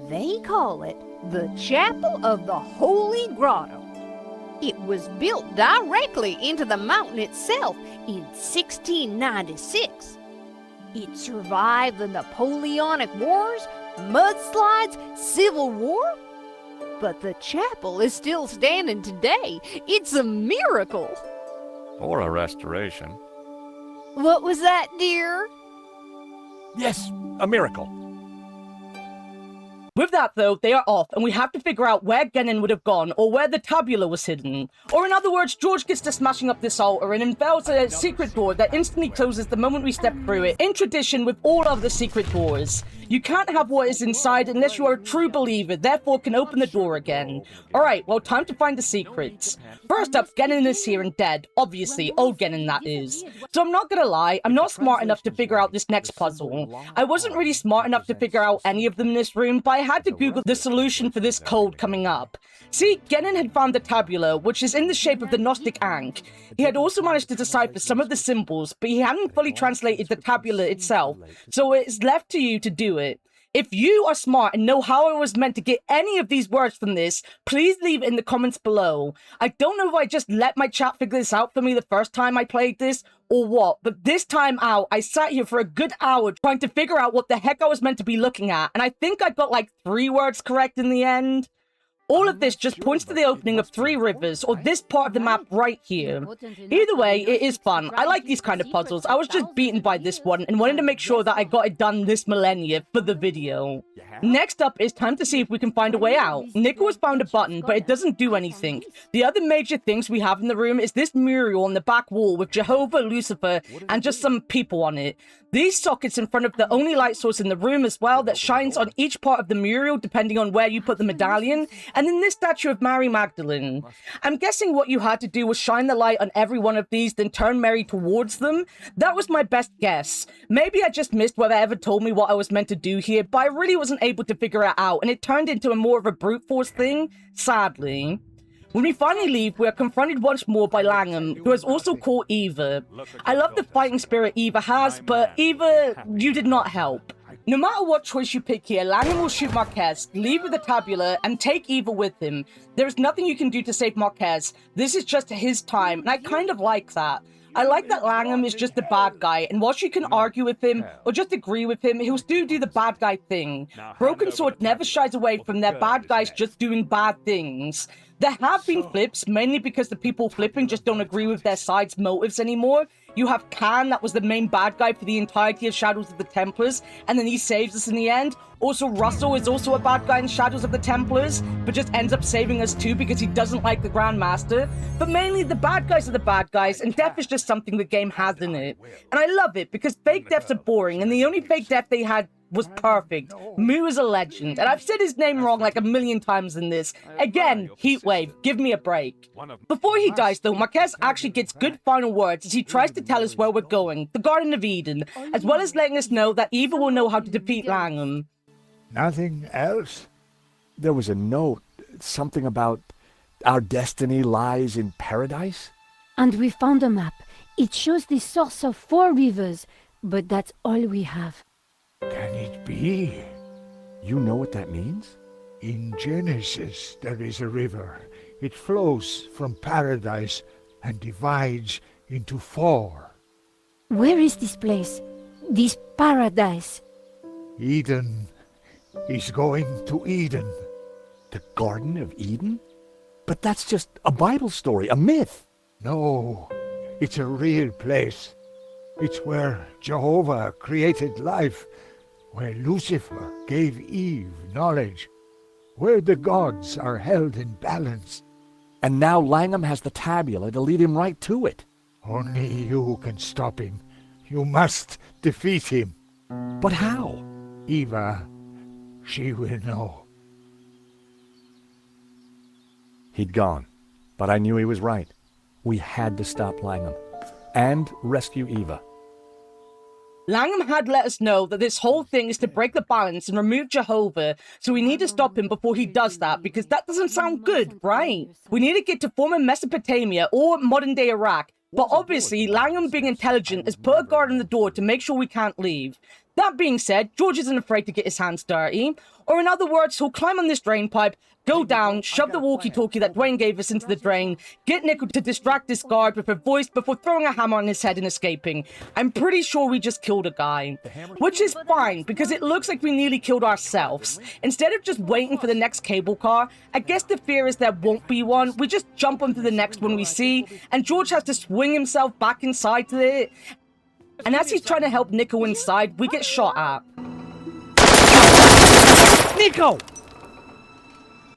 they call it the Chapel of the Holy Grotto. It was built directly into the mountain itself in 1696. It survived the Napoleonic Wars, mudslides, Civil War. But the chapel is still standing today. It's a miracle. Or a restoration. What was that, dear? Yes, a miracle. With that, though, they are off, and we have to figure out where Genin would have gone, or where the tabula was hidden. Or in other words, George gets to smashing up this altar and unveils a secret door that instantly closes the moment we step through it, in tradition with all other secret doors. You can't have what is inside unless you are a true believer, therefore can open the door again. Alright, well, time to find the secrets. First up, Genin is here and dead. Obviously, old Genin that is. So I'm not gonna lie, I'm not smart enough to figure out this next puzzle. I wasn't really smart enough to figure out any of them in this room, but I had to Google the solution for this code coming up. See, Genin had found the tabula, which is in the shape of the Gnostic Ankh. He had also managed to decipher some of the symbols, but he hadn't fully translated the tabula itself, so it's left to you to do it. If you are smart and know how I was meant to get any of these words from this, please leave it in the comments below. I don't know if I just let my chat figure this out for me the first time I played this, or what, but this time out, I sat here for a good hour trying to figure out what the heck I was meant to be looking at, and I think I got like 3 words correct in the end. All of this just points to the opening of 3 rivers, or this part of the map right here. Either way, it is fun. I like these kind of puzzles. I was just beaten by this one and wanted to make sure that I got it done this millennia for the video. Next up is time to see if we can find a way out. Nico has found a button, but it doesn't do anything. The other major things we have in the room is this mural on the back wall with Jehovah, Lucifer, and just some people on it. These sockets in front of the only light source in the room as well that shines on each part of the mural depending on where you put the medallion, and then this statue of Mary Magdalene. I'm guessing what you had to do was shine the light on every one of these, then turn Mary towards them. That was my best guess. Maybe I just missed whether ever told me what I was meant to do here, but I really wasn't able to figure it out, and it turned into a more of a brute force thing, sadly. When we finally leave, we are confronted once more by Langham, who has also caught Eva. I love the fighting spirit Eva has, but Eva, you did not help. No matter what choice you pick here, Langham will shoot Marquez, leave with the tabula, and take Eva with him. There is nothing you can do to save Marquez. This is just his time, and I kind of like that. I like that Langham is just the bad guy, and whilst you can argue with him, or just agree with him, he'll still do the bad guy thing. Broken Sword never shies away from their bad guys just doing bad things. There have been flips, mainly because the people flipping just don't agree with their side's motives anymore. You have Khan, that was the main bad guy for the entirety of Shadows of the Templars, and then he saves us in the end. Also, Russell is also a bad guy in Shadows of the Templars, but just ends up saving us too because he doesn't like the Grand Master. But mainly, the bad guys are the bad guys, and death is just something the game has in it. And I love it, because fake deaths are boring, and the only fake death they had was perfect. Mu is a legend, and I've said his name wrong like a million times in this. Again, Heatwave, give me a break. Before he dies though, Marquez actually gets good final words as he tries to tell us where we're going, the Garden of Eden, as well as letting us know that Eva will know how to defeat Langham. Nothing else? There was a note, something about our destiny lies in paradise? And we found a map. It shows the source of 4 rivers, but that's all we have. Can it be? You know what that means? In Genesis, there is a river. It flows from paradise and divides into 4. Where is this place? This paradise? Eden is going to Eden. The Garden of Eden? But that's just a Bible story, a myth. No, it's a real place. It's where Jehovah created life, where Lucifer gave Eve knowledge, where the gods are held in balance. And now Langham has the tabula to lead him right to it. Only you can stop him. You must defeat him. But how? Eva, she will know. He'd gone, but I knew he was right. We had to stop Langham and rescue Eva. Langham had let us know that this whole thing is to break the balance and remove Jehovah, so we need to stop him before he does that, because that doesn't sound good, right? We need to get to former Mesopotamia or modern-day Iraq, but obviously Langham, being intelligent, has put a guard on the door to make sure we can't leave. That being said, George isn't afraid to get his hands dirty. Or in other words, he'll climb on this drain pipe, go down, shove the walkie-talkie that Dwayne gave us into the drain, get Nico to distract this guard with her voice before throwing a hammer on his head and escaping. I'm pretty sure we just killed a guy. Which is fine, because it looks like we nearly killed ourselves. Instead of just waiting for the next cable car, I guess the fear is there won't be one. We just jump onto the next one we see, and George has to swing himself back inside to it. And as he's trying to help Nico inside, we get shot at. Nico!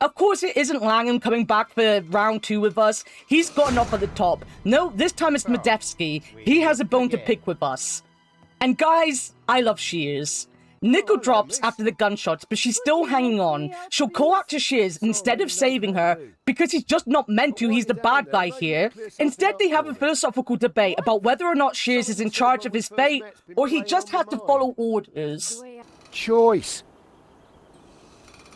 Of course it isn't Langham coming back for round 2 with us. He's gotten off at the top. No, this time it's Medevsky. He has a bone to pick with us. And guys, I love shears. Nico drops after the gunshots, but she's still hanging on. She'll call out to Shiz instead of saving her, because he's just not meant to, he's the bad guy here. Instead, they have a philosophical debate about whether or not Shiz is in charge of his fate, or he just has to follow orders. Choice.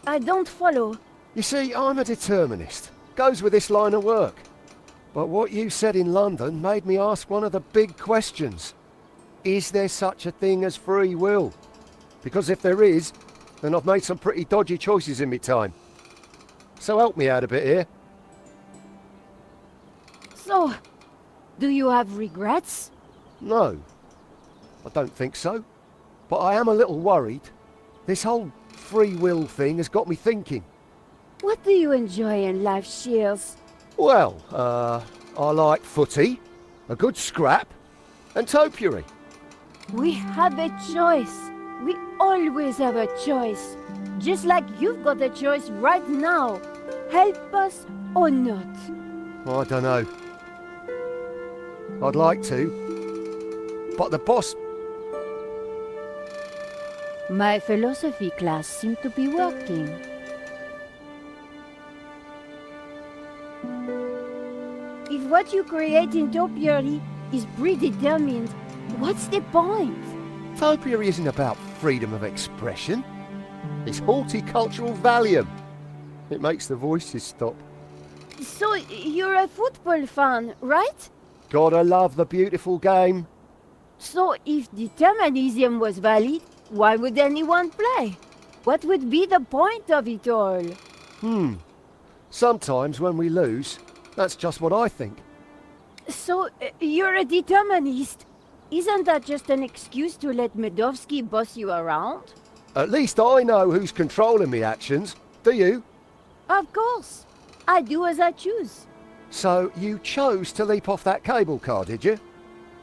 I don't follow. You see, I'm a determinist. Goes with this line of work. But what you said in London made me ask one of the big questions. Is there such a thing as free will? Because if there is, then I've made some pretty dodgy choices in my time. So help me out a bit here. So, do you have regrets? No, I don't think so. But I am a little worried. This whole free will thing has got me thinking. What do you enjoy in life, Shiz? Well, I like footy, a good scrap, and topiary. We have a choice. We always have a choice. Just like you've got a choice right now. Help us or not. I don't know. I'd like to. But the boss... My philosophy class seems to be working. If what you create in topiary is predetermined, what's the point? Topiary isn't about freedom of expression. It's horticultural Valium. It makes the voices stop. So, you're a football fan, right? Gotta love the beautiful game. So, if determinism was valid, why would anyone play? What would be the point of it all? Sometimes when we lose, that's just what I think. So, you're a determinist. Isn't that just an excuse to let Medovsky boss you around? At least I know who's controlling me actions. Do you? Of course. I do as I choose. So you chose to leap off that cable car, did you?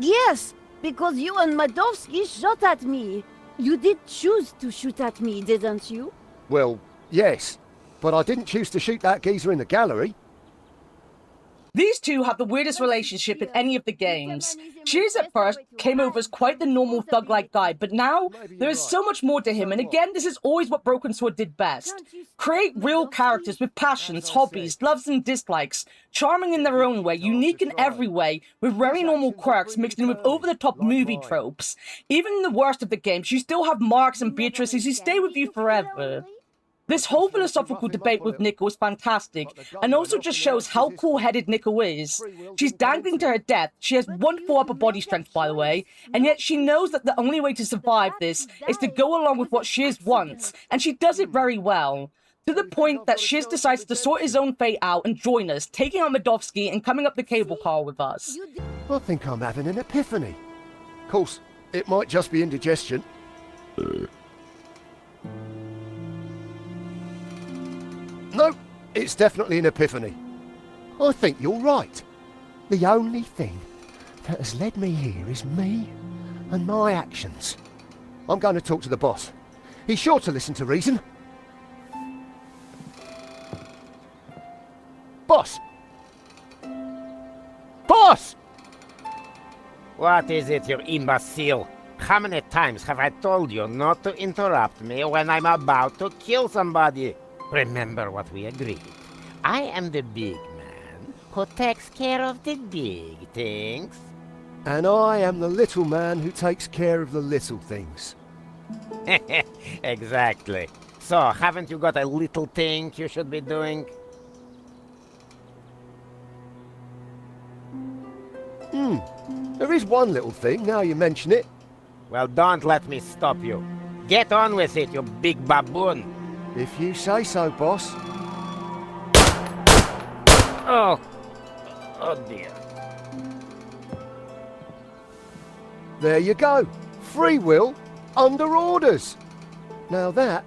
Yes, because you and Medovsky shot at me. You did choose to shoot at me, didn't you? Well, yes. But I didn't choose to shoot that geezer in the gallery. These two have the weirdest relationship in any of the games. Shiz at first came over as quite the normal thug-like guy, but now there is so much more to him, and again, this is always what Broken Sword did best. Create real characters with passions, hobbies, loves and dislikes, charming in their own way, unique in every way, with very normal quirks mixed in with over-the-top movie tropes. Even in the worst of the games, you still have Marks and Beatrices who stay with you forever. This whole philosophical debate with Nico is fantastic, and also just shows how cool-headed Nico is. She's dangling to her death, she has 1/4 upper body strength by the way, and yet she knows that the only way to survive this is to go along with what Shiz wants, and she does it very well. To the point that Shiz decides to sort his own fate out and join us, taking out Medovsky and coming up the cable car with us. I think I'm having an epiphany. Of course, it might just be indigestion. No, it's definitely an epiphany. I think you're right. The only thing that has led me here is me and my actions. I'm going to talk to the boss. He's sure to listen to reason. Boss! Boss! What is it, you imbecile? How many times have I told you not to interrupt me when I'm about to kill somebody? Remember what we agreed. I am the big man who takes care of the big things. And I am the little man who takes care of the little things. Exactly. So, haven't you got a little thing you should be doing? There is one little thing, now you mention it. Well, don't let me stop you. Get on with it, you big baboon. If you say so, boss. Oh dear. There you go. Free will under orders. Now that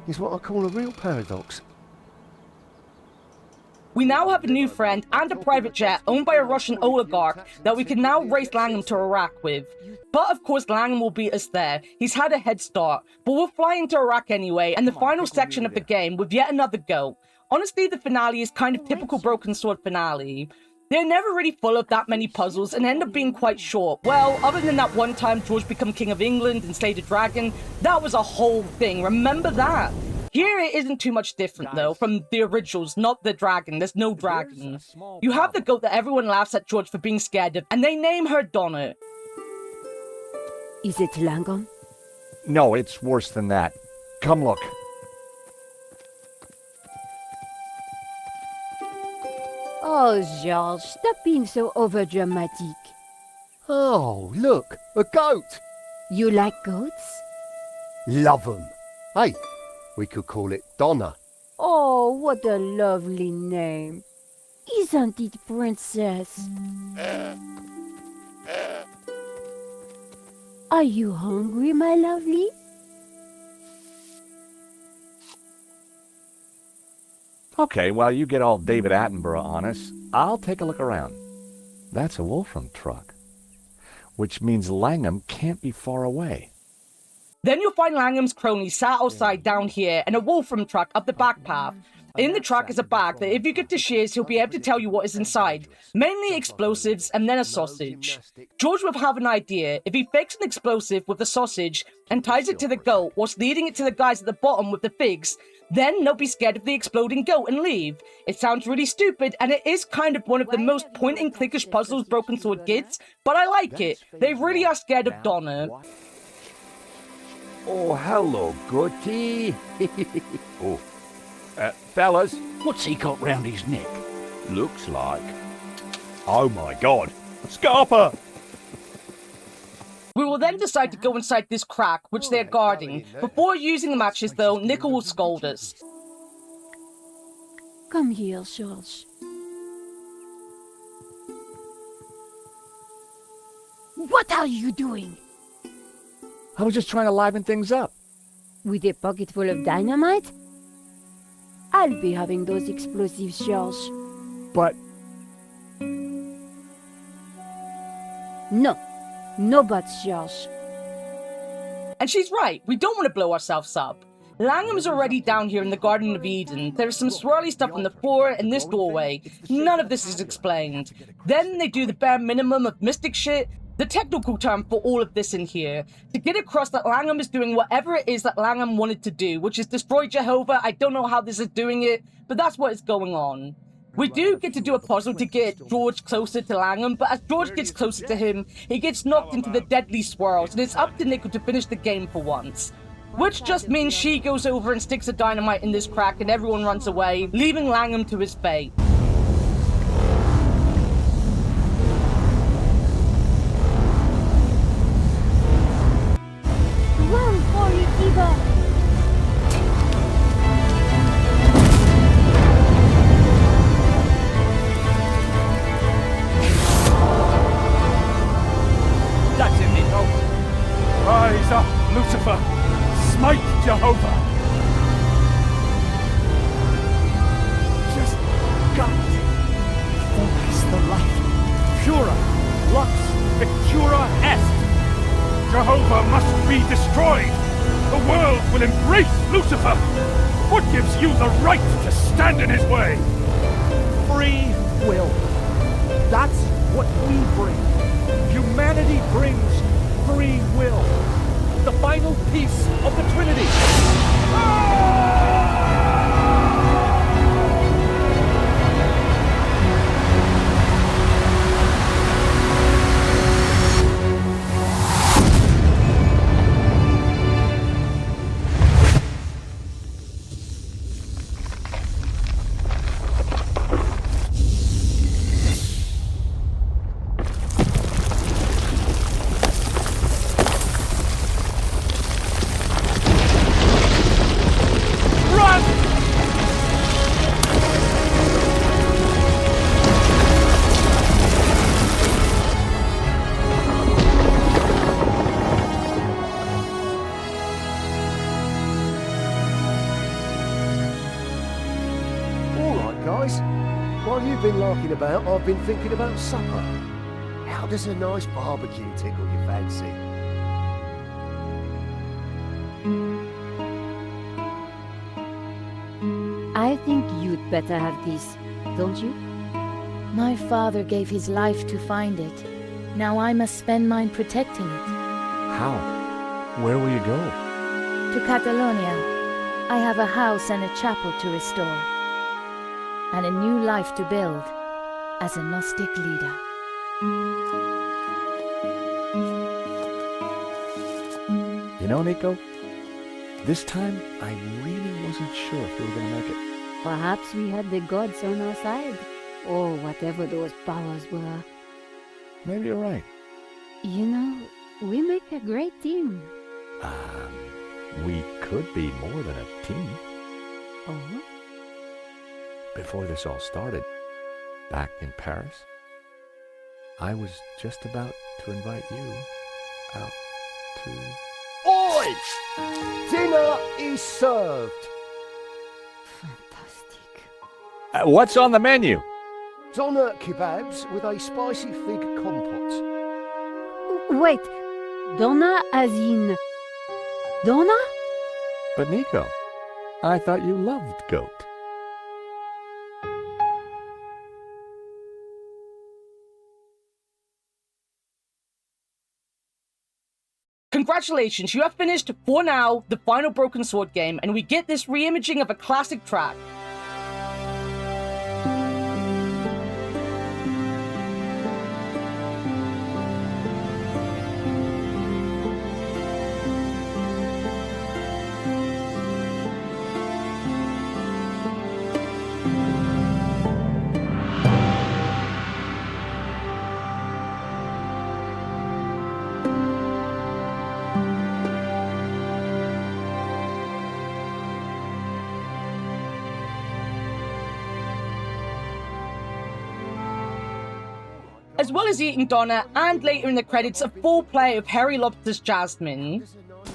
is what I call a real paradox. We now have a new friend and a private jet owned by a Russian oligarch that we can now race Langham to Iraq with. But of course Langham will beat us there. He's had a head start. But we'll fly into Iraq anyway, and the final section of the game with yet another go. Honestly, the finale is kind of typical Broken Sword finale. They're never really full of that many puzzles and end up being quite short. Well, other than that one time George became King of England and slayed a dragon, that was a whole thing. Remember that? Here it isn't too much different though from the originals, not the dragon. There's no dragon. You have the goat that everyone laughs at George for being scared of, and they name her Donna. Is it Langham? No, it's worse than that. Come look. Oh, George, stop being so overdramatic. Oh, look, a goat. You like goats? Love 'em. Hey, we could call it Donna. Oh, what a lovely name. Isn't it, Princess? Are you hungry, my lovely? Okay, while you get all David Attenborough on us, I'll take a look around. That's a Wolfram truck, which means Langham can't be far away. Then you'll find Langham's crony sat outside down here and a Wolfram truck up the back path. In the truck is a bag that if you get to Shears, he'll be able to tell you what is inside. Mainly explosives and then a sausage. George will have an idea. If he fakes an explosive with a sausage and ties it to the goat whilst leading it to the guys at the bottom with the figs, then they'll be scared of the exploding goat and leave. It sounds really stupid, and it is kind of one of the most point-and-clickish puzzles Broken Sword gets, but I like it. They really are scared of Donna. Oh, hello, Goatee. Oh, fellas, what's he got round his neck? Looks like... Oh my god, Scarpa! We will then decide to go inside this crack, which they're guarding. Before using the matches, though, Nickel will scold us. Come here, George. What are you doing? I was just trying to liven things up. With a pocket full of dynamite? I'll be having those explosives, George. But... No. No buts, George. And she's right, we don't want to blow ourselves up. Langham's already down here in the Garden of Eden. There's some swirly stuff on the floor and this doorway. None of this is explained. Then they do the bare minimum of mystic shit, the technical term for all of this in here, to get across that Langham is doing whatever it is that Langham wanted to do, which is destroy Jehovah. I don't know how this is doing it, but that's what is going on. We do get to do a puzzle to get George closer to Langham, but as George gets closer to him, he gets knocked into the deadly swirls, and it's up to Nickel to finish the game for once. Which just means she goes over and sticks a dynamite in this crack and everyone runs away, leaving Langham to his fate. Run for it, Eva! That's it, Nico. Rise up, Lucifer. Smite Jehovah. Just got it. Focus the light. Pura, lux, victura est. Jehovah must be destroyed. The world will embrace Lucifer. What gives you the right to stand in his way? Free will. That's what we bring. Humanity brings free will. The final piece of the Trinity. Guys, while you've been larking about, I've been thinking about supper. How does a nice barbecue tickle your fancy? I think you'd better have this, don't you? My father gave his life to find it. Now I must spend mine protecting it. How? Where will you go? To Catalonia. I have a house and a chapel to restore. And a new life to build as a Gnostic leader. You know, Nico, this time I really wasn't sure if we were going to make it. Perhaps we had the gods on our side, or whatever those powers were. Maybe you're right. You know, we make a great team. We could be more than a team. Oh? Before this all started, back in Paris, I was just about to invite you out to... Oi! Dinner is served. What's on the menu? Doner kebabs with a spicy fig compote. Wait, Donna as in... Donna? But Nico, I thought you loved goat. Congratulations, you have finished, for now, the final Broken Sword game, and we get this re-imaging of a classic track. As well as eating Donna, and later in the credits, a full play of Harry Lobster's Jasmine.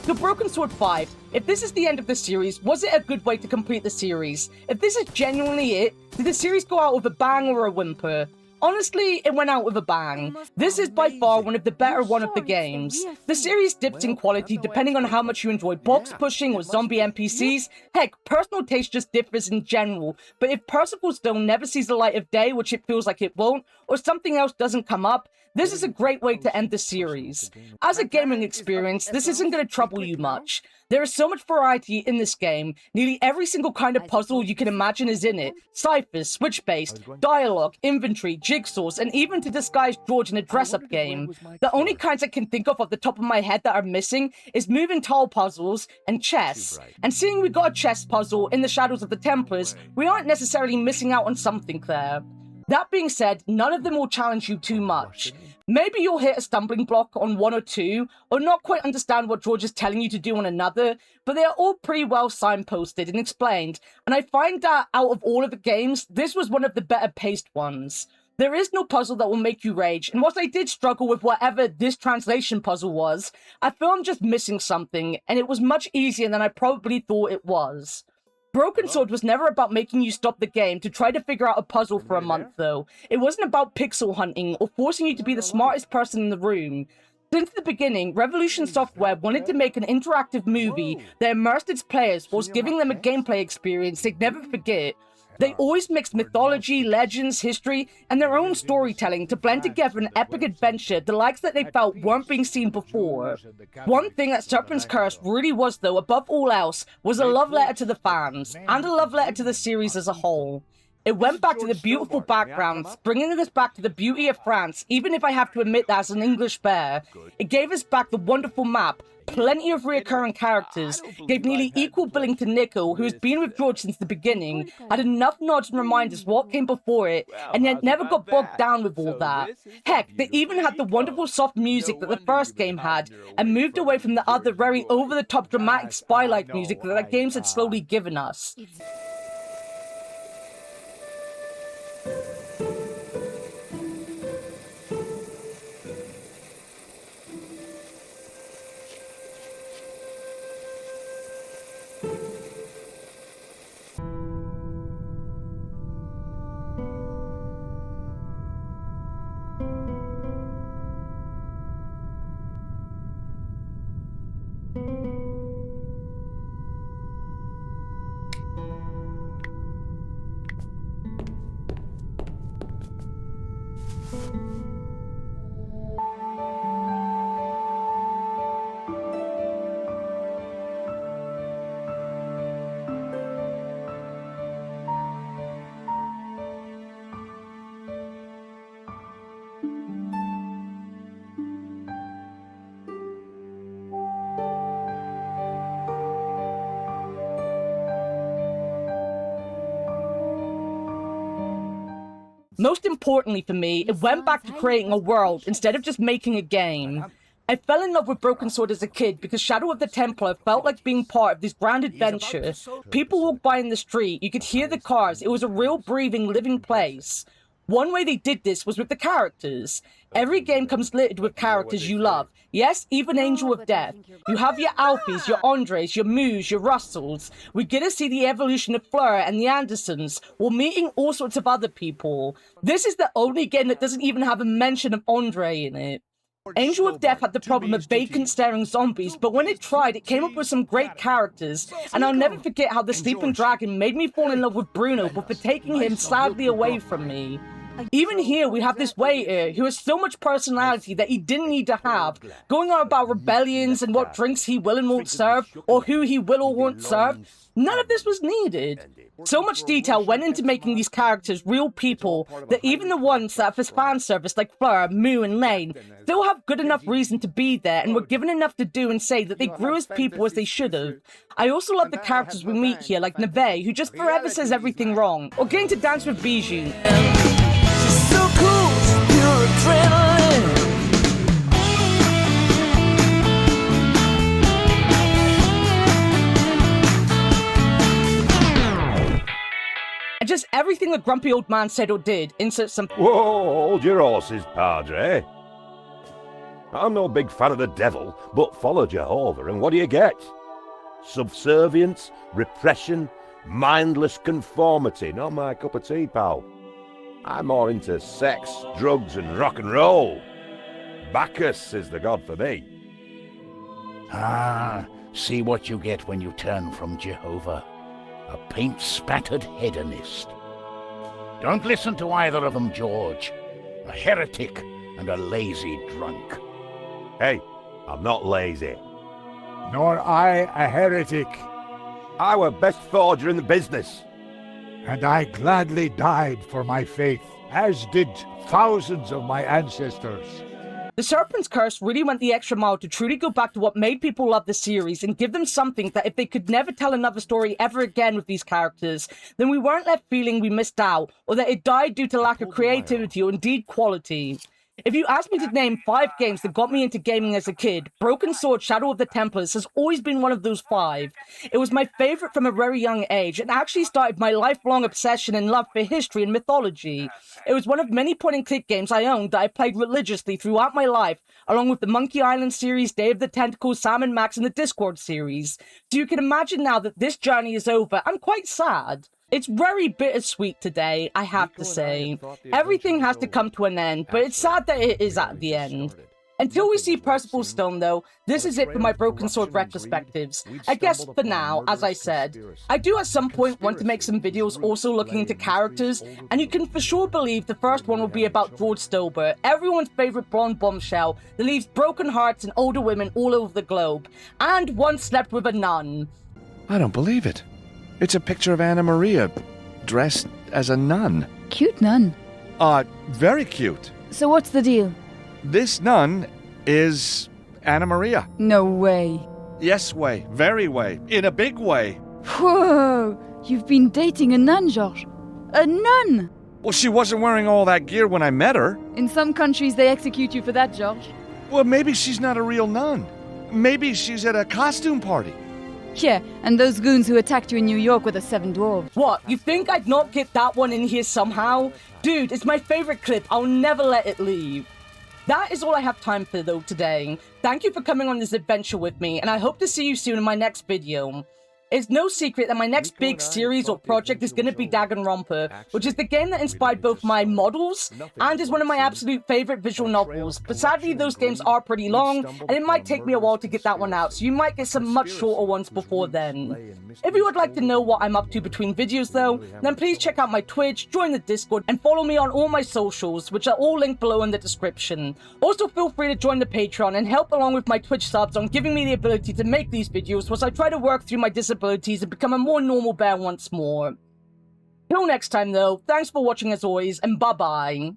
So Broken Sword 5, if this is the end of the series, was it a good way to complete the series? If this is genuinely it, did the series go out with a bang or a whimper? Honestly, it went out with a bang. This is by far one of the better one of the games. The series dips in quality depending on how much you enjoy box pushing or zombie NPCs. Heck, personal taste just differs in general, but if Percival Stone never sees the light of day, which it feels like it won't, or something else doesn't come up, this is a great way to end the series. As a gaming experience, this isn't going to trouble you much. There is so much variety in this game. Nearly every single kind of puzzle you can imagine is in it. Ciphers, switch-based, dialogue, inventory, jigsaws, and even to disguise George in a dress-up game. The only kinds I can think of off the top of my head that are missing is moving tile puzzles and chess. And seeing we got a chess puzzle in the Shadows of the Templars, we aren't necessarily missing out on something there. That being said, none of them will challenge you too much. Maybe you'll hit a stumbling block on one or two, or not quite understand what George is telling you to do on another, but they are all pretty well signposted and explained, and I find that out of all of the games, this was one of the better paced ones. There is no puzzle that will make you rage, and whilst I did struggle with whatever this translation puzzle was, I feel I'm just missing something, and it was much easier than I probably thought it was. Broken Sword was never about making you stop the game to try to figure out a puzzle for a month, though. It wasn't about pixel hunting or forcing you to be the smartest person in the room. Since the beginning, Revolution Software wanted to make an interactive movie that immersed its players whilst giving them a gameplay experience they'd never forget. They always mixed mythology, legends, history, and their own storytelling to blend together an epic adventure the likes that they felt weren't being seen before. One thing that Serpent's Curse really was, though, above all else, was a love letter to the fans, and a love letter to the series as a whole. It went back to the beautiful backgrounds, bringing us back to the beauty of France, even if I have to admit that as an English bear. It gave us back the wonderful map, plenty of reoccurring characters, gave nearly equal billing to Nico, who has been with George since the beginning, had enough nods and reminders what came before it, and yet never got bogged down with all that. Heck, they even had the wonderful soft music that the first game had, and moved away from the other very over-the-top dramatic spy-like music that the games had slowly given us. Most importantly for me, it went back to creating a world instead of just making a game. I fell in love with Broken Sword as a kid because Shadow of the Templar felt like being part of this grand adventure. People walked by in the street, you could hear the cars, it was a real breathing, living place. One way they did this was with the characters. Every game comes littered with characters you love. Yes, even Angel of Death. You have your Alfies, your Andres, your Moos, your Russells. We get to see the evolution of Fleur and the Andersons while meeting all sorts of other people. This is the only game that doesn't even have a mention of Andre in it. Angel of Death had the problem of vacant staring zombies, but when it tried, it came up with some great characters, and I'll never forget how the Sleeping Dragon made me fall in love with Bruno before taking him sadly away from me. Even here, we have this waiter who has so much personality that he didn't need to have, going on about rebellions and what drinks he will and won't serve, or who he will or won't serve. None of this was needed. So much detail went into making these characters real people that even the ones that are for fan service like Fleur, Moo, and Lane still have good enough reason to be there and were given enough to do and say that they grew as people as they should have. I also love the characters we meet here like Neve, who just forever says everything wrong, or getting to dance with Bijou. So cool, pure adrenaline. And just everything the grumpy old man said or did, insert some— Whoa, hold your horses, Padre. I'm no big fan of the devil, but follow Jehovah, and what do you get? Subservience, repression, mindless conformity. Not my cup of tea, pal. I'm more into sex, drugs, and rock and roll. Bacchus is the god for me. Ah, see what you get when you turn from Jehovah. A paint-spattered hedonist. Don't listen to either of them, George. A heretic and a lazy drunk. Hey, I'm not lazy. Nor I a heretic. I were best forger in the business. And I gladly died for my faith, as did thousands of my ancestors. The Serpent's Curse really went the extra mile to truly go back to what made people love the series and give them something that if they could never tell another story ever again with these characters, then we weren't left feeling we missed out, or that it died due to lack of creativity or indeed quality. If you asked me to name 5 games that got me into gaming as a kid, Broken Sword Shadow of the Templars has always been one of those 5. It was my favorite from a very young age, and actually started my lifelong obsession and love for history and mythology. It was one of many point-and-click games I owned that I played religiously throughout my life, along with the Monkey Island series, Day of the Tentacles, Sam & Max, and the Discord series. So you can imagine now that this journey is over, I'm quite sad. It's very bittersweet today, I have to say. Everything has to come to an end, but it's sad that it is at the end. Until we see Percival's Stone, though, this is it for my Broken Sword retrospectives. I guess for now, as I said. I do at some point want to make some videos also looking into characters, and you can for sure believe the first one will be about George Stober, everyone's favorite blonde bombshell that leaves broken hearts and older women all over the globe, and once slept with a nun. I don't believe it. It's a picture of Anna Maria, dressed as a nun. Cute nun. Very cute. So what's the deal? This nun is Anna Maria. No way. Yes way, very way, in a big way. Whoa! You've been dating a nun, George. A nun! Well, she wasn't wearing all that gear when I met her. In some countries, they execute you for that, George. Well, maybe she's not a real nun. Maybe she's at a costume party. Yeah, and those goons who attacked you in New York were the 7 dwarves. What, you think I'd not get that one in here somehow? Dude, it's my favorite clip, I'll never let it leave. That is all I have time for though today. Thank you for coming on this adventure with me, and I hope to see you soon in my next video. It's no secret that my next big series or project is going to be Danganronpa, which is the game that inspired both my models and is one of my absolute favorite visual novels. But sadly, those games are pretty long, and it might take me a while to get that one out, so you might get some much shorter ones before then. If you would like to know what I'm up to between videos though, then please check out my Twitch, join the Discord, and follow me on all my socials, which are all linked below in the description. Also feel free to join the Patreon and help along with my Twitch subs on giving me the ability to make these videos as I try to work through my disabilities and become a more normal bear once more. Till next time though, thanks for watching as always, and bye-bye.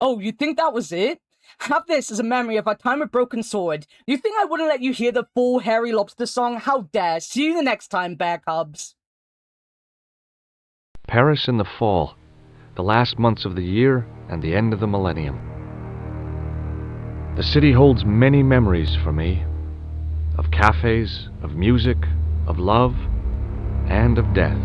Oh, you think that was it? Have this as a memory of our time with Broken Sword. You think I wouldn't let you hear the full Hairy Lobster song? How dare. See you the next time, Bear Cubs. Paris in the fall, the last months of the year and the end of the millennium. The city holds many memories for me, of cafes, of music, of love, and of death.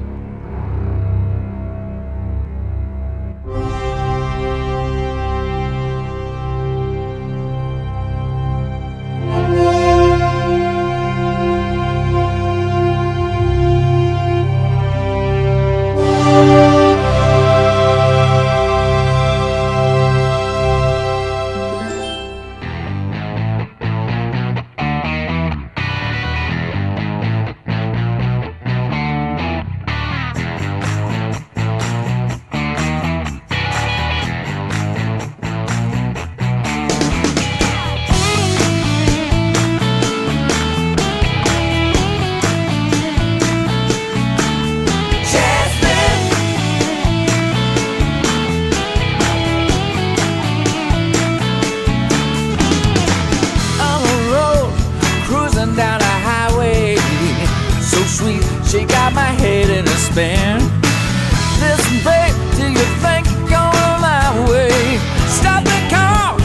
She got my head in a spin. Listen, babe, do you think you're going my way? Stop the car,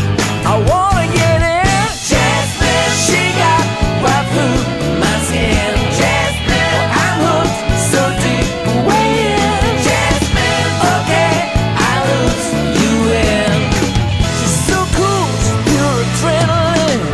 I wanna get in. Jasmine, she got wild food in my skin. Jasmine, I'm hooked so deep way in. Jasmine, okay, I lose you in. She's so cool, she's pure adrenaline.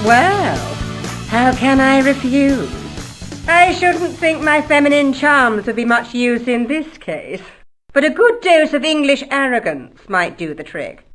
Well, how can I refuse? I shouldn't think my feminine charms would be much use in this case, but a good dose of English arrogance might do the trick.